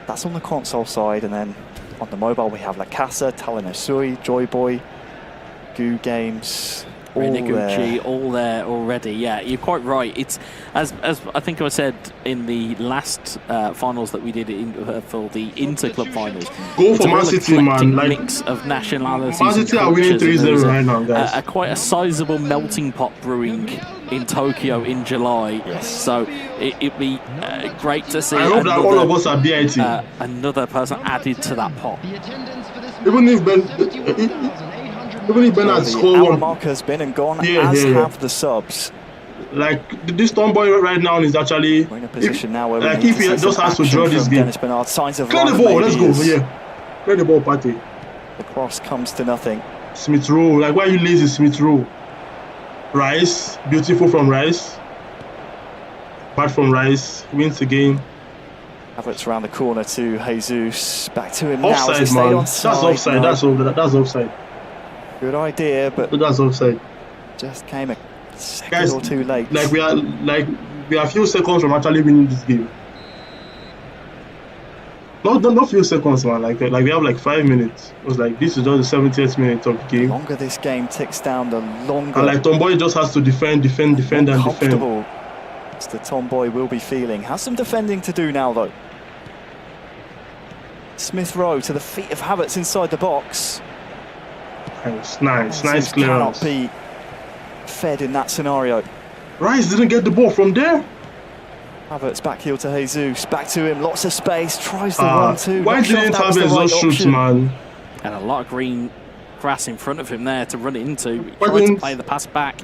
That's on the console side, and then on the mobile we have La Casa, Talanosui, Joyboy, Goo Games, all there already. Yeah, you're quite right. It's as I think I said in the last finals that we did for the Inter-Club finals. Go for Man City, man. Like mix of nationalities. Man City are winning 3-0 right now, guys. Quite a sizable melting pot brewing in Tokyo in July. Yes. So it'd be great to see. I hope that all of us are BIT. Another person added to that pot. Even if Ben has scored one, mark has been and gone, as have the subs. Like this Tomboy right now is actually we're in a position now where if he just has to draw this game. Signs of clear the ball, let's go. Yeah, clear the ball, party. The cross comes to nothing. Smith Rowe, like why are you lazy, Smith Rowe? Rice, beautiful from Rice. Bad from Rice, wins the game. Havertz around the corner to Jesus. Back to him offside, now. Man. That's offside. No. That's offside. Good idea, but that's offside. Just came a second or two late. Like we are a few seconds from actually winning this game. Not few seconds, man. Like we have like 5 minutes. It was like this is just the 70th minute of the game. The longer this game ticks down, the longer. And like Tomboy just has to defend. Comfortable. It's the Tomboy will be feeling. Has some defending to do now though. Smith Rowe to the feet of Havertz inside the box. Nice clearance. Cannot be fed in that scenario. Rice didn't get the ball from there. Havertz back heel to Jesus, back to him, lots of space, tries the 1-2. Why didn't Havertz just shoot, man? And a lot of green grass in front of him there to run it into. Tried to play the pass back.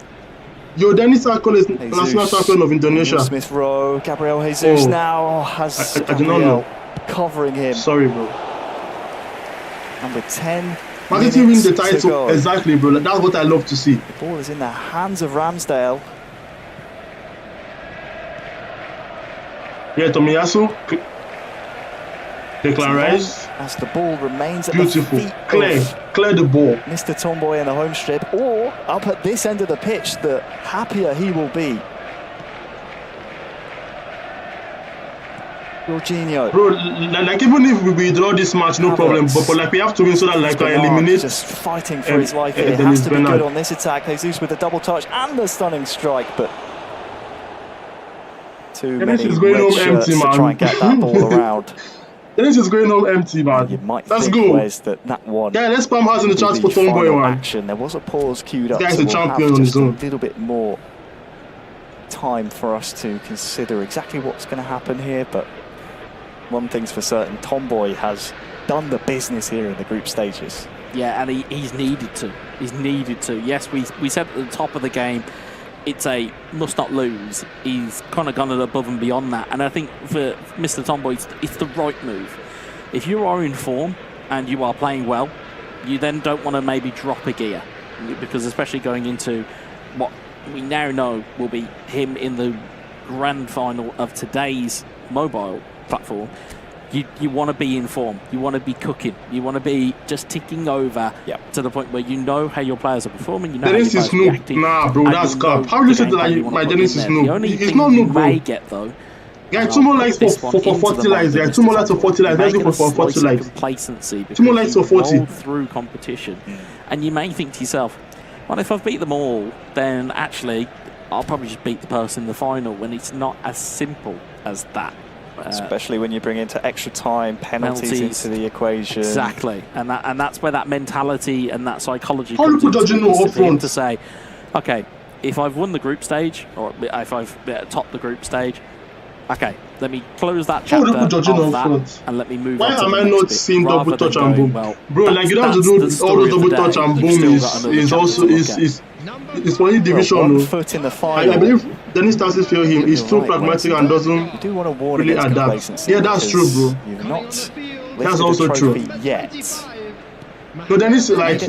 Yo, Dennis Akon is national champion of Indonesia. Smith Rowe, Gabriel Jesus now has Gabriel covering him. Sorry, bro. Number 10. Man City win the title. Exactly, bro. That's what I love to see. The ball is in the hands of Ramsdale. Yeah, Tomiyasu. Declan Rice. As the ball remains at beautiful. The feet Clear the ball. Mr. Tomboy in the home strip, or up at this end of the pitch, the happier he will be. Jorginho. Bro, like even if we draw this match, no problem. But like we have to win so that like I eliminate. Just fighting for his life here. It has to be good on this attack. Jesus with a double touch and the stunning strike, but too many red shirts to try and get that ball around. Dennis is going home empty, man. You might let's think go. That one. Yeah, let's spam has in the chance for Tomboy one. Action. There was a pause queued up. This guy's so a champion on his own. A little bit more time for us to consider exactly what's going to happen here, but one thing's for certain, Tomboy has done the business here in the group stages. Yeah, and he's needed to. He's needed to. Yes, we said at the top of the game, it's a must not lose. He's kind of gone above and beyond that. And I think for Mr. Tomboy, it's the right move. If you are in form and you are playing well, you then don't want to maybe drop a gear. Because especially going into what we now know will be him in the grand final of today's mobile platform, you want to be in form. You want to be cooking. You want to be just ticking over to the point where you know how your players are performing. You know Dennis is noob. Nah, bro, that's crap. How do you say that my Dennis is noob? The only thing not noob, bro. You may get though. Yeah, 2 more likes for 40 likes. Yeah, 2 more likes for 40 likes. Let's go for 40 likes. Complacency. 2 more likes for 40. Through competition, and you may think to yourself, well, if I've beat them all, then actually I'll probably just beat the person in the final. When it's not as simple as that. Especially when you bring into extra time, penalties into the equation. Exactly, and that's where that mentality and that psychology comes in to say, okay, if I've won the group stage, or if I've topped the group stage, okay, let me close that chapter of that and let me move on. Why am I not seeing double touch and boom? Bro, like you don't have to do all those double touch and boom is also it's for any division. One foot in the final. I believe Dennis Tassis feel him. He's too pragmatic and doesn't really adapt. Yeah, that's true, bro. You've not that's also true. Yet. No, then it's like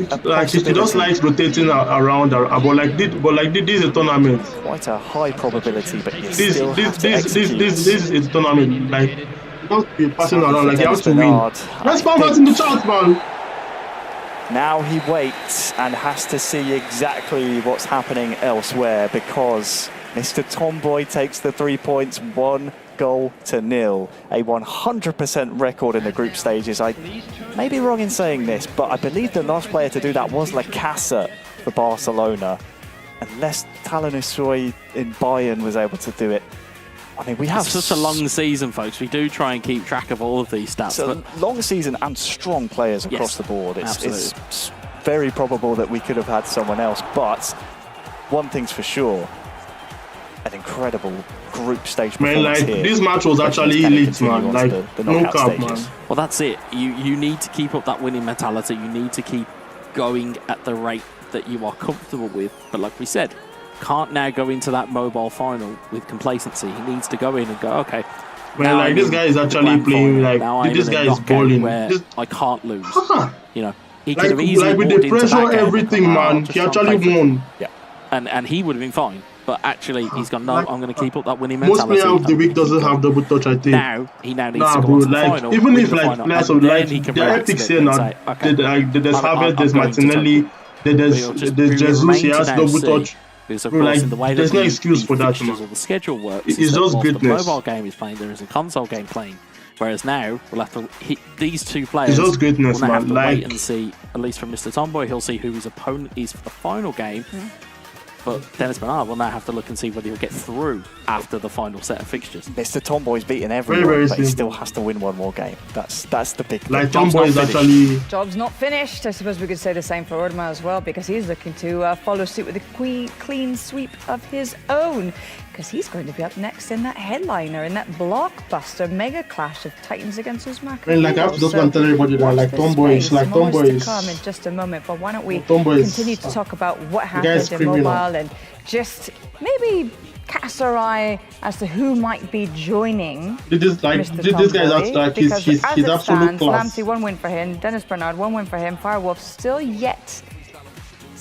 she just likes rotating around, but this is a tournament. Quite a high probability, but you This is a tournament. Like, you don't be passing around like you have to win. Let's spam that in the chat, man. Now he waits and has to see exactly what's happening elsewhere, because Mr. Tomboy takes the 3 points, 1-0. A 100% record in the group stages. I may be wrong in saying this, but I believe the last player to do that was La Casa for Barcelona. Unless Talanoussoy in Bayern was able to do it. I mean, we have such a long season, folks. We do try and keep track of all of these stats. So long season and strong players across the board. It's very probable that we could have had someone else, but one thing's for sure. An incredible group stage performance here. This match was actually elite, man. Like, no cap, man. Well, that's it. You need to keep up that winning mentality. You need to keep going at the rate that you are comfortable with. But like we said, can't now go into that mobile final with complacency. He needs to go in and go, okay. Man, like, this guy is actually playing, like, this guy is balling. I can't lose. You know, he like, could have easily like with the pressure, everything, man. He actually won. Yeah, and he would have been fine. But actually, he's gone, no, I'm going to keep up that winning mentality. Most player of the week doesn't have double touch, I think. He now needs to go to the final. Even if, like, players of, like, the epics here now, there's Harvard, there's Martinelli, there's Jesus, he has double touch. Because of course, in the way there's no excuse for that, man. The schedule works. It's just greatness. The mobile game is playing, there is a console game playing. Whereas now, we'll have to hit these two players. It's just greatness, we'll have man. to wait and see, at least from Mr. Tomboy, he'll see who his opponent is for the final game. But Dennis Bernard will now have to look and see whether he'll get through after the final set of fixtures. Mr. Tomboy's beaten everyone, but he still has to win one more game. That's the big thing. Like, Tomboy is actually... Job's not finished. I suppose we could say the same for Irma as well, because he's looking to follow suit with a clean sweep of his own, because he's going to be up next in that headliner, in that blockbuster mega clash of Titans against Uzbekistan. I mean, like, I have to just tell everybody that, like, Tomboy is... Like, Tomboy is... to come in just a moment, but why don't we continue to talk about what happened in mobile and just maybe cast our eye as to who might be joining. This guy is like he's absolute class. Laante, 1 win for him. Dennis Bernard, 1 win for him. Firewolf still yet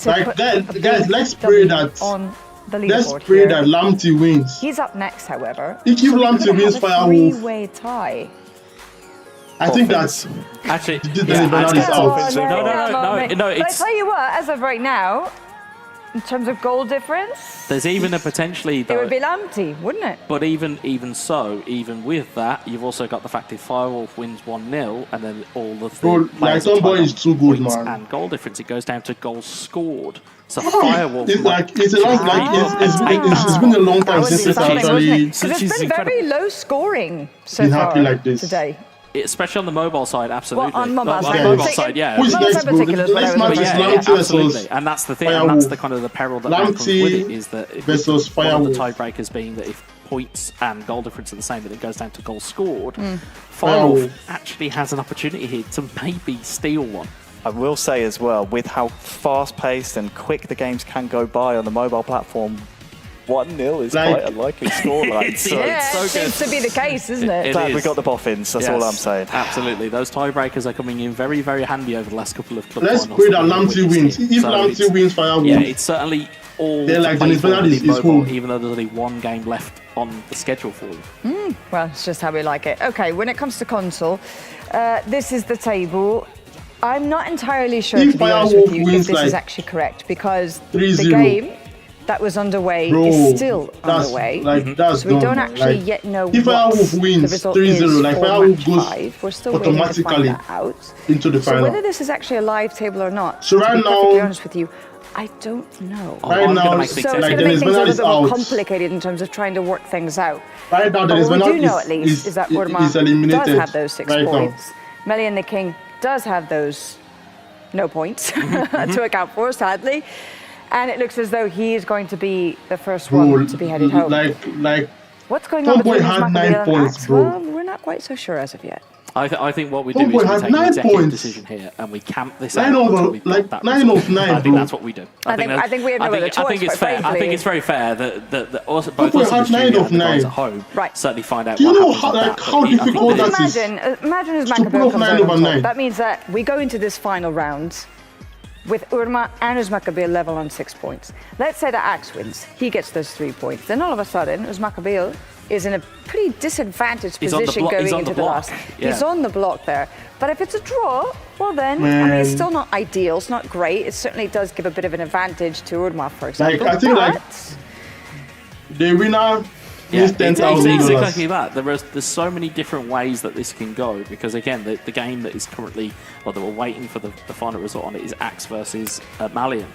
to like, guys, let's pray that on the leaderboard. Let's pray that Laante wins. He's up next, however. If Laante wins, Firewolf. 3-way tie. I think that's actually Bernard is out. No. But I tell you what, as of right now, in terms of goal difference, there's even a potentially, though, it would be Laante, wouldn't it? But even so, even with that, you've also got the fact if Firewolf wins 1-0 and then all the like Tomboy is too good, man. And goal difference, it goes down to goals scored. So Firewolf, it's been a long time since it's actually. Because it's been very low scoring so far like this today. Especially on the mobile side, absolutely. Well, on mobile side, mobile side, yeah. Who's next, bro? Next match is Laante absolutely. And that's the thing, and that's the kind of the peril that comes with it, is that versus one of the tiebreakers being that if points and goal difference are the same, but it goes down to goals scored, Firewolf actually has an opportunity here to maybe steal one. I will say as well, with how fast-paced and quick the games can go by on the mobile platform, 1-0 is quite a likely scoreline. It seems to be the case, isn't it? Glad we got the boffins, that's all I'm saying. Absolutely. Those tiebreakers are coming in very, very handy over the last couple of club finals. Let's pray that Laante wins. If Laante wins, Firewolf. Yeah, it's certainly all they're like Dennis Bernard is home. Even though there's only 1 game left on the schedule for you. Well, it's just how we like it. Okay, when it comes to console, this is the table. I'm not entirely sure, to be honest with you, if this is actually correct, because the game that was underway is still underway. That's so we don't actually yet know if what wins the result 3-0, is like for Firewolf goes 5. We're still waiting to find that out. Into the final. So whether this is actually a live table or not, so to right be perfectly now, honest with you, I don't know. Right now, so it's going to make things a little bit more complicated in terms of trying to work things out. Right now, but what we do know at least is that Irma does have those 6 points. Melly and the King does have those no points to account for, sadly. And it looks as though he is going to be the first one to be headed home. Like what's going on between had 9 points, bro. Well, we're not quite so sure as of yet. I think what we do is we take an executive decision here and we camp this out. 9 of 9. I think that's what we do. I think we have no other choice. I think it's fair. I think it's very fair that also both we us in the have 9 studio of and the guys 9. at home Right. certainly find out Do you what know happens how difficult that is? Imagine as To pull Macabeo off comes 9 out over on top. 9. That means that we go into this final round with Irma and Uzmakabeel level on 6 points. Let's say that Axe wins. He gets those 3 points. Then all of a sudden, Uzmakabeel is in a pretty disadvantaged position going into the last. Yeah. He's on the block there. But if it's a draw, well then, I mean, it's still not ideal. It's not great. It certainly does give a bit of an advantage to Irma, for example. I think the winner means $10,000. It's exactly that. There's so many different ways that this can go because again, the game that is currently, or that we're waiting for the final result on it is Axe versus Malian.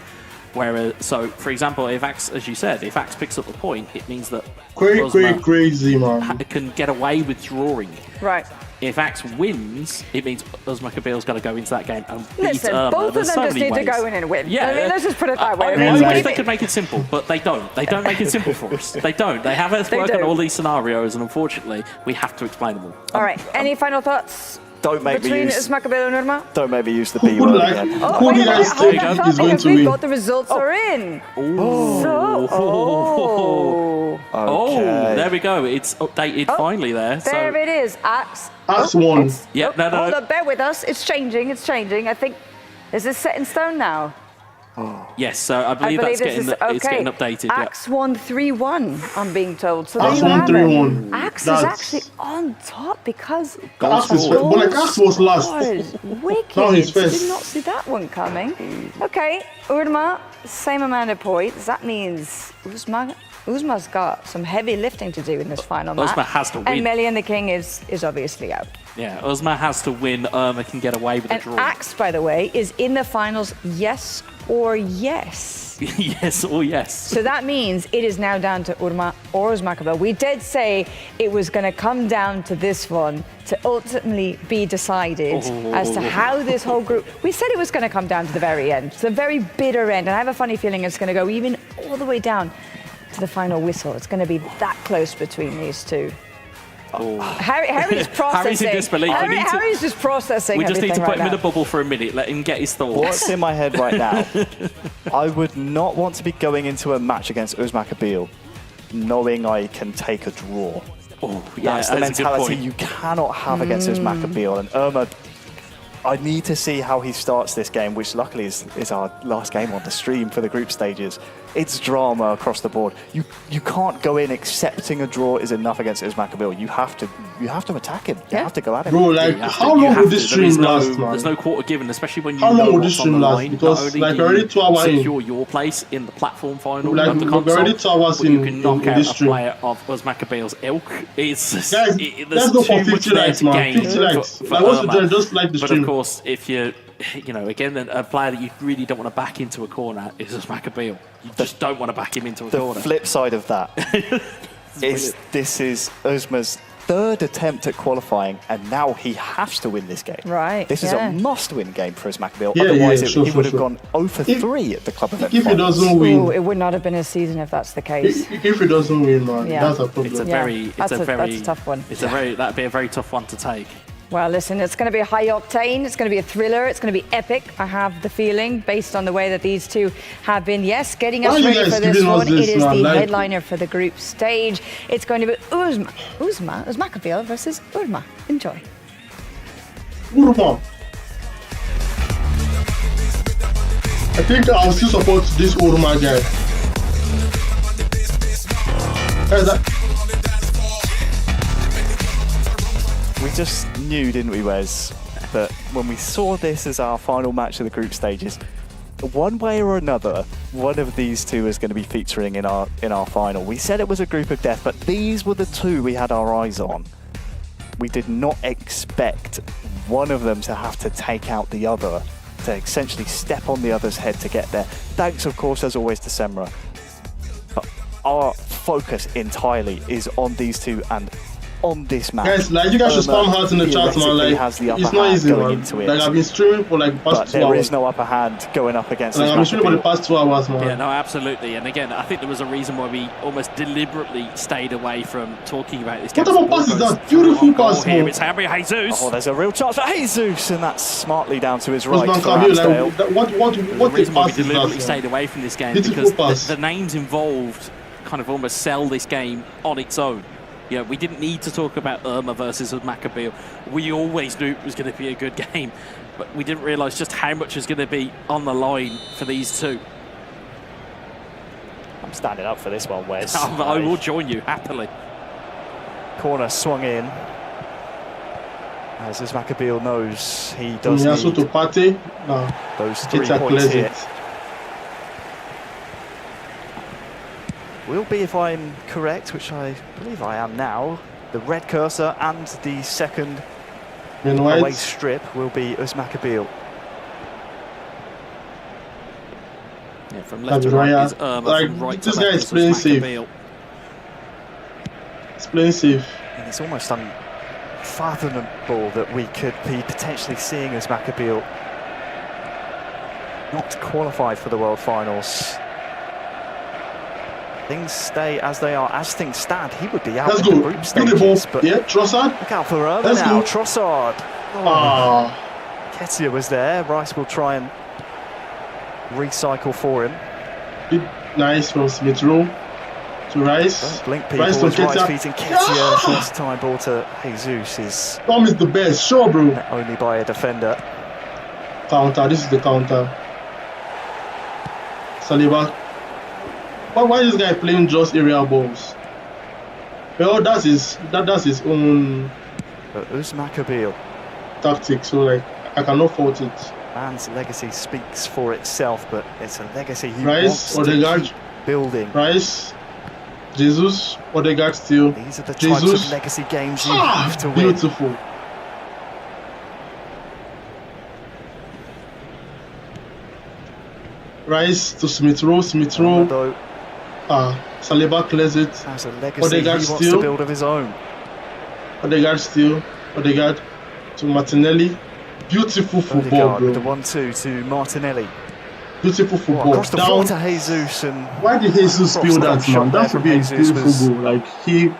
Whereas, so for example, if Axe, as you said, if Axe picks up the point, it means that crazy man can get away with drawing. Right. If Axe wins, it means Uzmakabeel's got to go into that game and beat Listen, Irma. both of them so just many need to ways. go in and win. Yeah, I mean, let's just put it that way. I wish they could make it simple, but they don't. They don't make it simple for us. They don't. They have us work on all these scenarios, and unfortunately, we have to explain them all. All right. Any final thoughts? Don't make me between use Uzmakabeel and Irma? Don't make me use the B word again. Who did I think is going to we've win? got the results are in. There we go. It's updated finally there. There it is. Axe. Axe won. Yeah, no. Hold up, bear with us. It's changing. It's changing. I think, is this set in stone now? Yes, so I believe that's getting updated. Axe won 3-1, I'm being told. So Axe there you won have it. 3-1. Axe is actually on top because Axe was last. Wicked. Now he's first. Did not see that one coming. Okay, Irma, same amount of points. That means Uzma's got some heavy lifting to do in this final match. Uzma has to win. And Melian the King is obviously out. Yeah, Uzma has to win. Irma can get away with the draw. Axe, by the way, is in the finals, yes or yes. Yes or yes. So that means it is now down to Irma or Uzmakabeel. We did say it was going to come down to this one to ultimately be decided as to how this whole group... We said it was going to come down to the very end, to the very bitter end. And I have a funny feeling it's going to go even all the way down to the final whistle. It's going to be that close between these two. Harry's processing. Harry's in disbelief. Harry's just processing. We just need to put him right in a bubble for a minute, let him get his thoughts. What's in my head right now? I would not want to be going into a match against Uzmakabeel knowing I can take a draw. That's the mentality you cannot have against Uzmakabeel. And Irma, I need to see how he starts this game, which luckily is our last game on the stream for the group stages. It's drama across the board. You can't go in accepting a draw is enough against Uzmakabeel. You have to attack him. You have to go at him. Bro, like how long would this stream last, man? There's no quarter given, especially when you how long know would this what's on the stream last? line. Because like already 2 hours in. Secure your place in the platform final Like of the we're console, already 2 hours but in you can knock out this a stream. player of Uzmakabeel's ilk. It's Guys, there's let's go for too much 50 there likes, to man. gain 50 likes. for Like what's the Irma. trend? Just like the But stream. of course, if you know, again, a player that you really don't want to back into a corner is Uzmakabeel. You just don't want to back him into a corner. The flip side of that is this is Uzma's 3rd attempt at qualifying, and now he has to win this game. Right. This is a must-win game for Uzmakabeel. Yeah, Otherwise, yeah, he would have gone 0 for 3 at the club event. If he doesn't win, Ooh, it would not have been a season if that's the case. if he doesn't win, man, Yeah. that's a problem. That's a tough one. That'd be a very tough one to take. Well, listen, it's going to be a high octane, it's going to be a thriller, it's going to be epic, I have the feeling, based on the way that these two have been, getting us ready for this one. It is the headliner for the group stage. It's going to be Uzmakabeel versus Irma. Enjoy. Urma. I think I'll still support this Urma guy. We just knew, didn't we, Wes, that when we saw this as our final match of the group stages, one way or another, one of these two is going to be featuring in our final. We said it was a group of death, but these were the two we had our eyes on. We did not expect one of them to have to take out the other, to essentially step on the other's head to get there. Thanks, of course, as always, to Semra. But our focus entirely is on these two, and on this match. Guys, like you guys should spam hearts in the chat, man. Like it's not easy, man. Like I've been streaming for like the past 2 hours. There is no upper hand going up against. Like I've been streaming for the past 2 hours, man. Yeah, no, absolutely. And again, I think there was a reason why we almost deliberately stayed away from talking about this game. What about pass is that? Beautiful pass, here. It's Gabriel Jesus. Oh, there's a real chance for Jesus, and that's smartly down to his right. Like, what the reason why we pass is deliberately that? stayed away from this game Beautiful because the names involved kind of almost sell this game on its own. You know, we didn't need to talk about Irma versus Maccabi. We always knew it was going to be a good game, but we didn't realise just how much is going to be on the line for these two. I'm standing up for this one, Wes. I will join you happily. Corner swung in. As Maccabi knows, he does need those 3 points here. Will be, if I'm correct, which I believe I am now, the red cursor and the second away strip will be Maccabi. Yeah, from left to right is Irma, like, from right this to guy left is playing safe. It's playing safe. And it's almost unfathomable that we could be potentially seeing Maccabi not qualified for the World Finals. Things stay as they are. As things stand, he would be out of the group stages. But yeah, Trossard. Look out for Irma now. Trossard. Oh. Ketia was there. Rice will try and recycle for him. Nice from Smith Rowe to Rice. Don't blink, people. Rice to Rice feeding Ketia. First time ball to Jesus is. Tom is the best, sure, bro. Only by a defender. Counter. This is the counter. Saliba. Why is this guy playing just aerial balls? Well, that's his own Maccabi tactic. So like, I cannot fault it. Man's legacy speaks for itself, but it's a legacy he Rice, wants to keep building. Rice, Jesus, Odegaard still. These are the types of legacy games you have to win. Beautiful. Rice to Smith Rowe. Saliba clears it. Has a legacy Odegaard he wants to build of his own. Odegaard still. Odegaard to Martinelli. Beautiful football, bro. With the 1-2 to Martinelli. Beautiful football. Across the floor to Jesus, and why did Jesus spill that, man? That would be a beautiful goal. Like he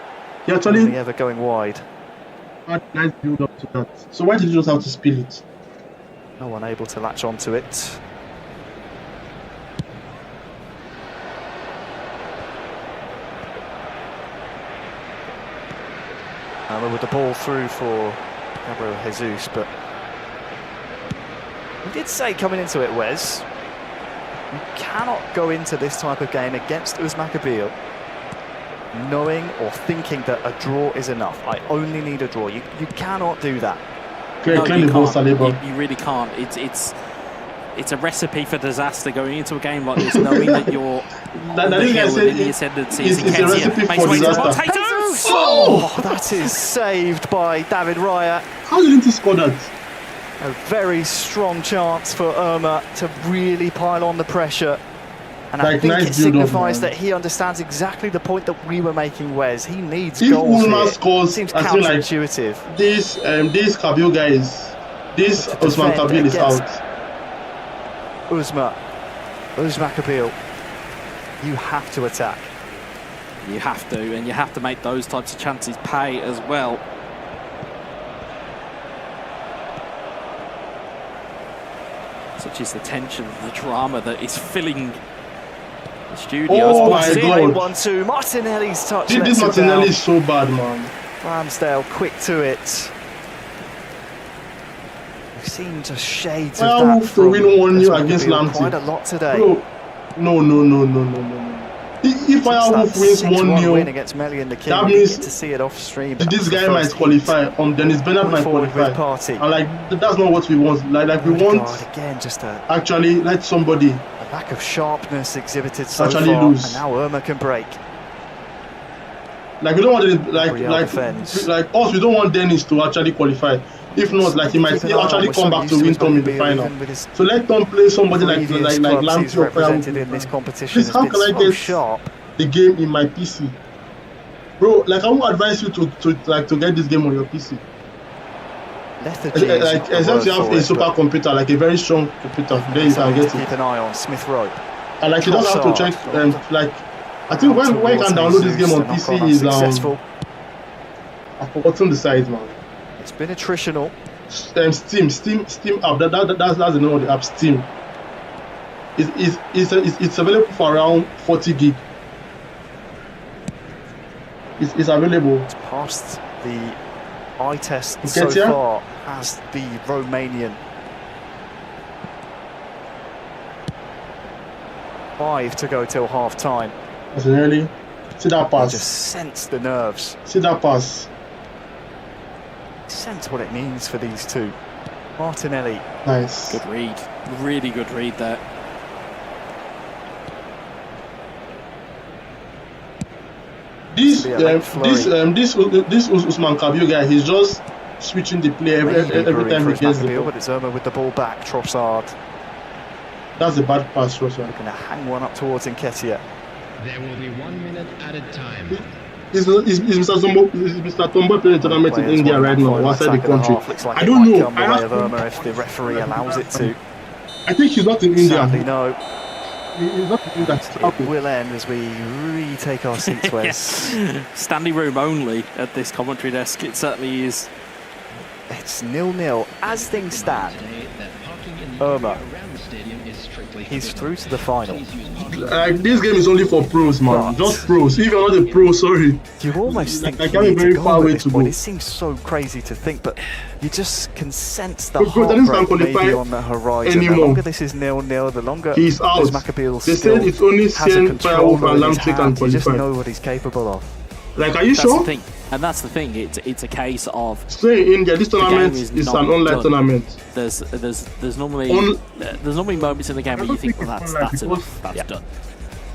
actually only ever going wide. Had a nice build up to that. So why did you just have to spill it? No one able to latch onto it. With the ball through for Gabriel Jesus, but we did say coming into it, Wes, you cannot go into this type of game against Maccabi knowing or thinking that a draw is enough. I only need a draw. You cannot do that. You really can't. It's a recipe for disaster going into a game like this, knowing that you're in the ascendancy. It's a recipe for disaster. Oh, that is saved by David Raya. How did he score that? A very strong chance for Irma to really pile on the pressure. And I think it signifies that he understands exactly the point that we were making, Wes. He needs goals here. Scores, seems counterintuitive. This Kabil guy is... This Usman Kabil is out. Maccabi, you have to attack. You have to, and you have to make those types of chances pay as well. Such is the tension, the drama that is filling the studios. Oh my God. 1-2. Martinelli's touch. This Martinelli is so bad, man. Ramsdale quick to it. We've seen just shades of that from win 1-0 against Laante. Quite a lot today. Bro, no. If Firewolf wins 1-0 win against Melly and the King, that means to see it off stream. This guy might qualify. Dennis Bernard might qualify. And like that's not what we want. Like we want again just actually let somebody. A lack of sharpness exhibited so actually far, lose. and now Irma can break. Like we don't want it, like us. We don't want Dennis to actually qualify. If not, like he might actually come back to win Tom in the final. So let Tom play somebody like Laante or Firewolf. in this competition. Please, how can I get the game in my PC? Bro, like I would advise you to get this game on your PC. Like except you have a super computer, like a very strong computer, then you can get it. Keep an eye on Smith Rowe. And like you don't have to check like I think when you can download this game on PC is I've forgotten the size, man. It's been attritional. Steam app. That's the name of the app. Steam. It's available for around 40 gig. It's available. It's passed the eye test so far as the Romanian. 5 to go till half time. Really? See that pass? You just sense the nerves. See that pass? Sense what it means for these two. Martinelli. Nice. Good read. Really good read there. This Usman Kabio guy, he's just switching the play every time he gets the ball. But it's Irma with the ball back. Trossard. That's a bad pass, Trossard. Going to hang one up towards Nketiah. There will be 1 minute added time. Is Mr. Tomboy playing a tournament in India right now, outside the country? Like I don't know. I asked Irma if the referee allows it to. I think he's not in India. Sadly, no. He's not in India. It will end as we retake our seats, Wes. Standing room only at this commentary desk. It certainly is. It's 0-0 as things stand. Irma. He's through to the final. This game is only for pros, man. But just pros. If you're not a pro, sorry. You almost think I can't be very far away to go. It seems so crazy to think, but you just can sense the heartbreak maybe on the horizon. The longer this is 0-0, the longer he's out. Maccabeel they said it's only Firewolf and Laante can qualify. You just know what he's capable of. Like, are you sure? The thing. And that's the thing. It's a case of. So in India, this tournament is an online tournament. There's normally moments in the game where you think, well, that's enough. That's done.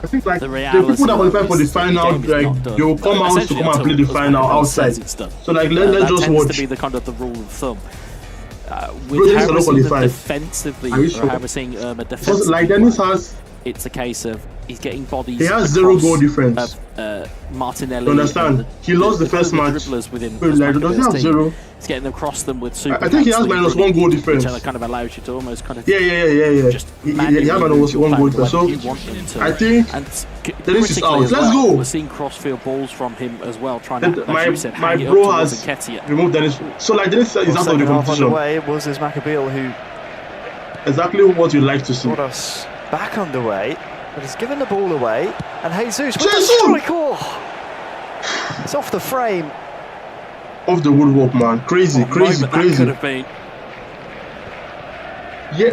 I think like the people that qualify for the final, like they will come out to come and play the final outside. So like let's just watch. That tends to be the kind of the rule of thumb. With how we're seeing defensively, or how we're seeing Irma defensively, like Dennis has. It's a case of he's getting bodies. He has 0 goal difference. Martinelli. You understand? He lost the first match. Within like, does he have 0? He's getting across them with super. I think he has -1 goal difference. Which kind of allows you to almost kind of. Yeah. Just he has -1 goal difference. So I think Dennis is out. Let's go. We're seeing crossfield balls from him as well, trying to. My bro has removed Dennis. So like Dennis is out of the competition. It was as Maccabeel who. Exactly what you like to see. Got us back underway, but he's given the ball away, and Jesus with Jesus! the strike. Oh, it's off the frame. Off the woodwork, man. Crazy. That could have been. Yeah,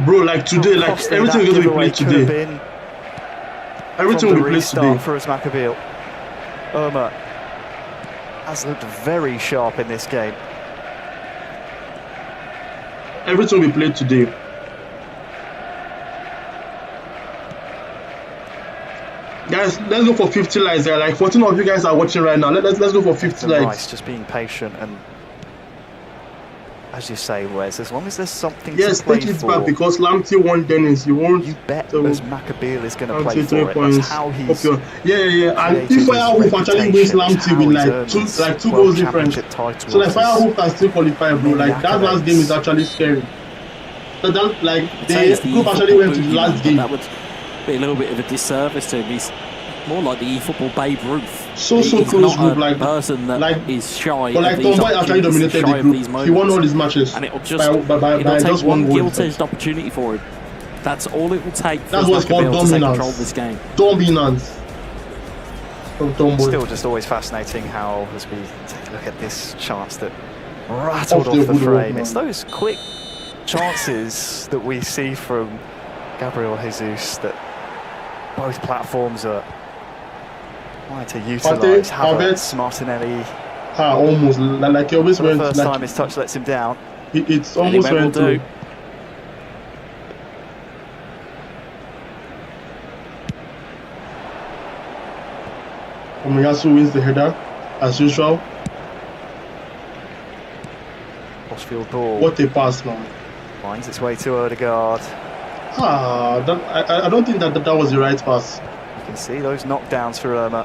bro. Like today, like everything is going to be played today. Everything will be played today for us, Maccabeel. Irma has looked very sharp in this game. Everything will be played today. Guys, let's go for 50 likes there. Like 14 of you guys are watching right now. Let's go for 50 likes. Nice, just being patient and, as you say, Wes, as long as there's something to play take it for, back because Laante won Dennis. You won't. You bet as Maccabeel is going to play for it. That's how he's. Yeah. And if Firewolf actually wins Laante with like two goals difference, so like Firewolf can still qualify, bro. Like that last game is actually scary. So that like the group actually went to the last game. That would be a little bit of a disservice to him. He's more like the Efootball Babe Ruth. He's not close group, a person that is shy. But like Tomboy actually dominated the group. He won all his matches. And it'll just by take just one goal gilt-edged opportunity for him. That's all it will take for That's what's called to take control of dominance. this game. Dominance from Tomboy. Still just always fascinating how, as we take a look at this chance that rattled off the frame, it's those quick chances that we see from Gabriel Jesus that both platforms are trying to utilise. Havertz, Martinelli. Almost like he always went. The first time his touch lets him down. It's almost went through. Omiyasu wins the header as usual. Crossfield ball. What a pass, man! Finds its way to Odegaard. I don't think that was the right pass. You can see those knockdowns for Irma.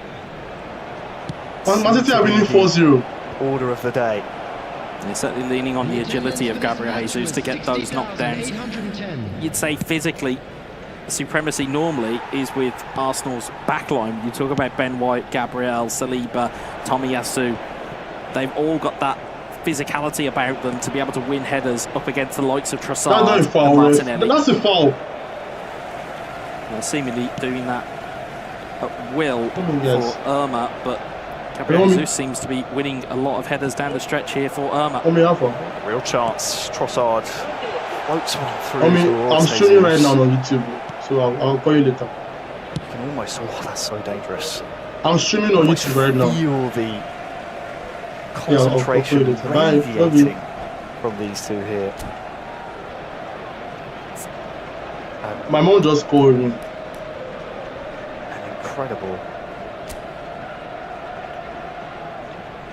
Man City are winning 4-0. Order of the day. They're certainly leaning on the agility of Gabriel Jesus to get those knockdowns. You'd say physically, supremacy normally is with Arsenal's backline. You talk about Ben White, Gabriel, Saliba, Tomiyasu. They've all got that physicality about them to be able to win headers up against the likes of Trossard and Martinelli. That's a foul. They're seemingly doing that at will for Irma, but Gabriel Jesus seems to be winning a lot of headers down the stretch here for Irma. Real chance. Trossard floats one through. I'm streaming right now on YouTube, so I'll call you later. You can almost. Oh, that's so dangerous. I'm streaming on YouTube right now. Feel the concentration radiating from these two here. My mom just called me. An incredible.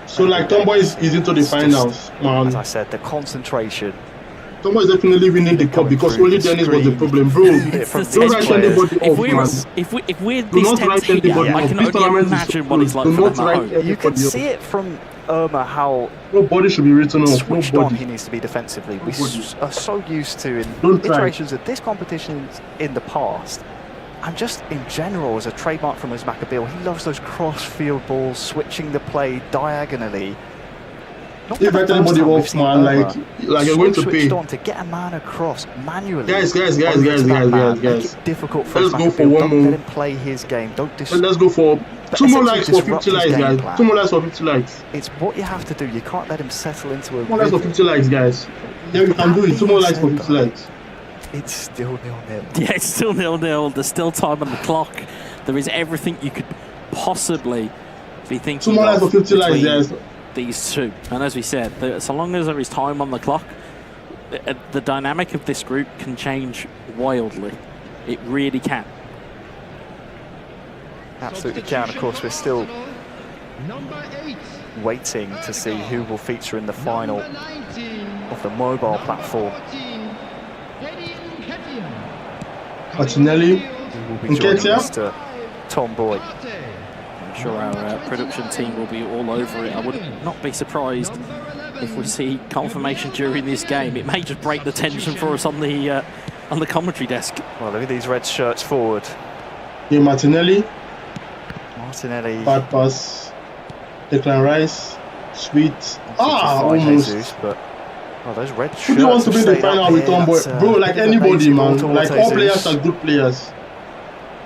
So like Tomboy is into the finals, man. As I said, the concentration. Tomboy is definitely winning the cup because only Dennis was the problem, bro. Don't write anybody off, man. If we're this tense here, I can only imagine what it's like for them at home. You can see it from Irma how nobody should be written off. Switched on he needs to be defensively. We are so used to in iterations of this competition in the past. And just in general, as a trademark from Maab, he loves those cross-field balls, switching the play diagonally. Not if anybody off, man, like you're going to pay. On to get a man across manually. Guys. Make it difficult for let's go for one more. Let him play his game. Let's go for 2 more likes for 50 likes, guys. 2 more likes for 50 likes. It's what you have to do. You can't let him settle into a. 2 more likes for 50 likes, guys. Yeah, we can do it. 2 more likes for 50 likes. It's still 0-0. Yeah, it's still 0-0. There's still time on the clock. There is everything you could possibly be thinking 2 more likes for 50 likes, guys. These two. And as we said, so long as there is time on the clock, the dynamic of this group can change wildly. It really can. Absolutely can. Of course, we're still waiting to see who will feature in the final of the mobile platform. Martinelli, will be joining Mr. Tomboy. I'm sure our production team will be all over it. I would not be surprised if we see confirmation during this game. It may just break the tension for us on the commentary desk. Well, look at these red shirts forward. Yeah, Martinelli. Bad pass. Declan Rice. Sweet. Almost. Jesus, but those red shirts. Who do you want to be in the final with Tomboy? Bro, like anybody, man. Like all players are good players.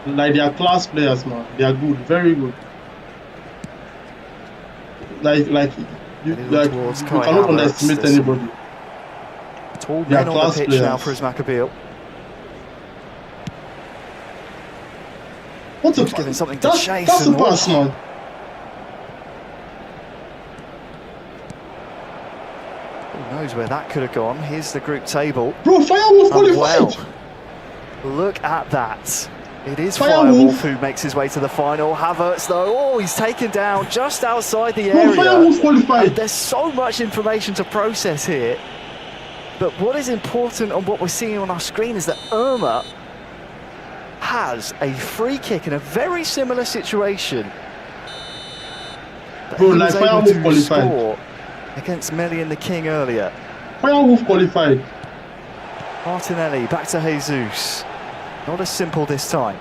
Like they are class players, man. They are good, very good. You cannot underestimate anybody. Tall men on the pitch now for Maab. What's a giving something to chase? That's a pass, man. Who knows where that could have gone? Here's the group table. Bro, Firewolf qualified. Look at that. It is Firewolf who makes his way to the final. Havertz, though, he's taken down just outside the area. Firewolf qualified. There's so much information to process here. But what is important on what we're seeing on our screen is that Irma has a free kick in a very similar situation. Bro, like Firewolf qualified. Against Melly and the King earlier. Firewolf qualified. Martinelli back to Jesus. Not as simple this time.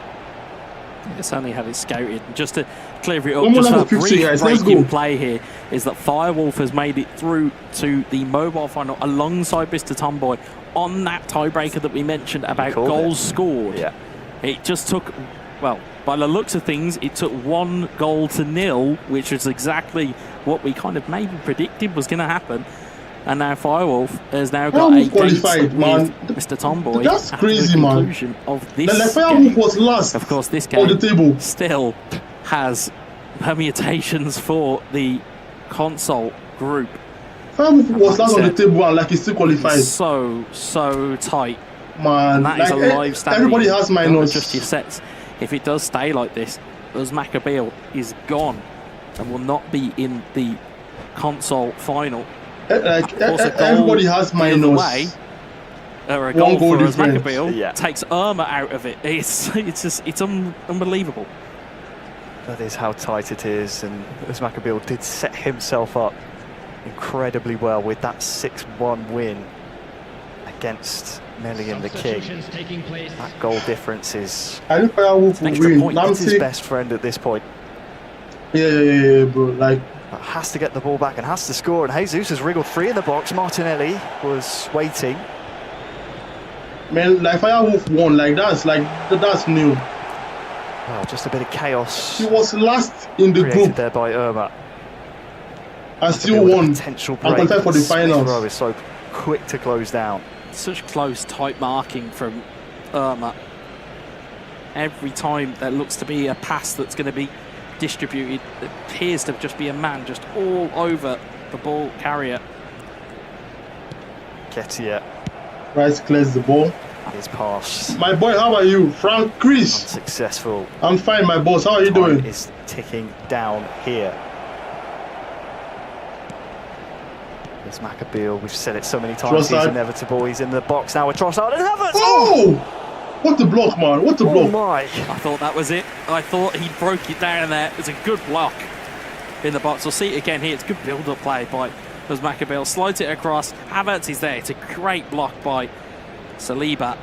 It certainly had it scouted. Just to clear it up, just for a brief breaking play here, is that Firewolf has made it through to the mobile final alongside Mr. Tomboy on that tiebreaker that we mentioned about goals scored. Yeah. It just took, well, by the looks of things, it took 1-0, which was exactly what we kind of maybe predicted was going to happen. And now Firewolf has now got a qualified, man. Mr. Tomboy. That's crazy, man. Of this Firewolf was last. Of course, this game on the table still has permutations for the console group. Firewolf was last on the table and like he's still qualified. So tight, man. And that is a live standing. Everybody has minus. Just your sets. If it does stay like this, Maab is gone and will not be in the console final. Everybody has minus. A goal for Maab takes Irma out of it. It's unbelievable. That is how tight it is, and Uzmakabil did set himself up incredibly well with that 6-1 win against Melian the King. That goal difference is an extra point. That's his best friend at this point. Yeah, bro. Like, has to get the ball back and has to score, and Jesus has wriggled free in the box. Martinelli was waiting. Man, like Firewolf won, like that's new. Well, just a bit of chaos. He was last in the group there by Irma. And still won. Potential break. And qualified for the finals. Row is so quick to close down. Such close, tight marking from Irma. Every time there looks to be a pass that's going to be distributed, it appears to just be a man just all over the ball carrier. Ketia. Rice clears the ball. His pass. My boy, how are you? Frank Chris. Unsuccessful. I'm fine, my boss. How are you doing? Is ticking down here. There's Maccabeal. We've said it so many times. Trossard. He's inevitable. He's in the box now with Trossard and Havertz. Oh! What the block, man? What the block? Oh my! I thought that was it. I thought he broke it down there. It was a good block in the box. We'll see it again here. It's good build-up play by Maccabeal. Slides it across. Havertz is there. It's a great block by Saliba.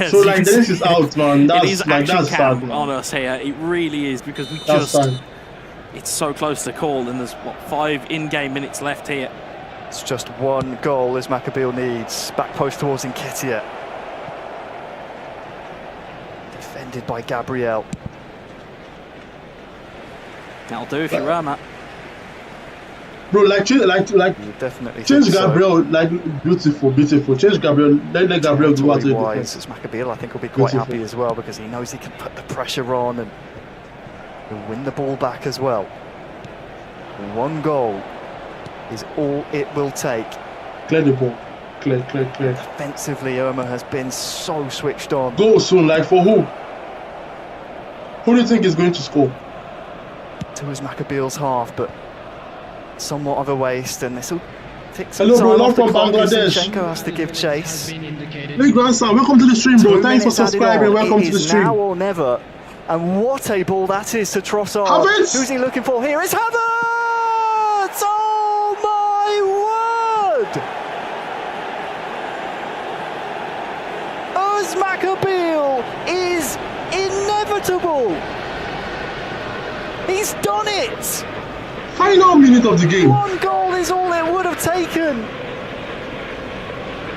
So like this is out, man. That's, it is like, action that's cam sad, on us here. It really is, because we it's so close to call, and there's what, 5 in-game minutes left here. It's just one goal as Maccabeal needs. Back post towards Nketiah. Defended by Gabriel. That'll do if you're Irma. Bro, definitely change Gabriel, like beautiful. Change Gabriel, let Gabriel do what he does. Maccabeal, I think, will be quite happy as well, because he knows he can put the pressure on and he'll win the ball back as well. One goal is all it will take. Clear the ball. Clear. Defensively, Irma has been so switched on. Go soon, like for who? Who do you think is going to score? Towards Maccabeal's half, but somewhat of a waste, and this will take some time. Hello, bro, off from the clock. Bangladesh. Zinchenko has to give chase. Hey, grandson, welcome to the stream, bro. Thanks for subscribing. Welcome to the stream. Now or never. And what a ball that is to Trossard. Havertz! Who's he looking for here? It's Havertz! Oh my word! Maccabeal is inevitable. He's done it. Final minute of the game. One goal is all it would have taken.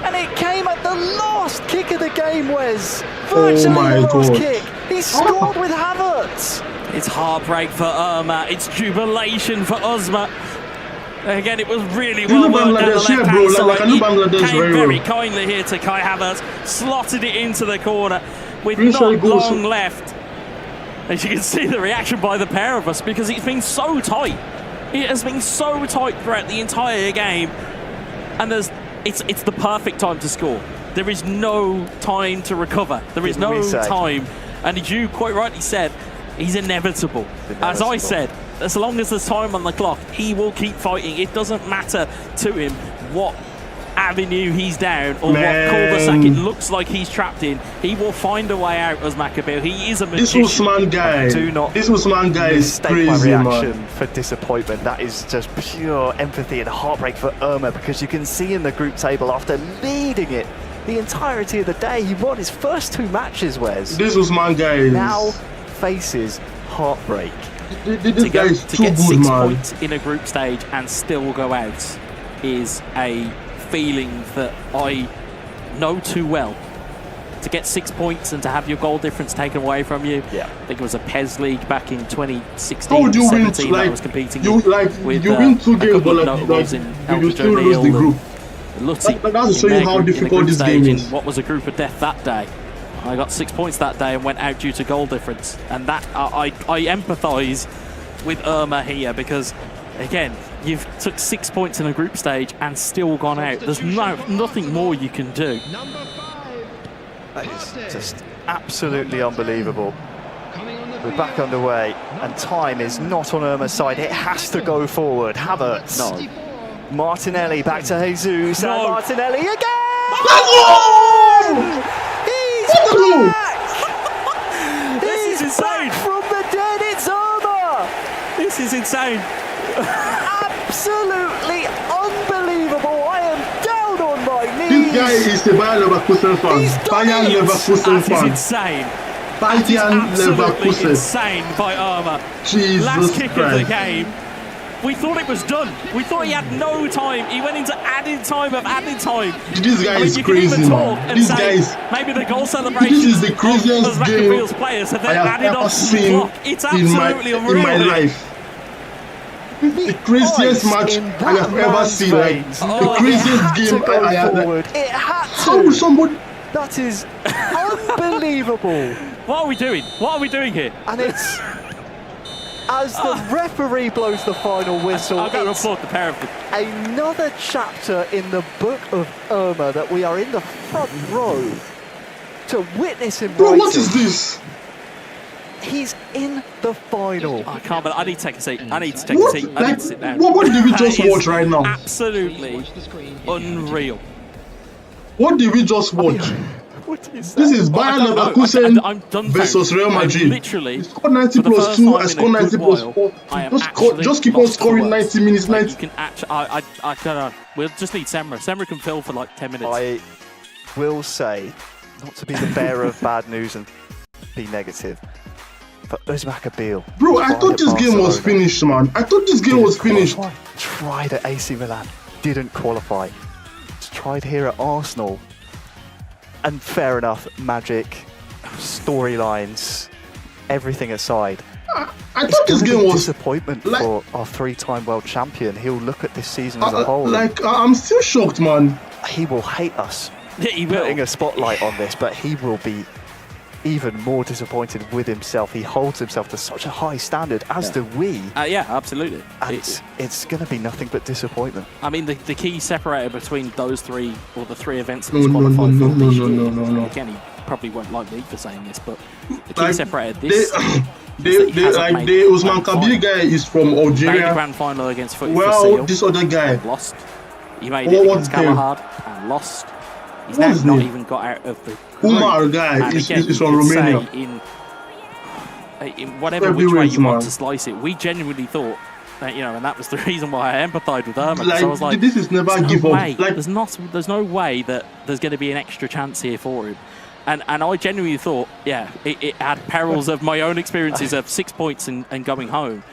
And it came at the last kick of the game, Wes. Virtually the last kick. He scored with Havertz. It's heartbreak for Irma. It's jubilation for Uzma. Again, it was really well worked down the left-hand side. He came very kindly here to Kai Havertz, slotted it into the corner with not long left. As you can see the reaction by the pair of us, because it's been so tight. It has been so tight throughout the entire game. And it's the perfect time to score. There is no time to recover. There is no time. And as you quite rightly said, he's inevitable. As I said, as long as there's time on the clock, he will keep fighting. It doesn't matter to him what avenue he's down or what cul-de-sac it looks like he's trapped in. He will find a way out as Maccabeal. He is a magician. This Usman guy. This Usman guy is crazy, my reaction man. For disappointment. That is just pure empathy and heartbreak for Irma, because you can see in the group table, after leading it the entirety of the day, he won his first 2 matches, Wes. This Usman guy is... now faces heartbreak. This guy is too get good, 6 man. points in a group stage and still go out is a feeling that I know too well. To get 6 points and to have your goal difference taken away from you. Yeah. I think it was a PES League back in 2016, How would you 17 win, like, that I was competing you, with you win 2 games, but you still lose the group. That's to show you how difficult this game is. What was a group of death that day. I got 6 points that day and went out due to goal difference. And that I empathise with Irma here, because, again, you've took 6 points in a group stage and still gone out. There's nothing more you can do. That is just absolutely unbelievable. We're back underway, and time is not on Irma's side. It has to go forward. Havertz. No. Martinelli back to Jesus. And Martinelli again! He's back! This is insane. From the is insane. Absolutely unbelievable. I am down on my knees. This guy is a Bayer Leverkusen fan. Bayer Leverkusen fan. That is insane. Bayer Leverkusen. Insane by Irma. Jesus Last kick Christ. of the game. We thought it was done. We thought he had no time. He went into added time of added time. This guy is crazy, man. This guy is... Maybe the goal celebration. This is the craziest game players have I have added ever on seen clock. It's absolutely in my life. The craziest match I have ever seen. Like the craziest game I have. It had to. How would somebody? That is unbelievable. What are we doing? What are we doing here? And it's as the referee blows the final whistle. I've got to applaud the pair of them. Another chapter in the book of Irma that we are in the front row to witness him. Bro, what is this? He's in the final. I can't, but I need to take a seat. I need to take a seat. I need to sit down. What did we just watch right now? Absolutely unreal. What did we just watch? This is Bayer Leverkusen versus Real Madrid. Literally, he scored 90 plus 2, I scored 90 plus 4. Just keep on scoring 90 minutes. 90. You can actually, I don't know. We'll just need Semra. Semra can fill for like 10 minutes. I will say, not to be the bearer of bad news and be negative, but Uzmak Abil. Bro, I thought this game was finished, man. I thought this game was finished. Tried at AC Milan, didn't qualify. Tried here at Arsenal. And fair enough, magic, storylines, everything aside. I thought this game was disappointment for our three-time world champion. He'll look at this season as a whole. I'm still shocked, man. He will hate us. Yeah, he will. Putting a spotlight on this, but he will be even more disappointed with himself. He holds himself to such a high standard, as do we. Yeah, absolutely. And it's going to be nothing but disappointment. I mean, the key separator between those three, or the three events that he's qualified for this year, again, he probably won't like me for saying this, but the key separator this the Usman Kabir guy is from Algeria. Made the grand final against Footy Well, this other guy lost. He made it against Galahad and lost. He's now not even got out of the Umar guy is from Romania. In whatever which way you want to slice it, we genuinely thought that, and that was the reason why I empathised with Irma. So I was like, this is never give up. There's no way that there's going to be an extra chance here for him. And I genuinely thought, it had perils of my own experiences of 6 points and going home.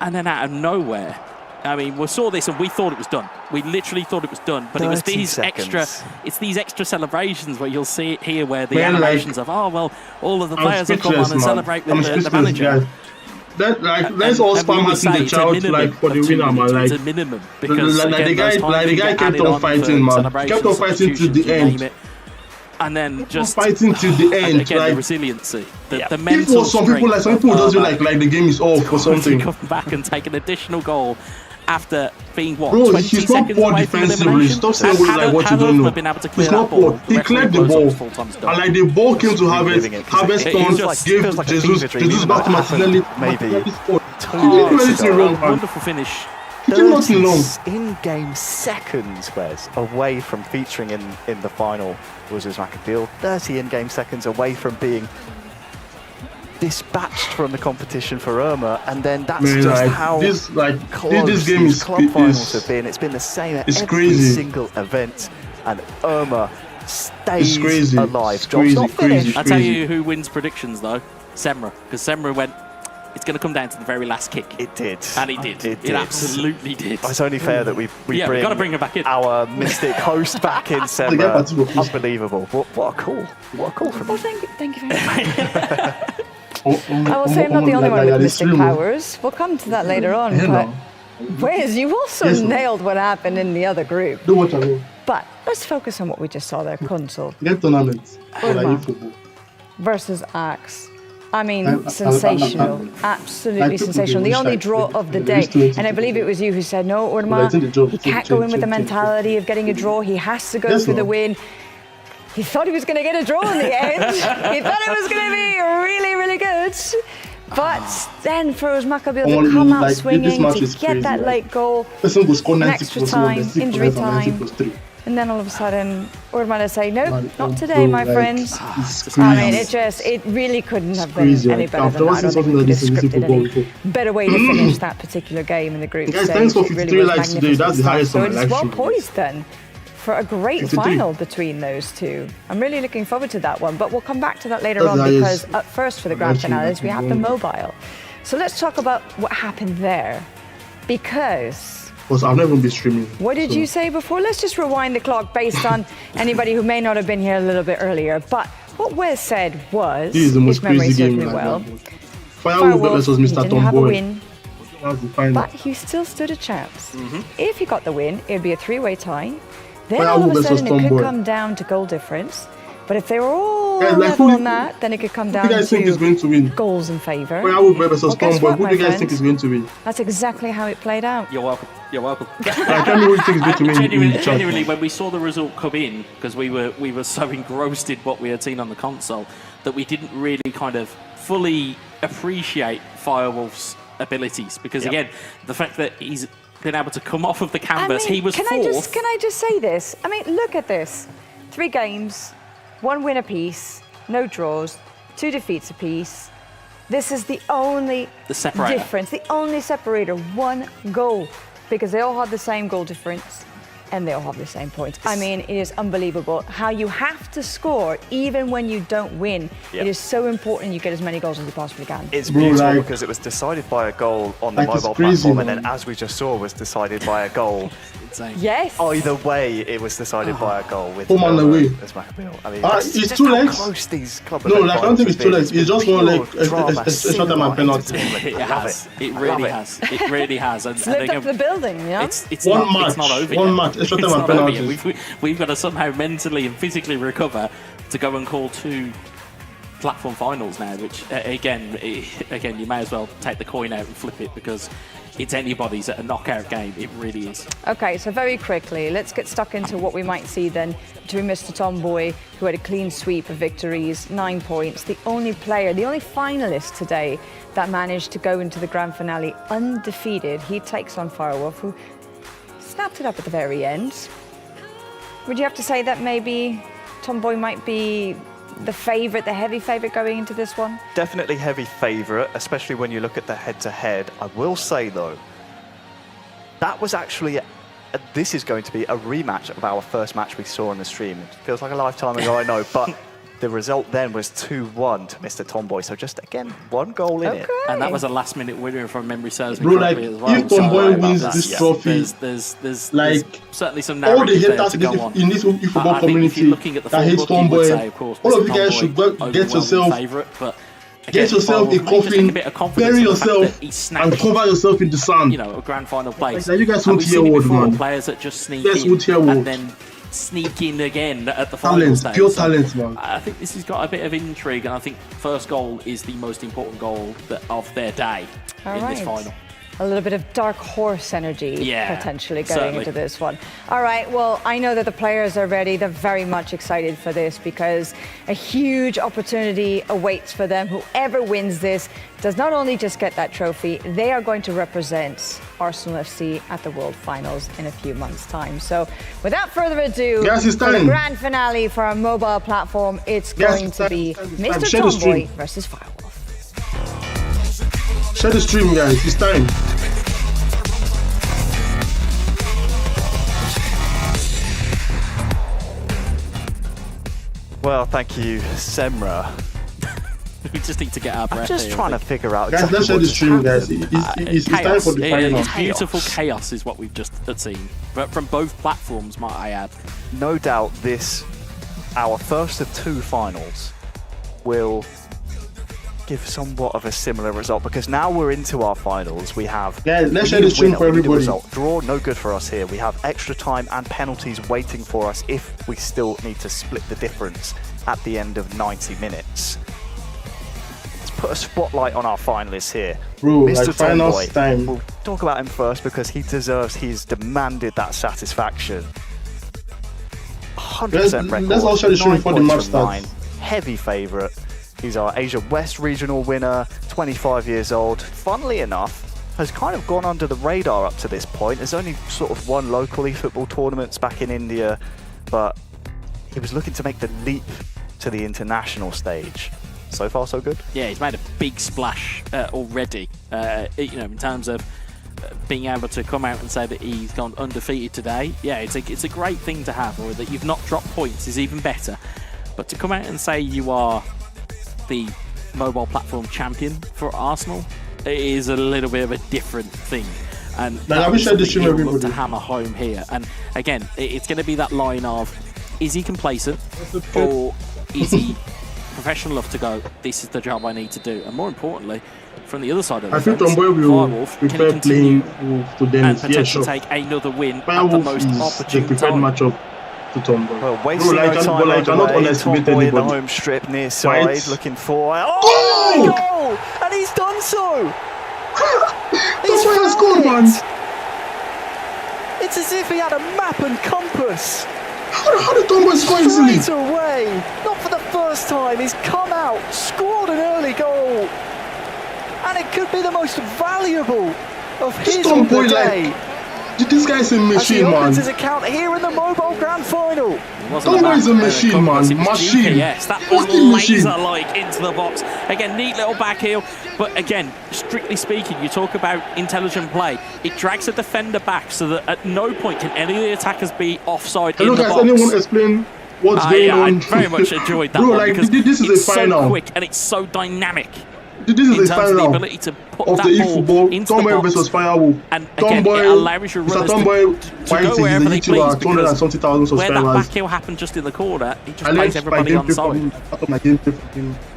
And then out of nowhere, I mean, we saw this and we thought it was done. We literally thought it was done. But it was these extra celebrations where you'll see it here, where the animations of, all of the players have come on and celebrate with the manager. Let's all spam us in the child for the winner, man. It's a minimum. Because the guy kept on fighting, man. Kept on fighting to the end. And then just fighting to the end. Again, the resiliency, the mental some people just like the game is off or something. Come back and take an additional goal after being 20 he's not seconds poor away from defensively. Stop saying what you don't know. Been able to clear he's not poor. He cleared the ball, and the ball came to Harvest turned, gave Jesus back to Martinelli. Maybe. Wonderful finish. 30 in-game seconds, Wes, away from featuring in the final was Uzmak Abil. 30 in-game seconds away from being dispatched from the competition for Irma, and then that's how this game these club finals have been. It's been the same at every single event, and Irma stays alive. Job's not finished. I'll tell you who wins predictions though, Semra, because Semra went, it's going to come down to the very last kick. It did. And it did. It absolutely did. It's only fair that we we've got to bring her back in. Our mystic host back in, Semra. Unbelievable. What a call. What a call from you. Thank you very much. I will say I'm not the only one with mystic powers. We'll come to that later on. But Wes, you also nailed what happened in the other group. Do what I mean. But let's focus on what we just saw there. Console. Get tournaments. Versus Axe. I mean, sensational. Absolutely sensational. The only draw of the day. And I believe it was you who said, no, Irma, he can't go in with the mentality of getting a draw. He has to go for the win. He thought he was going to get a draw in the end. He thought it was going to be really, really good. But then for Uzmak Abil to come out swinging, to get that late goal, in extra time, injury time. And then all of a sudden, Irma say, nope, not today, my friends. I mean, it really couldn't have been any better than that. I don't think we could have scripted any better way to finish that particular game in the group stage. Thanks for 53 likes today. That's the highest on my live stream. So it's well poised then for a great 53. Final between those two. I'm really looking forward to that one, but we'll come back to that later on because up first for the grand finales, we have the mobile. So let's talk about what happened there because... I've never been streaming. What did you say before? Let's just rewind the clock based on anybody who may not have been here a little bit earlier. But what Wes said was, this is the most crazy game. Well, Firewolf versus Mr. Tomboy. Have a win, but he still stood a chance. If he got the win, it would be a three-way tie. Then all of a sudden it could come down to goal difference. But if they were all level on that, then it could come down to goals in favour. Firewolf versus Tomboy. Who do you guys think is going to win? That's exactly how it played out. You're welcome. You're welcome. Genuinely, when we saw the result come in, because we were so engrossed in what we had seen on the console, that we didn't really kind of fully appreciate Firewolf's abilities. Because again, the fact that he's been able to come off of the canvas, he was fourth. Can I just say this? I mean, look at this. 3 games, 1 win apiece, no draws, 2 defeats apiece. This is the only difference, the only separator, 1 goal. Because they all have the same goal difference and they all have the same points. I mean, it is unbelievable how you have to score even when you don't win. It is so important you get as many goals as you possibly can. It's beautiful because it was decided by a goal on the mobile platform and then, as we just saw, was decided by a goal. Yes. Either way, it was decided by a goal with home on the way. I mean, it's 2 legs. Close these club no, like, I don't think it's 2 legs. It's just 1 leg. Extra time and penalty. It has. It really has. It really has. And slipped up the building. Yeah. It's not over. One match. Extra time and penalty. We've got to somehow mentally and physically recover to go and call 2 platform finals now. Which again, you may as well take the coin out and flip it because it's anybody's at a knockout game. It really is. Okay, so very quickly, let's get stuck into what we might see then between Mr. Tomboy, who had a clean sweep of victories, 9 points, the only player, the only finalist today that managed to go into the grand finale undefeated. He takes on Firewolf, who snapped it up at the very end. Would you have to say that maybe Tomboy might be the favourite, the heavy favourite going into this one? Definitely heavy favourite, especially when you look at the head-to-head. I will say, though, that was actually... this is going to be a rematch of our first match we saw on the stream. It feels like a lifetime ago, I know, but the result then was 2-1 to Mr. Tomboy. So just, again, 1 goal in it. And that was a last-minute winner from memory serves me correctly as well. If Tomboy wins this trophy, there's like certainly some all the haters in this football community that hates Tomboy, all of you guys should get yourself a coffin, bury yourself, and cover yourself in the sand. You know, a grand final place. Like, you guys won't hear word, man. Players that just sneak in and then sneak in again at the final stage. Pure talent, man. I think this has got a bit of intrigue, and I think first goal is the most important goal of their day in this final. A little bit of dark horse energy potentially going into this one. All right, well, I know that the players are ready. They're very much excited for this because a huge opportunity awaits for them. Whoever wins this does not only just get that trophy, they are going to represent Arsenal FC at the World Finals in a few months' time. So without further ado, for the grand finale for our mobile platform, it's going to be Mr. Tomboy versus Firewolf. Share the stream, guys. It's time. Well, thank you, Semra. We just need to get our breath. I'm just trying to figure out. Guys, let's share the stream, guys. It's time for the final. It's beautiful chaos is what we've just seen, but from both platforms, might I add. No doubt, our first of 2 finals, will give somewhat of a similar result because now we're into our finals. We have let's share the stream for everybody. Draw, no good for us here. We have extra time and penalties waiting for us if we still need to split the difference at the end of 90 minutes. Let's put a spotlight on our finalists here. Bro, Mr. like finals Tomboy. time. We'll talk about him first because he's demanded that satisfaction. 100% record. Let's all share the stream before the match starts. Heavy favourite. He's our Asia West regional winner, 25 years old. Funnily enough, has kind of gone under the radar up to this point. There's only sort of won local eFootball tournaments back in India, but he was looking to make the leap to the international stage. So far, so good. Yeah, he's made a big splash already. You know, in terms of being able to come out and say that he's gone undefeated today. Yeah, it's a great thing to have, or that you've not dropped points is even better. But to come out and say you are the mobile platform champion for Arsenal, it is a little bit of a different thing. And I wish I did look to hammer home here. And again, it's going to be that line of, is he complacent or is he professional enough to go, this is the job I need to do? And more importantly, from the other side of the fence, Firewolf, can he continue to Dennis? and potentially take another win at the most opportune the preferred time? matchup to Tomboy. Well, wasting no time right away. Tomboy in the home strip near side, looking for... Oh! Goal! And he's done so! He's scored, man! It's as if he had a map and compass. How did Tomboy score easily? Straight away, not for the first time, he's come out, scored an early goal, and it could be the most valuable of his on the day. This guy's a machine, man. Opens his account here in the mobile grand final. Tomboy is a machine, man. Machine. Yes, that was laser-like into the box. Again, neat little back heel. But again, strictly speaking, you talk about intelligent play. It drags the defender back so that at no point can any of the attackers be offside in the box. Hello, guys. Anyone explain what's going on? I very much enjoyed that Bro, one like, because this is it's a final. so quick and it's so dynamic. This is the final the ability to put of that the ball eFootball. into Tomboy the box. versus Firewolf. And again, Tomboy, it allows your runners to go wherever they please, because 270,000 subscribers. where that back heel happened just in the corner, he just plays everybody on side.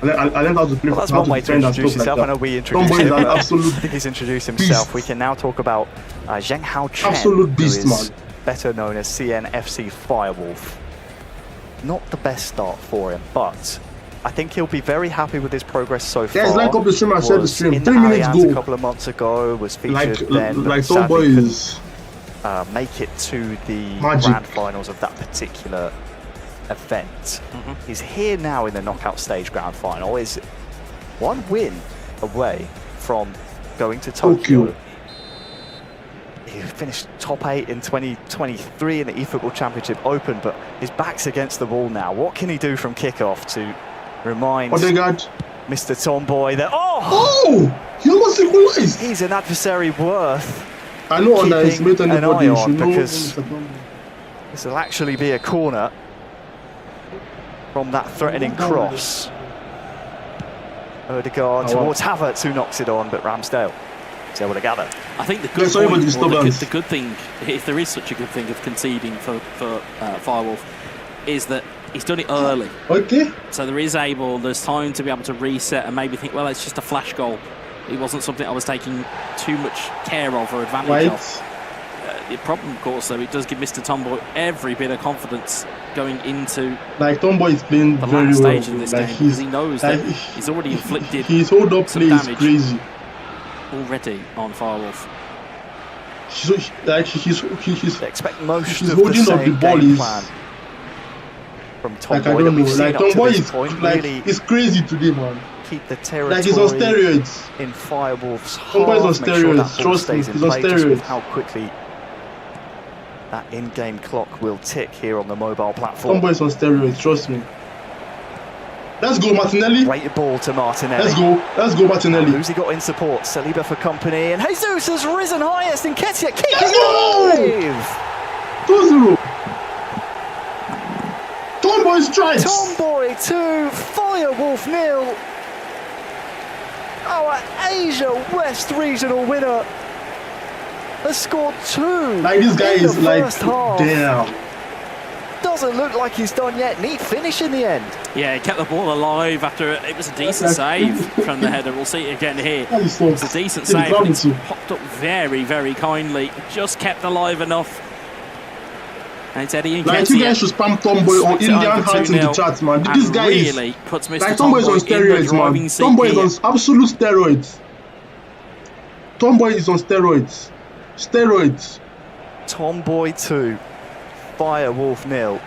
I learned how to play. Well, that's one way to introduce yourself. I know we introduced him. I think he's introduced himself. We can now talk about Zheng Hao Chen, absolute beast, who is man. better known as CNFC Firewolf. Not the best start for him, but I think he'll be very happy with his progress so far. Yeah, it's like up the stream. I shared the stream. 3 minutes Allianz go. A couple of months ago, was featured then. Like Tomboy is make it to the magic. grand finals of that particular event. He's here now in the knockout stage grand final. Is one win away from going to Tokyo. He finished top 8 in 2023 in the eFootball Championship Open, but his back's against the wall now. What can he do from kickoff to remind Mr. Tomboy that he almost equalized. He's an adversary worth I know underestimate anybody. You should know because this will actually be a corner from that threatening cross. Odegaard towards Havertz, who knocks it on, but Ramsdale is able to gather. I think the good point, the good thing, if there is such a good thing of conceding for Firewolf, is that he's done it early. Okay. So there's time to be able to reset and maybe think, well, it's just a flash goal. It wasn't something I was taking too much care of or advantage of. The problem, of course, though, it does give Mr. Tomboy every bit of confidence going into Tomboy is playing the very last well. stage of this game, because he knows that he's already inflicted his hold up some play is damage crazy already on Firewolf. He's expect most of holding the up the ball is from Tomboy. I don't know. Tomboy is really it's crazy today, man. Keep the territory he's on steroids. in Firewolf's Tomboy is on half. Make sure that steroids. ball Trust me, stays in he's on play, just with steroids. how quickly that in-game clock will tick here on the mobile platform. Tomboy is on steroids. Trust me. Let's go, Martinelli. Great ball to Martinelli. Let's go, Martinelli. Who's he got in support? Saliba for company, and Jesus has risen highest, and Ketia keeping it alive. 2-0. Tomboy strikes. Tomboy 2, Firewolf 0. Our Asia West regional winner has scored 2. Like this guy is like, half. damn. Doesn't look like he's done yet. Neat finish in the end. Yeah, he kept the ball alive after it was a decent save from the header. We'll see it again here. It's a decent save, but it's popped up very, very kindly. Just kept alive enough. And it's Eddie and Like, you guys should spam Tomboy or Indian hearts in the chat, man. This guy really puts Mr. like Tomboy is on steroids, man. Tomboy is on absolute steroids. Tomboy is on steroids. Steroids. Tomboy 2, Firewolf 0.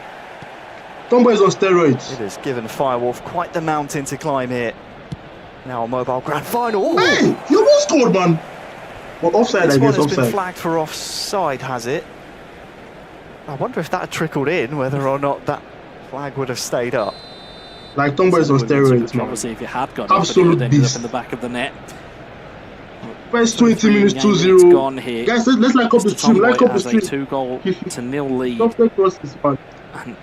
Tomboy is on steroids. It has given Firewolf quite the mountain to climb here. Now a mobile grand final. Ooh. Hey, you almost scored, man. Well, offside, This I one guess, has been offside. flagged for offside, has it? I wonder if that had trickled in, whether or not that flag would have stayed up. Like Tomboy is on steroids, man. Obviously, if you had got it, but it Absolute would have ended up beast. in the back of the net. First 20 minutes, 2-0. Guys, let's like up the stream. Like up the stream. 2-0 lead. Stop that cross this one.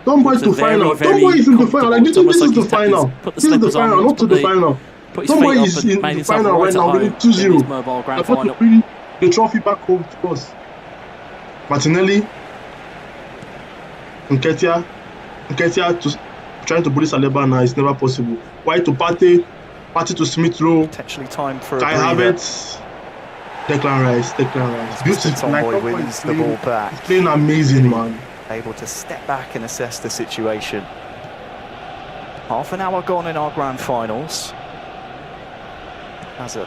Tomboy to final. very Tomboy is in the final. Like, this is the he's final. put the This is the slippers on, final, not to the final. Put his feet Tomboy up is and in made the himself final right right at now, home winning in his 2-0. mobile grand I've got to final. bring the trophy back home to us. Martinelli. Nketiah to trying to bully Saliba now. It's never possible. White to Partey. Partey to Smith Rowe. Potentially time for Kai a breather. Havertz. Declan Rice. Beautiful. Tomboy wins the ball back. He's playing amazing, man. Able to step back and assess the situation. Half an hour gone in our grand finals. As a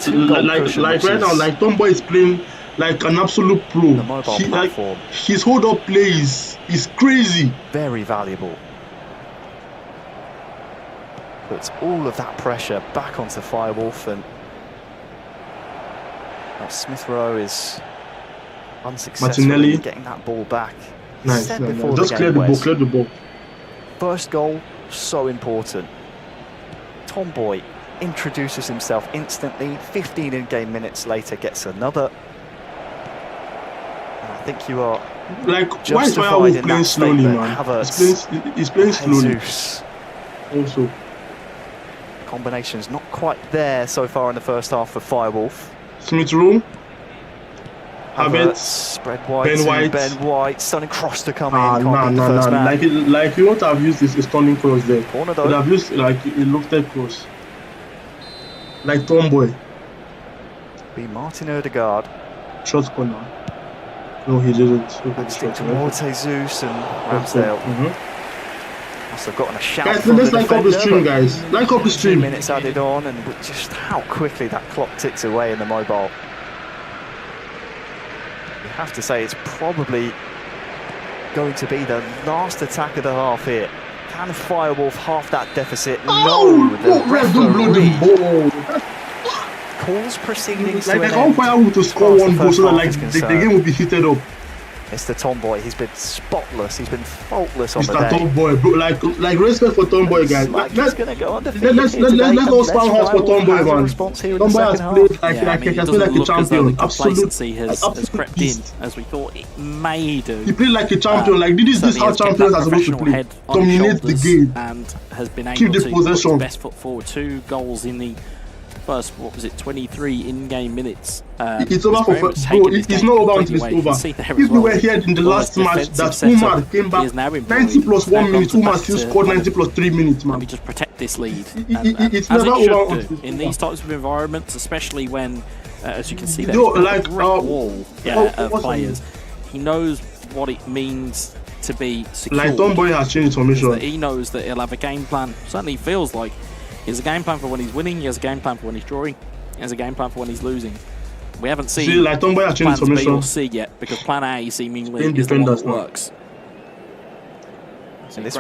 two-goal cushion, like right now, like Tomboy is playing like an absolute pro. The mobile platform. His hold-up play is crazy. Very valuable. Puts all of that pressure back onto Firewolf, and Smith Rowe is unsuccessful in getting that ball back. Nice. Just clear the ball. First goal, so important. Tomboy introduces himself instantly. 15 in-game minutes later, gets another. And I think you are like, why is Firewolf playing slowly, man? He's playing slowly. Also, combination's not quite there so far in the first half for Firewolf. Smith Rowe. Havertz, spread wide Ben White, stunning cross to come in. Like you want to have used this stunning cross there. Corner though. Would have used like a lofted cross. Like Tomboy. Be Martin Odegaard. Short corner. No, he didn't. Stick towards Jesus and Ramsdale. Must have gotten a shout. Guys, let's like up the stream, guys. Like up the stream. 2 minutes added on, and just how quickly that clock ticks away in the mobile. You have to say it's probably going to be the last attack of the half here. Can Firewolf half that deficit? No, the referee calls proceedings like to an I want Firewolf to score one goal so that like the game will be heated up. Mr. Tomboy, he's been spotless, he's been faultless on the day. Mr. Tomboy, bro, like respect for Tomboy, guys. Let's all spam house for Tomboy, man. Tomboy has played like a champion. Complacency has crept in, as we thought it may do. He played like a champion. Like this is how champions are supposed to play. Dominate the game and has been able keep the to possession. put his best foot forward. 2 goals in the first, 23 in-game minutes. It's over for bro. It's not over until it's over. If we were here in the last match, that Umar came back 90 plus 1 minute. Umar still scored 90 plus 3 minutes, man. Let me just protect this lead. It's never over in these types of environments, especially when, as you can see, there's like a great wall of players. He knows what it means to be secure. Like Tomboy has changed formation. He knows that he'll have a game plan. Certainly feels like he has a game plan for when he's winning. He has a game plan for when he's drawing. He has a game plan for when he's losing. We haven't seen like Tomboy has changed plans B formation. or C yet, because plan A seemingly is the one that works. And this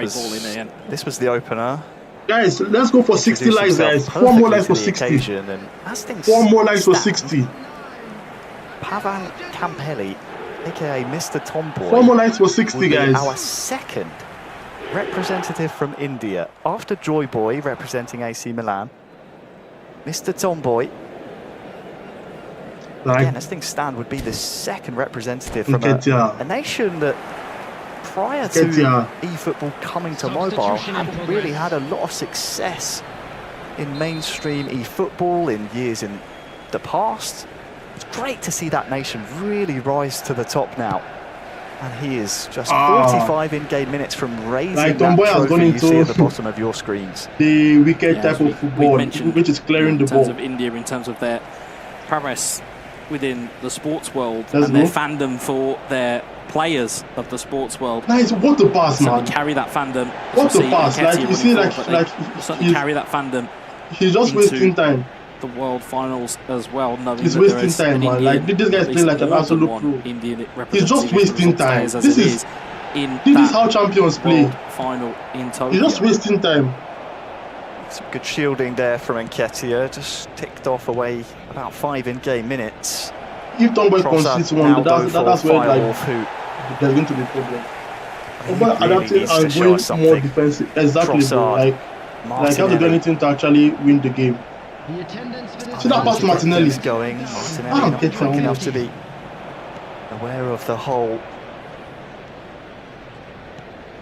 was the opener. Guys, let's go for 60 likes, guys. 4 more likes for 60. 4 more likes for 60. Pavan Campelli, aka Mr. Tomboy. 4 more likes for 60, guys. Our second representative from India, after Joy Boy representing AC Milan. Mr. Tomboy, again, as things stand, would be the second representative from a nation that, prior to eFootball coming to mobile, hadn't really had a lot of success in mainstream eFootball in years in the past. It's great to see that nation really rise to the top now. And he is just 45 in-game minutes from raising that trophy you see at the bottom of your screens. The wicked type of football, which is clearing the ball. In terms of India, in terms of their prowess within the sports world and their fandom for their players of the sports world. Nice, what the pass, man! Carry that fandom. What the pass? Like you see, like certainly carry that fandom. He's just wasting time. The world finals as well. He's wasting time, man. Like this guy's playing like an absolute pro. He's just wasting time. This is how champions play. Final in Tokyo. He's just wasting time. Some good shielding there from Nketiah. Just ticked off away about 5 in-game minutes. if Tomboy concedes one, that's where like there's going to be a problem. Tomboy adapting and going more defensive. Exactly, bro. Like you have to do anything to actually win the game. See that pass to Martinelli. Martinelli not quick enough to be aware of the hole.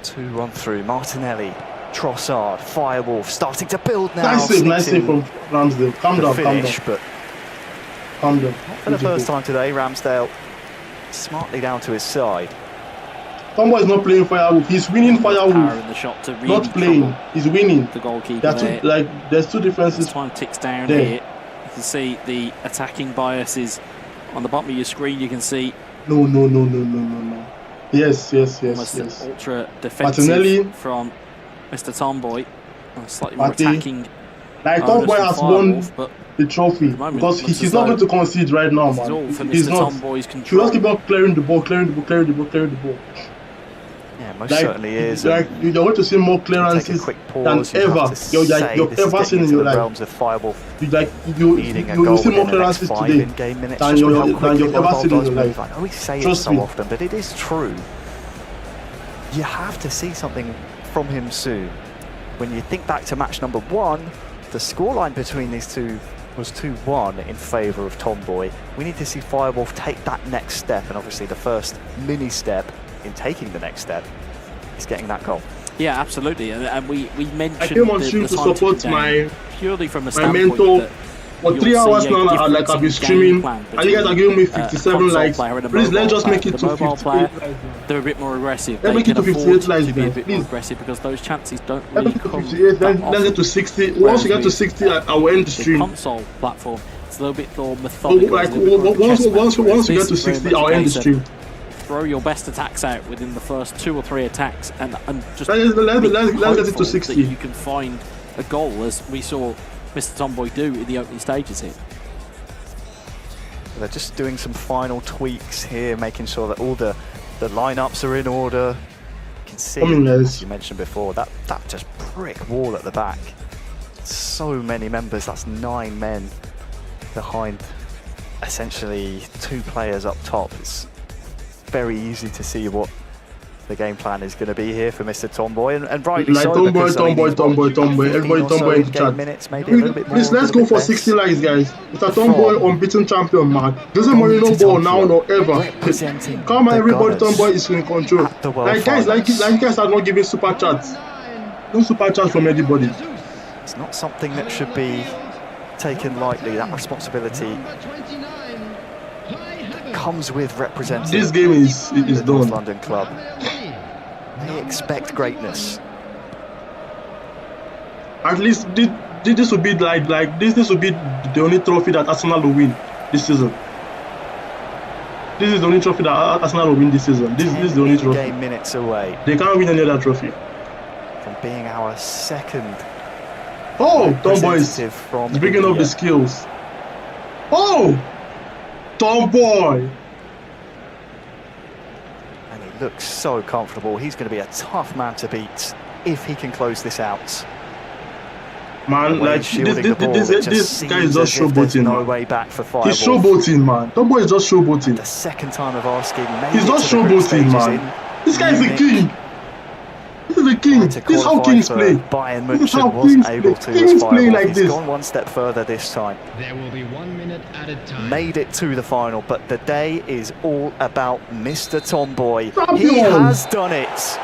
2-1 through. Martinelli, Trossard, Firewolf starting to build now. Nice save from Ramsdale. Calm down. For the first time today, Ramsdale smartly down to his side. Tomboy is not playing Firewolf. He's winning Firewolf. In the shot to really not playing. He's winning. The goalkeeper there's two differences. As time ticks down here, you can see the attacking biases on the bottom of your screen. You can see. No. Yes. Ultra defensive Martinelli from Mr. Tomboy. Slightly more attacking. Like Tomboy has won the trophy because he's not going to concede right now, man. He's not. He just keep on clearing the ball. Yeah, most certainly is. Like you're going to see more clearances than ever you've ever seen in your life. You see more clearances today than you've ever seen in your life. I always say it so often, but it is true. You have to see something from him soon. When you think back to match number 1, the scoreline between these two was 2-1 in favour of Tomboy. We need to see Firewolf take that next step, and obviously the first mini step in taking the next step is getting that goal. Yeah, absolutely, and we mentioned I came on stream to support my purely from a mentor. For 3 hours now, I've been streaming, and you guys are giving me 57 likes. Please, let's just make it to 58 likes. They're a bit more aggressive. Let's make it to 58 likes, to be a bit more aggressive because those chances don't really come. Let's get to 60. Once we get to 60, I will end the stream. The console platform, it's a little bit more methodical. Once we get to 60, I'll end the stream. Throw your best attacks out within the first 2 or 3 attacks, and just let's get it to 60. That you can find a goal, as we saw Mr. Tomboy do in the opening stages here. They're just doing some final tweaks here, making sure that all the lineups are in order. You can see, as you mentioned before, that just brick wall at the back. So many members, that's 9 men behind essentially 2 players up top. It's very easy to see what the game plan is going to be here for Mr. Tomboy, and rightly like so. Tomboy, everybody Tomboy in the chat. Minutes, maybe a little bit more, please, let's go for 60 likes, guys. Mr. Tomboy, unbeaten champion, man. Doesn't matter no ball now nor ever. Come on, everybody, Tomboy is in control. Like guys, like you guys are not giving super chats. No super chats from anybody. It's not something that should be taken lightly. That responsibility comes with representing this game is the done. North London club. They expect greatness. At least this would be like this would be the only trophy that Arsenal will win this season. This is the only trophy that Arsenal will win this season. This is the only trophy. Game minutes away. They can't win any other trophy. From being our second. Oh, Tomboy is bringing up the skills. Oh, Tomboy. And he looks so comfortable. He's going to be a tough man to beat if he can close this out. Man, like this guy is just showboating. No way back for Firewolf. He's showboating, man. Tomboy is just showboating. The second time of asking. He's just showboating, man. This guy is the king. This is the king. This is how kings play. Bayern Munich wasn't able to. Kings play like this. He's gone one step further this time. There will be 1 minute at a time. Made it to the final, but the day is all about Mr. Tomboy. Champion. He has done it.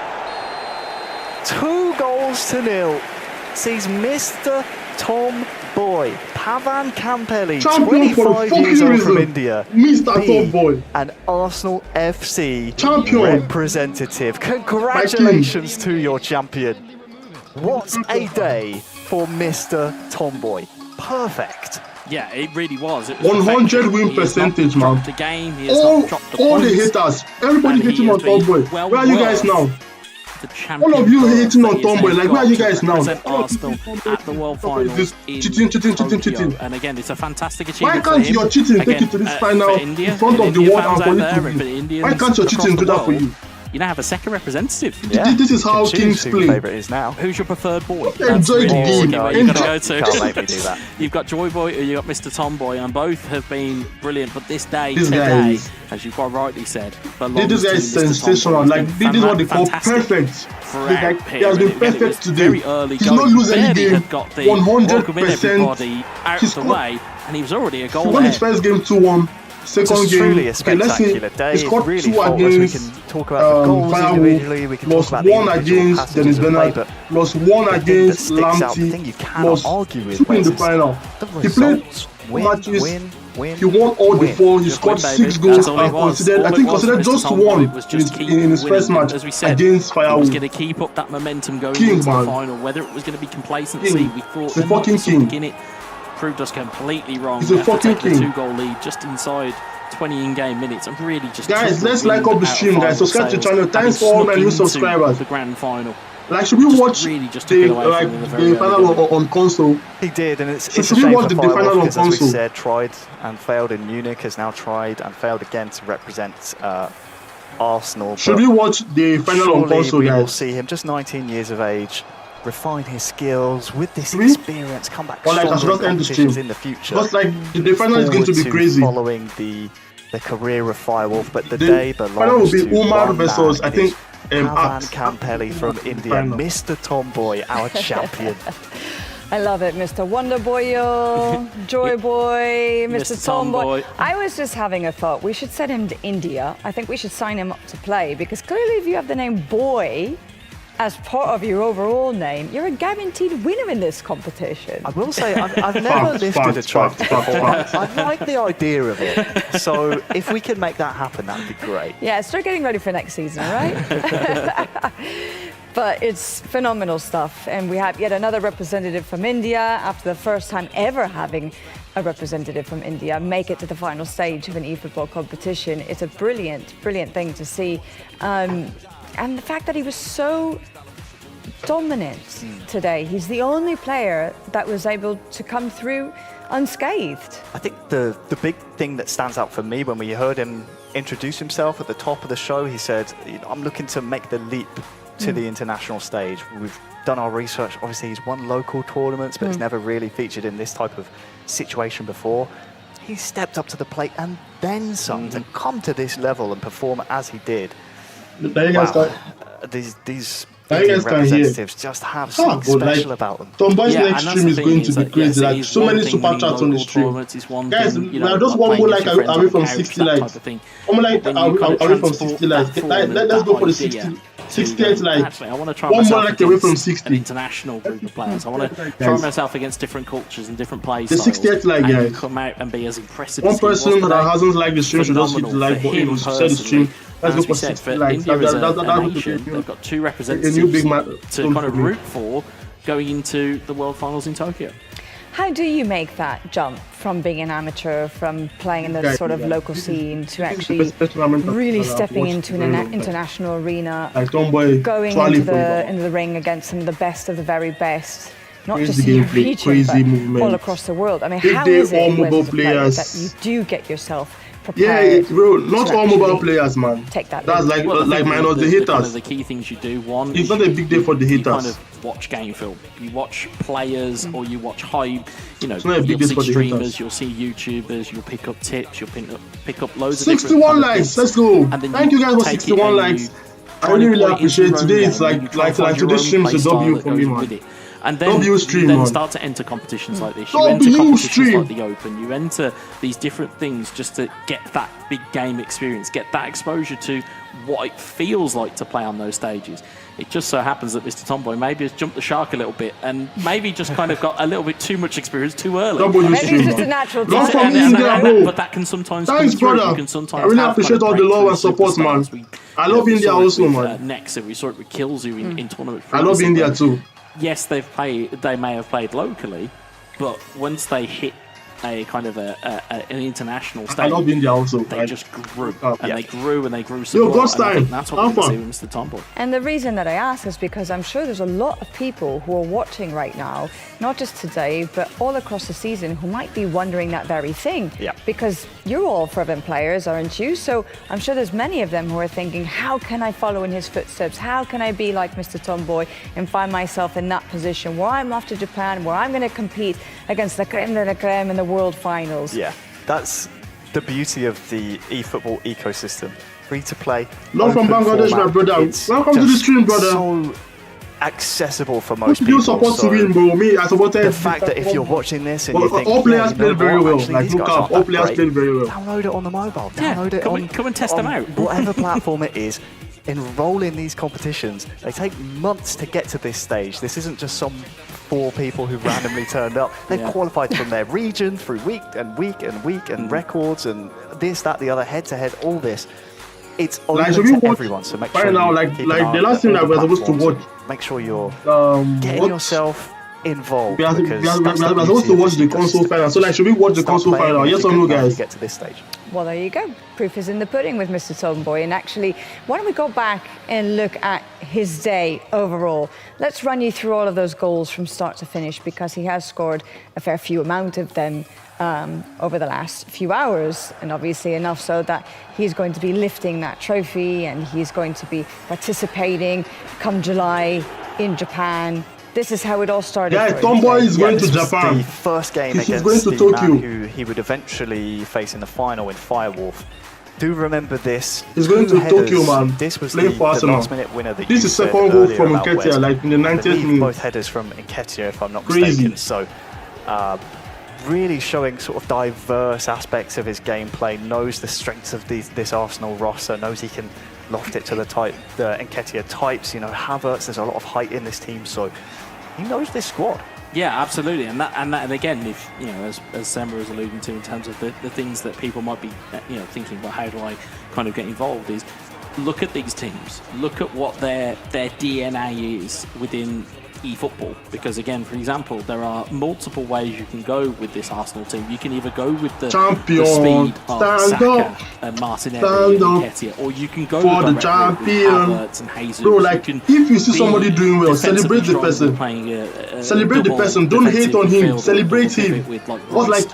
2-0 sees Mr. Tomboy, Pavan Kampeli, 25 years old from India, Mr. Tomboy, an Arsenal FC champion representative. Congratulations to your champion. What a day for Mr. Tomboy. Perfect. Yeah, it really was. It was 100 win percentage, man. The game. All the haters, everybody hating on Tomboy. Where are you guys now? All of you hating on Tomboy, like where are you guys now? Arsenal at the World Final. Cheating. And again, it's a fantastic achievement. Why can't your cheating take you to this final in front of the world and politics? Why can't your cheating do that for you? you now have a second representative. Yeah. This is how Kings play. Favourite is now. Who's your preferred boy? Enjoy the game. You've got to go to. Can't make me do that. You've got Joy Boy or you've got Mr. Tomboy, and both have been brilliant. But this day, as you quite rightly said, this guy is sensational. Like this is what they call perfect. Like, he has been perfect today. Very early. He's not losing any game. 100%. Out of the way, and he was already a goal. He won his first game 2-1. Second game, truly a spectacular day. He scored really 2 against we can talk about the goals individually. We can lost talk about 1 against Dennis Bernard, lost 1 against Laante, lost 2 in the final. He played matches. He won all the 4. He scored 6 goals and considered just 1 in his first match against Firewolf. He was going to keep up that momentum going into the final. Whether it was going to be complacency, we thought the fucking king. It proved us completely wrong. He's a fucking king. 2-goal lead just inside 20 in-game minutes. I'm really just guys, let's like up the stream, guys. Subscribe to the channel. Thanks for all my new subscribers. The grand final. Like, should we watch the final on console? He did, and it's a shame for watch the final on because, as we console? said, tried and failed in Munich, has now tried and failed again to represent Arsenal. Should we watch the final on console, we guys? will see him, just 19 years of age, refine his skills with this experience, come back stronger in competitions in the future. Because like the final is going to be crazy. Following the career of Firewolf, but the day belongs final will be to Umar versus I think Pavan Kampeli from India, Mr. Tomboy, our champion. I love it, Mr. Wonderboy, Joy Boy, Mr. Tomboy. I was just having a thought. We should send him to India. I think we should sign him up to play because clearly if you have the name Boy as part of your overall name, you're a guaranteed winner in this competition. I will say, I've never lifted a trophy before. I like the idea of it. So if we can make that happen, that would be great. Yeah, start getting ready for next season, right? But it's phenomenal stuff. And we have yet another representative from India after the first time ever having a representative from India make it to the final stage of an eFootball competition. It's a brilliant, brilliant thing to see. And the fact that he was so dominant today. He's the only player that was able to come through unscathed. I think the big thing that stands out for me when we heard him introduce himself at the top of the show, he said, I'm looking to make the leap to the international stage. We've done our research. Obviously, he's won local tournaments, but he's never really featured in this type of situation before. He stepped up to the plate and then some to come to this level and perform as he did. Wow. These representatives just have something special about them. Tomboy's next stream is going to be crazy. Like so many super chats on the stream. Guys, we are just one more like away from 60 likes. One more like away from 60 likes. Let's go for the 60th like. Actually, I want to try one more myself like away from 60. An international group of players. I want to try myself against different cultures and different plays. The 60th like, guys. Come out and be as impressive. One person that hasn't liked the stream should just hit the like button and share the stream. Let's go for 60 likes. They've got 2 representatives to kind of root for going into the World Finals in Tokyo. How do you make that jump from being an amateur, from playing in the sort of local scene, to actually really stepping into an international arena, going into the ring against some of the best of the very best, not just in your region, but all across the world? I mean, how is it when that you do get yourself prepared? Yeah, bro, not all mobile players, man. Take that. That's like minus the haters. Kind of the key things you do. One, it's not a big day for the haters. You kind of watch game film. You watch players, or you watch hype. You know, you'll see streamers, you'll see YouTubers, you'll pick up tips, you'll pick up loads of 61 likes. Let's go. Thank you guys for 61 likes. I really appreciate it. Today. It's like today's stream is a W for me, man. And then you start to enter competitions like this. You enter competitions like the Open. You enter these different things just to get that big game experience, get that exposure to what it feels like to play on those stages. It just so happens that Mr. Tomboy maybe has jumped the shark a little bit and maybe just kind of got a little bit too much experience too early. Maybe it's just a natural talent. But that can sometimes Thanks, come through. brother. You can sometimes I really appreciate all the love and support, man. I love India also, man. Next, we saw it with Killzu in tournament. I love India too. Yes, they may have played locally, but once they hit a kind of an international stage. I love India also. They just grew, and they grew and they grew. Yo, God's time. That's what we see with Mr. Tomboy. And the reason that I ask is because I'm sure there's a lot of people who are watching right now, not just today, but all across the season, who might be wondering that very thing. Yeah. Because you're all fervent players, aren't you? So I'm sure there's many of them who are thinking, how can I follow in his footsteps? How can I be like Mr. Tomboy and find myself in that position where I'm off to Japan, where I'm going to compete against the creme de la creme in the World Finals? Yeah, that's the beauty of the eFootball ecosystem. Free to play. Not from Bangladesh, my brother. Welcome to the stream, brother. So accessible for most people. You support to win, bro. Me, I supported. The fact that if you're watching this and you think all players played very well, actually, like look up, all players played very well. Download it on the mobile. Download it on. Come and test them out. Whatever platform it is. Enroll in these competitions. They take months to get to this stage. This isn't just some 4 people who randomly turned up. They've qualified from their region through week and records and this, that, the other, head-to-head, all this. It's open to everyone, so make sure right now, like the last thing that we're supposed to watch. Make sure you're getting yourself involved. We are supposed to watch the console final. So, like, should we watch the console final? Yes or no, guys? Get to this stage. Well, there you go. Proof is in the pudding with Mr. Tomboy. And actually, why don't we go back and look at his day overall? Let's run you through all of those goals from start to finish, because he has scored a fair few amount of them over the last few hours, and obviously enough so that he's going to be lifting that trophy and he's going to be participating come July in Japan. This is how it all started. Yeah, Tomboy is going to Japan. The first game He's against going to the Tokyo. man who he would eventually face in the final in Firewolf. Do remember this. He's going to Tokyo, man. This was Playing the for Arsenal. last-minute winner that This you is said second goal earlier from about Nketiah, West. like in the 90th minute. Both headers from Nketiah, if I'm not Crazy. mistaken. So, really showing sort of diverse aspects of his gameplay. Knows the strengths of this Arsenal roster. Knows he can loft it to the Nketiah types. You know, Havertz. There's a lot of height in this team, so he knows this squad. Yeah, absolutely, and again, if you know, as Semra is alluding to in terms of the things that people might be, thinking about, how do I kind of get involved? Is look at these teams, look at what their DNA is within eFootball, because again, for example, there are multiple ways you can go with this Arsenal team. You can either go with the speed of Saka and Martinelli and Nketiah, or you can go for with the champion. Havertz and Jesus. Bro, like if you see somebody doing well, celebrate the person. Celebrate the person. Don't hate on him. Celebrate him. Because like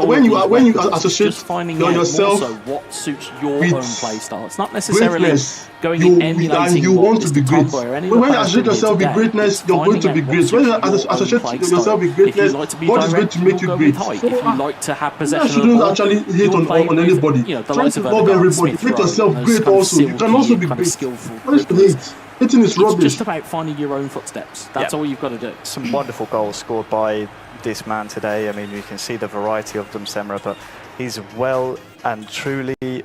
when you associate yourself what suits your with own play style. It's not necessarily greatness, going and emulating you want to be great. When you associate yourself with greatness, you're going to be great. When you associate yourself with greatness, God is going to make you great. If you like to have possession You shouldn't actually hate on anybody. Try to love everybody. Make yourself great also. You can also be great. Why should you hate? Hating is rubbish. It's just about finding your own footsteps. That's all you've got to do. Some wonderful goals scored by this man today. I mean, you can see the variety of them, Semra, but he's well and truly he's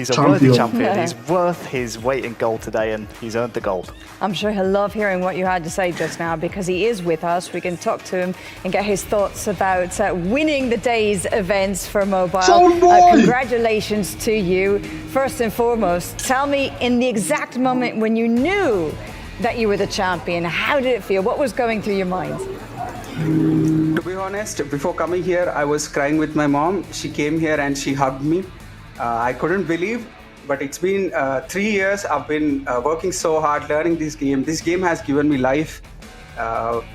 a worthy champion. He's worth his weight in gold today, and he's earned the gold. I'm sure he'll love hearing what you had to say just now, because he is with us. We can talk to him and get his thoughts about winning the day's events for Mobile. Congratulations to you. First and foremost, tell me, in the exact moment when you knew that you were the champion, how did it feel? What was going through your mind? To be honest, before coming here, I was crying with my mom. She came here and she hugged me. I couldn't believe, but it's been 3 years. I've been working so hard, learning this game. This game has given me life.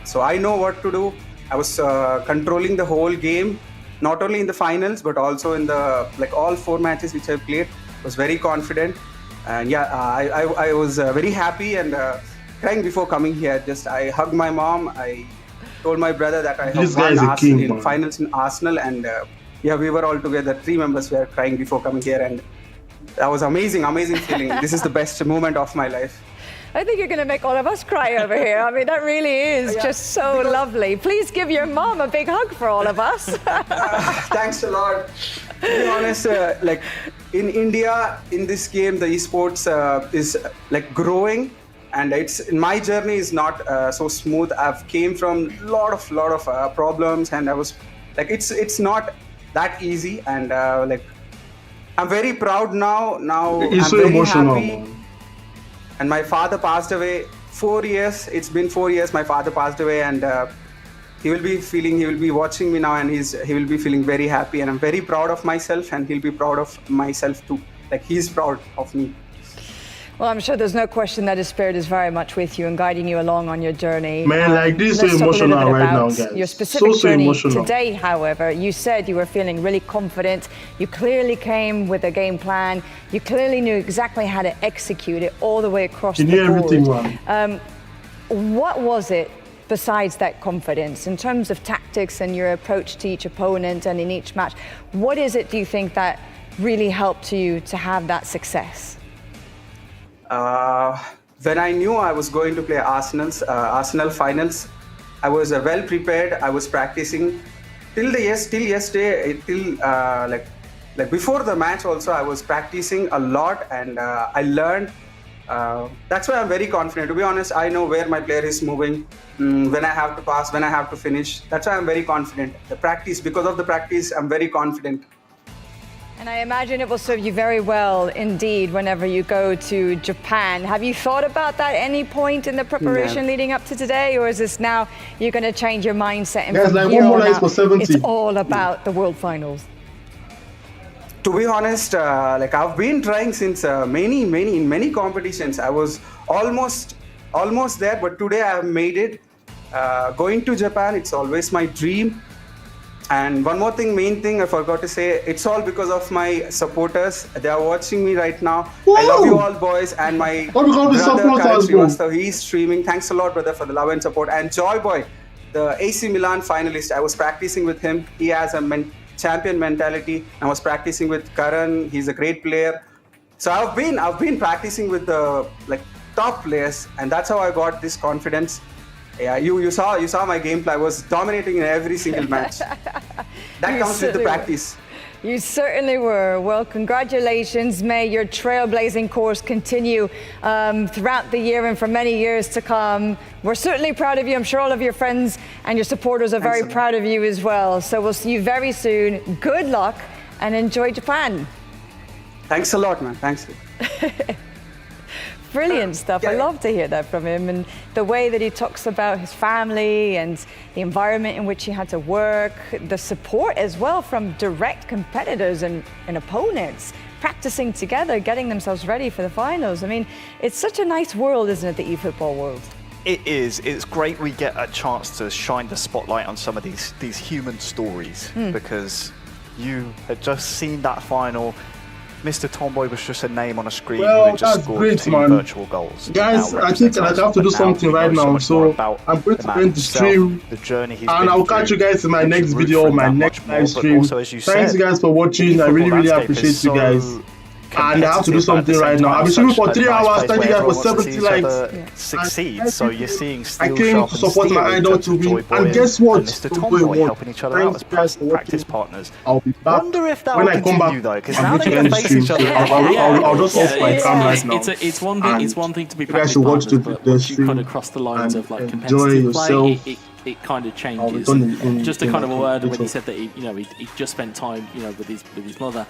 So I know what to do. I was controlling the whole game, not only in the finals, but also in the all 4 matches which I played. I was very confident. And yeah, I was very happy and crying before coming here. Just I hugged my mom. I told my brother that I have won in finals in Arsenal, and yeah, we were all together. 3 members were crying before coming here, and that was amazing feeling. This is the best moment of my life. I think you're going to make all of us cry over here. I mean, that really is just so lovely. Please give your mom a big hug for all of us. Thanks a lot. To be honest, in India, in this game, the esports is growing. And my journey is not so smooth. I've came from lot of problems, and I was it's not that easy. And I'm very proud now. It's I'm so very emotional. happy. And my father passed away 4 years. It's been 4 years. My father passed away, and he will be watching me now, and he will be feeling very happy, and I'm very proud of myself, and he'll be proud of myself too. Like, he's proud of me. Well, I'm sure there's no question that his spirit is very much with you and guiding you along on your journey. Man, like, this is so emotional right now, guys. Your specific journey emotional. Today, however, you said you were feeling really confident. You clearly came with a game plan. You clearly knew exactly how to execute it all the way across the board. You knew everything, man. What was it besides that confidence in terms of tactics and your approach to each opponent and in each match? What is it, do you think, that really helped you to have that success? When I knew I was going to play Arsenal finals, I was well prepared. I was practicing till yesterday, like before the match also, I was practicing a lot, and I learned. That's why I'm very confident. To be honest, I know where my player is moving, when I have to pass, when I have to finish. That's why I'm very confident. Because of the practice, I'm very confident. And I imagine it will serve you very well indeed whenever you go to Japan. Have you thought about that at any point in the preparation leading up to today, or is this now you're going to change your mindset and from here on out, it's all about the World Finals? To be honest, like, I've been trying since many competitions. I was almost there, but today I have made it. Going to Japan, it's always my dream. And one more thing, main thing I forgot to say, it's all because of my supporters. They are watching me right now. Woo! I love you all, boys, and my brother Karan Srivastav, he's streaming. Thanks a lot, brother, for the love and support. And Joy Boy, the AC Milan finalist, I was practicing with him. He has a champion mentality. I was practicing with Karan. He's a great player. So I've been practicing with the top players, and that's how I got this confidence. Yeah, you saw my gameplay. I was dominating in every single match. That comes with the practice. You certainly were. Well, congratulations. May your trailblazing course continue throughout the year and for many years to come. We're certainly proud of you. I'm sure all of your friends and your supporters are very proud of you as well. So we'll see you very soon. Good luck and enjoy Japan. Thanks a lot, man. Thanks. Brilliant stuff. I love to hear that from him, and the way that he talks about his family and the environment in which he had to work, the support as well from direct competitors and opponents, practicing together, getting themselves ready for the finals. I mean, it's such a nice world, isn't it, the eFootball world? It is. It's great we get a chance to shine the spotlight on some of these human stories, because you had just seen that final. Mr. Tomboy was just a name on a screen who just scored two virtual goals. Guys, I think I have to do something right now, so I'm going to end the stream, and I'll catch you guys in my next video, my next live stream. Thanks you guys for watching. I really appreciate you guys. And I have to do something right now. I've been streaming for 3 hours. Thank you guys for 70 likes. Succeed, so you're seeing I came to support my idol to win. And guess what? Mr. Tomboy helping each other out as practice partners. I'll be back. Wonder if that when will I come back, continue though, because I'm now going they're to end going the to face stream. each other. I'll just off my cam right now. It's one thing to be practice partners, to but the once you stream kind of cross the lines of like enjoy competitive yourself. play, it kind of changes. Just a in kind of a word when he said that he just spent time with his mother.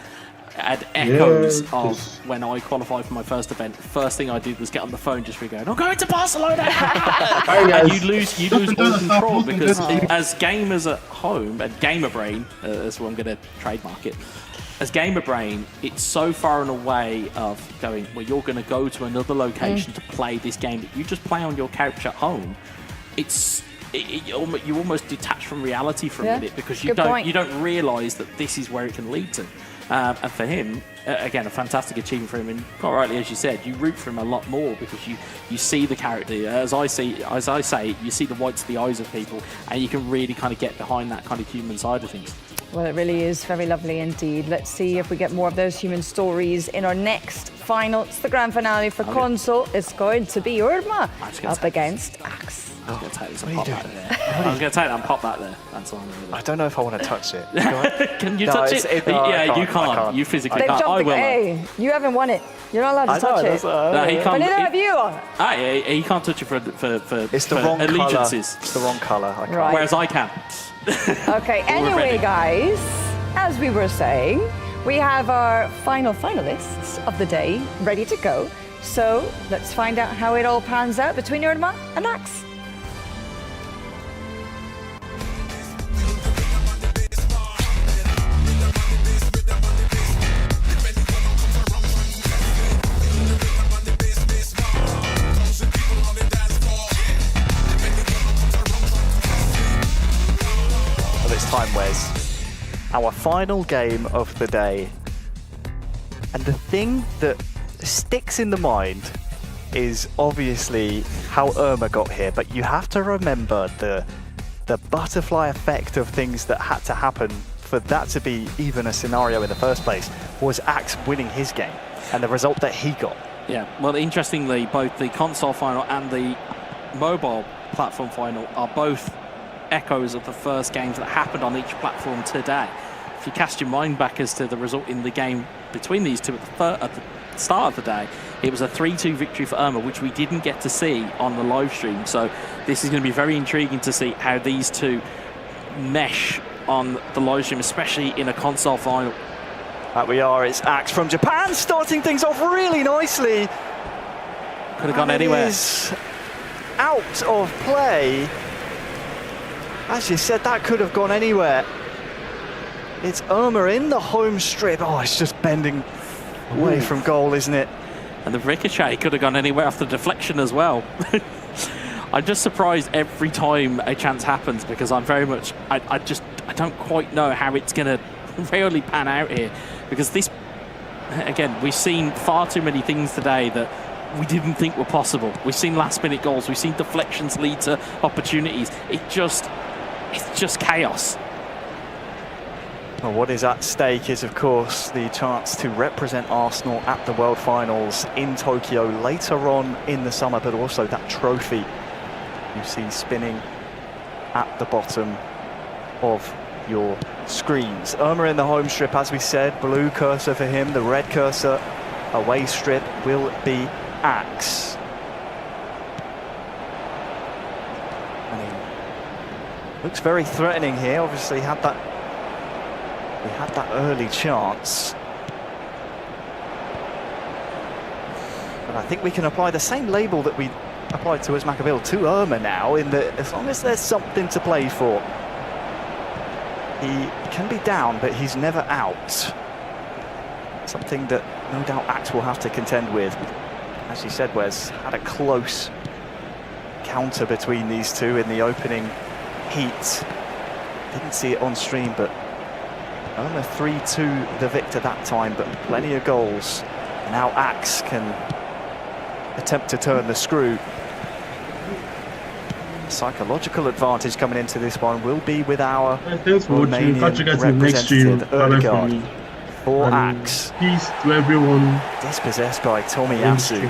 Had echoes of when I qualified for my first event. First thing I did was get on the phone just for going, I'm going to Barcelona! And you lose all control, because as gamers at home, and Gamer Brain, that's what I'm going to trademark it, as Gamer Brain, it's so far and away of going, well, you're going to go to another location to play this game that you just play on your couch at home. You almost detach from reality for a minute, because you don't realise that this is where it can lead to. And for him, again, a fantastic achievement for him. And quite rightly, as you said, you root for him a lot more because you see the character. As I say, you see the whites of the eyes of people, and you can really kind of get behind that kind of human side of things. Well, it really is very lovely indeed. Let's see if we get more of those human stories in our next final. It's the grand finale for console. It's going to be Irma up against Axe. I was going to take this and pop that there. I was going to take that and pop that there. That's all I'm going to do. I don't know if I want to touch it. Can you touch it? No, you can't. You physically can't. I will. Hey, you haven't won it. You're not allowed to touch it. No, he can't. But neither have you. He can't touch it for it's the wrong allegiances. Colour. It's the wrong colour. Right. Whereas I can. Okay, anyway, guys, as we were saying, we have our final finalists of the day ready to go. So let's find out how it all pans out between Irma and Axe. this time, Wes. Our final game of the day. And the thing that sticks in the mind is obviously how Irma got here, but you have to remember the butterfly effect of things that had to happen for that to be even a scenario in the first place was Axe winning his game and the result that he got. Yeah, well, interestingly, both the console final and the mobile platform final are both echoes of the first games that happened on each platform today. If you cast your mind back as to the result in the game between these two at the start of the day, it was a 3-2 victory for Irma, which we didn't get to see on the live stream. So this is going to be very intriguing to see how these two mesh on the live stream, especially in a console final. That we are, it's Axe from Japan starting things off really nicely. Could have gone anywhere. Out of play. As you said, that could have gone anywhere. It's Irma in the home strip. Oh, it's just bending away from goal, isn't it? And the ricochet could have gone anywhere after deflection as well. I'm just surprised every time a chance happens because I'm very much, I don't quite know how it's going to really pan out here, because this, again, we've seen far too many things today that we didn't think were possible. We've seen last-minute goals. We've seen deflections lead to opportunities. It's just chaos. Well, what is at stake is, of course, the chance to represent Arsenal at the World Finals in Tokyo later on in the summer, but also that trophy you see spinning at the bottom of your screens. Irma in the home strip, as we said, blue cursor for him, the red cursor away strip will be Axe. I mean, looks very threatening here. Obviously we had that early chance. But I think we can apply the same label that we applied to Maab to Irma now, in that as long as there's something to play for, he can be down, but he's never out. Something that no doubt Axe will have to contend with. As you said, Wes, had a close counter between these two in the opening heat. Didn't see it on stream, but Irma 3-2 the victor that time, but plenty of goals. Now Axe can attempt to turn the screw. Psychological advantage coming into this one will be with our Romanian representative Erdegaard for Axe. Peace to everyone. Dispossessed by Tomiyasu.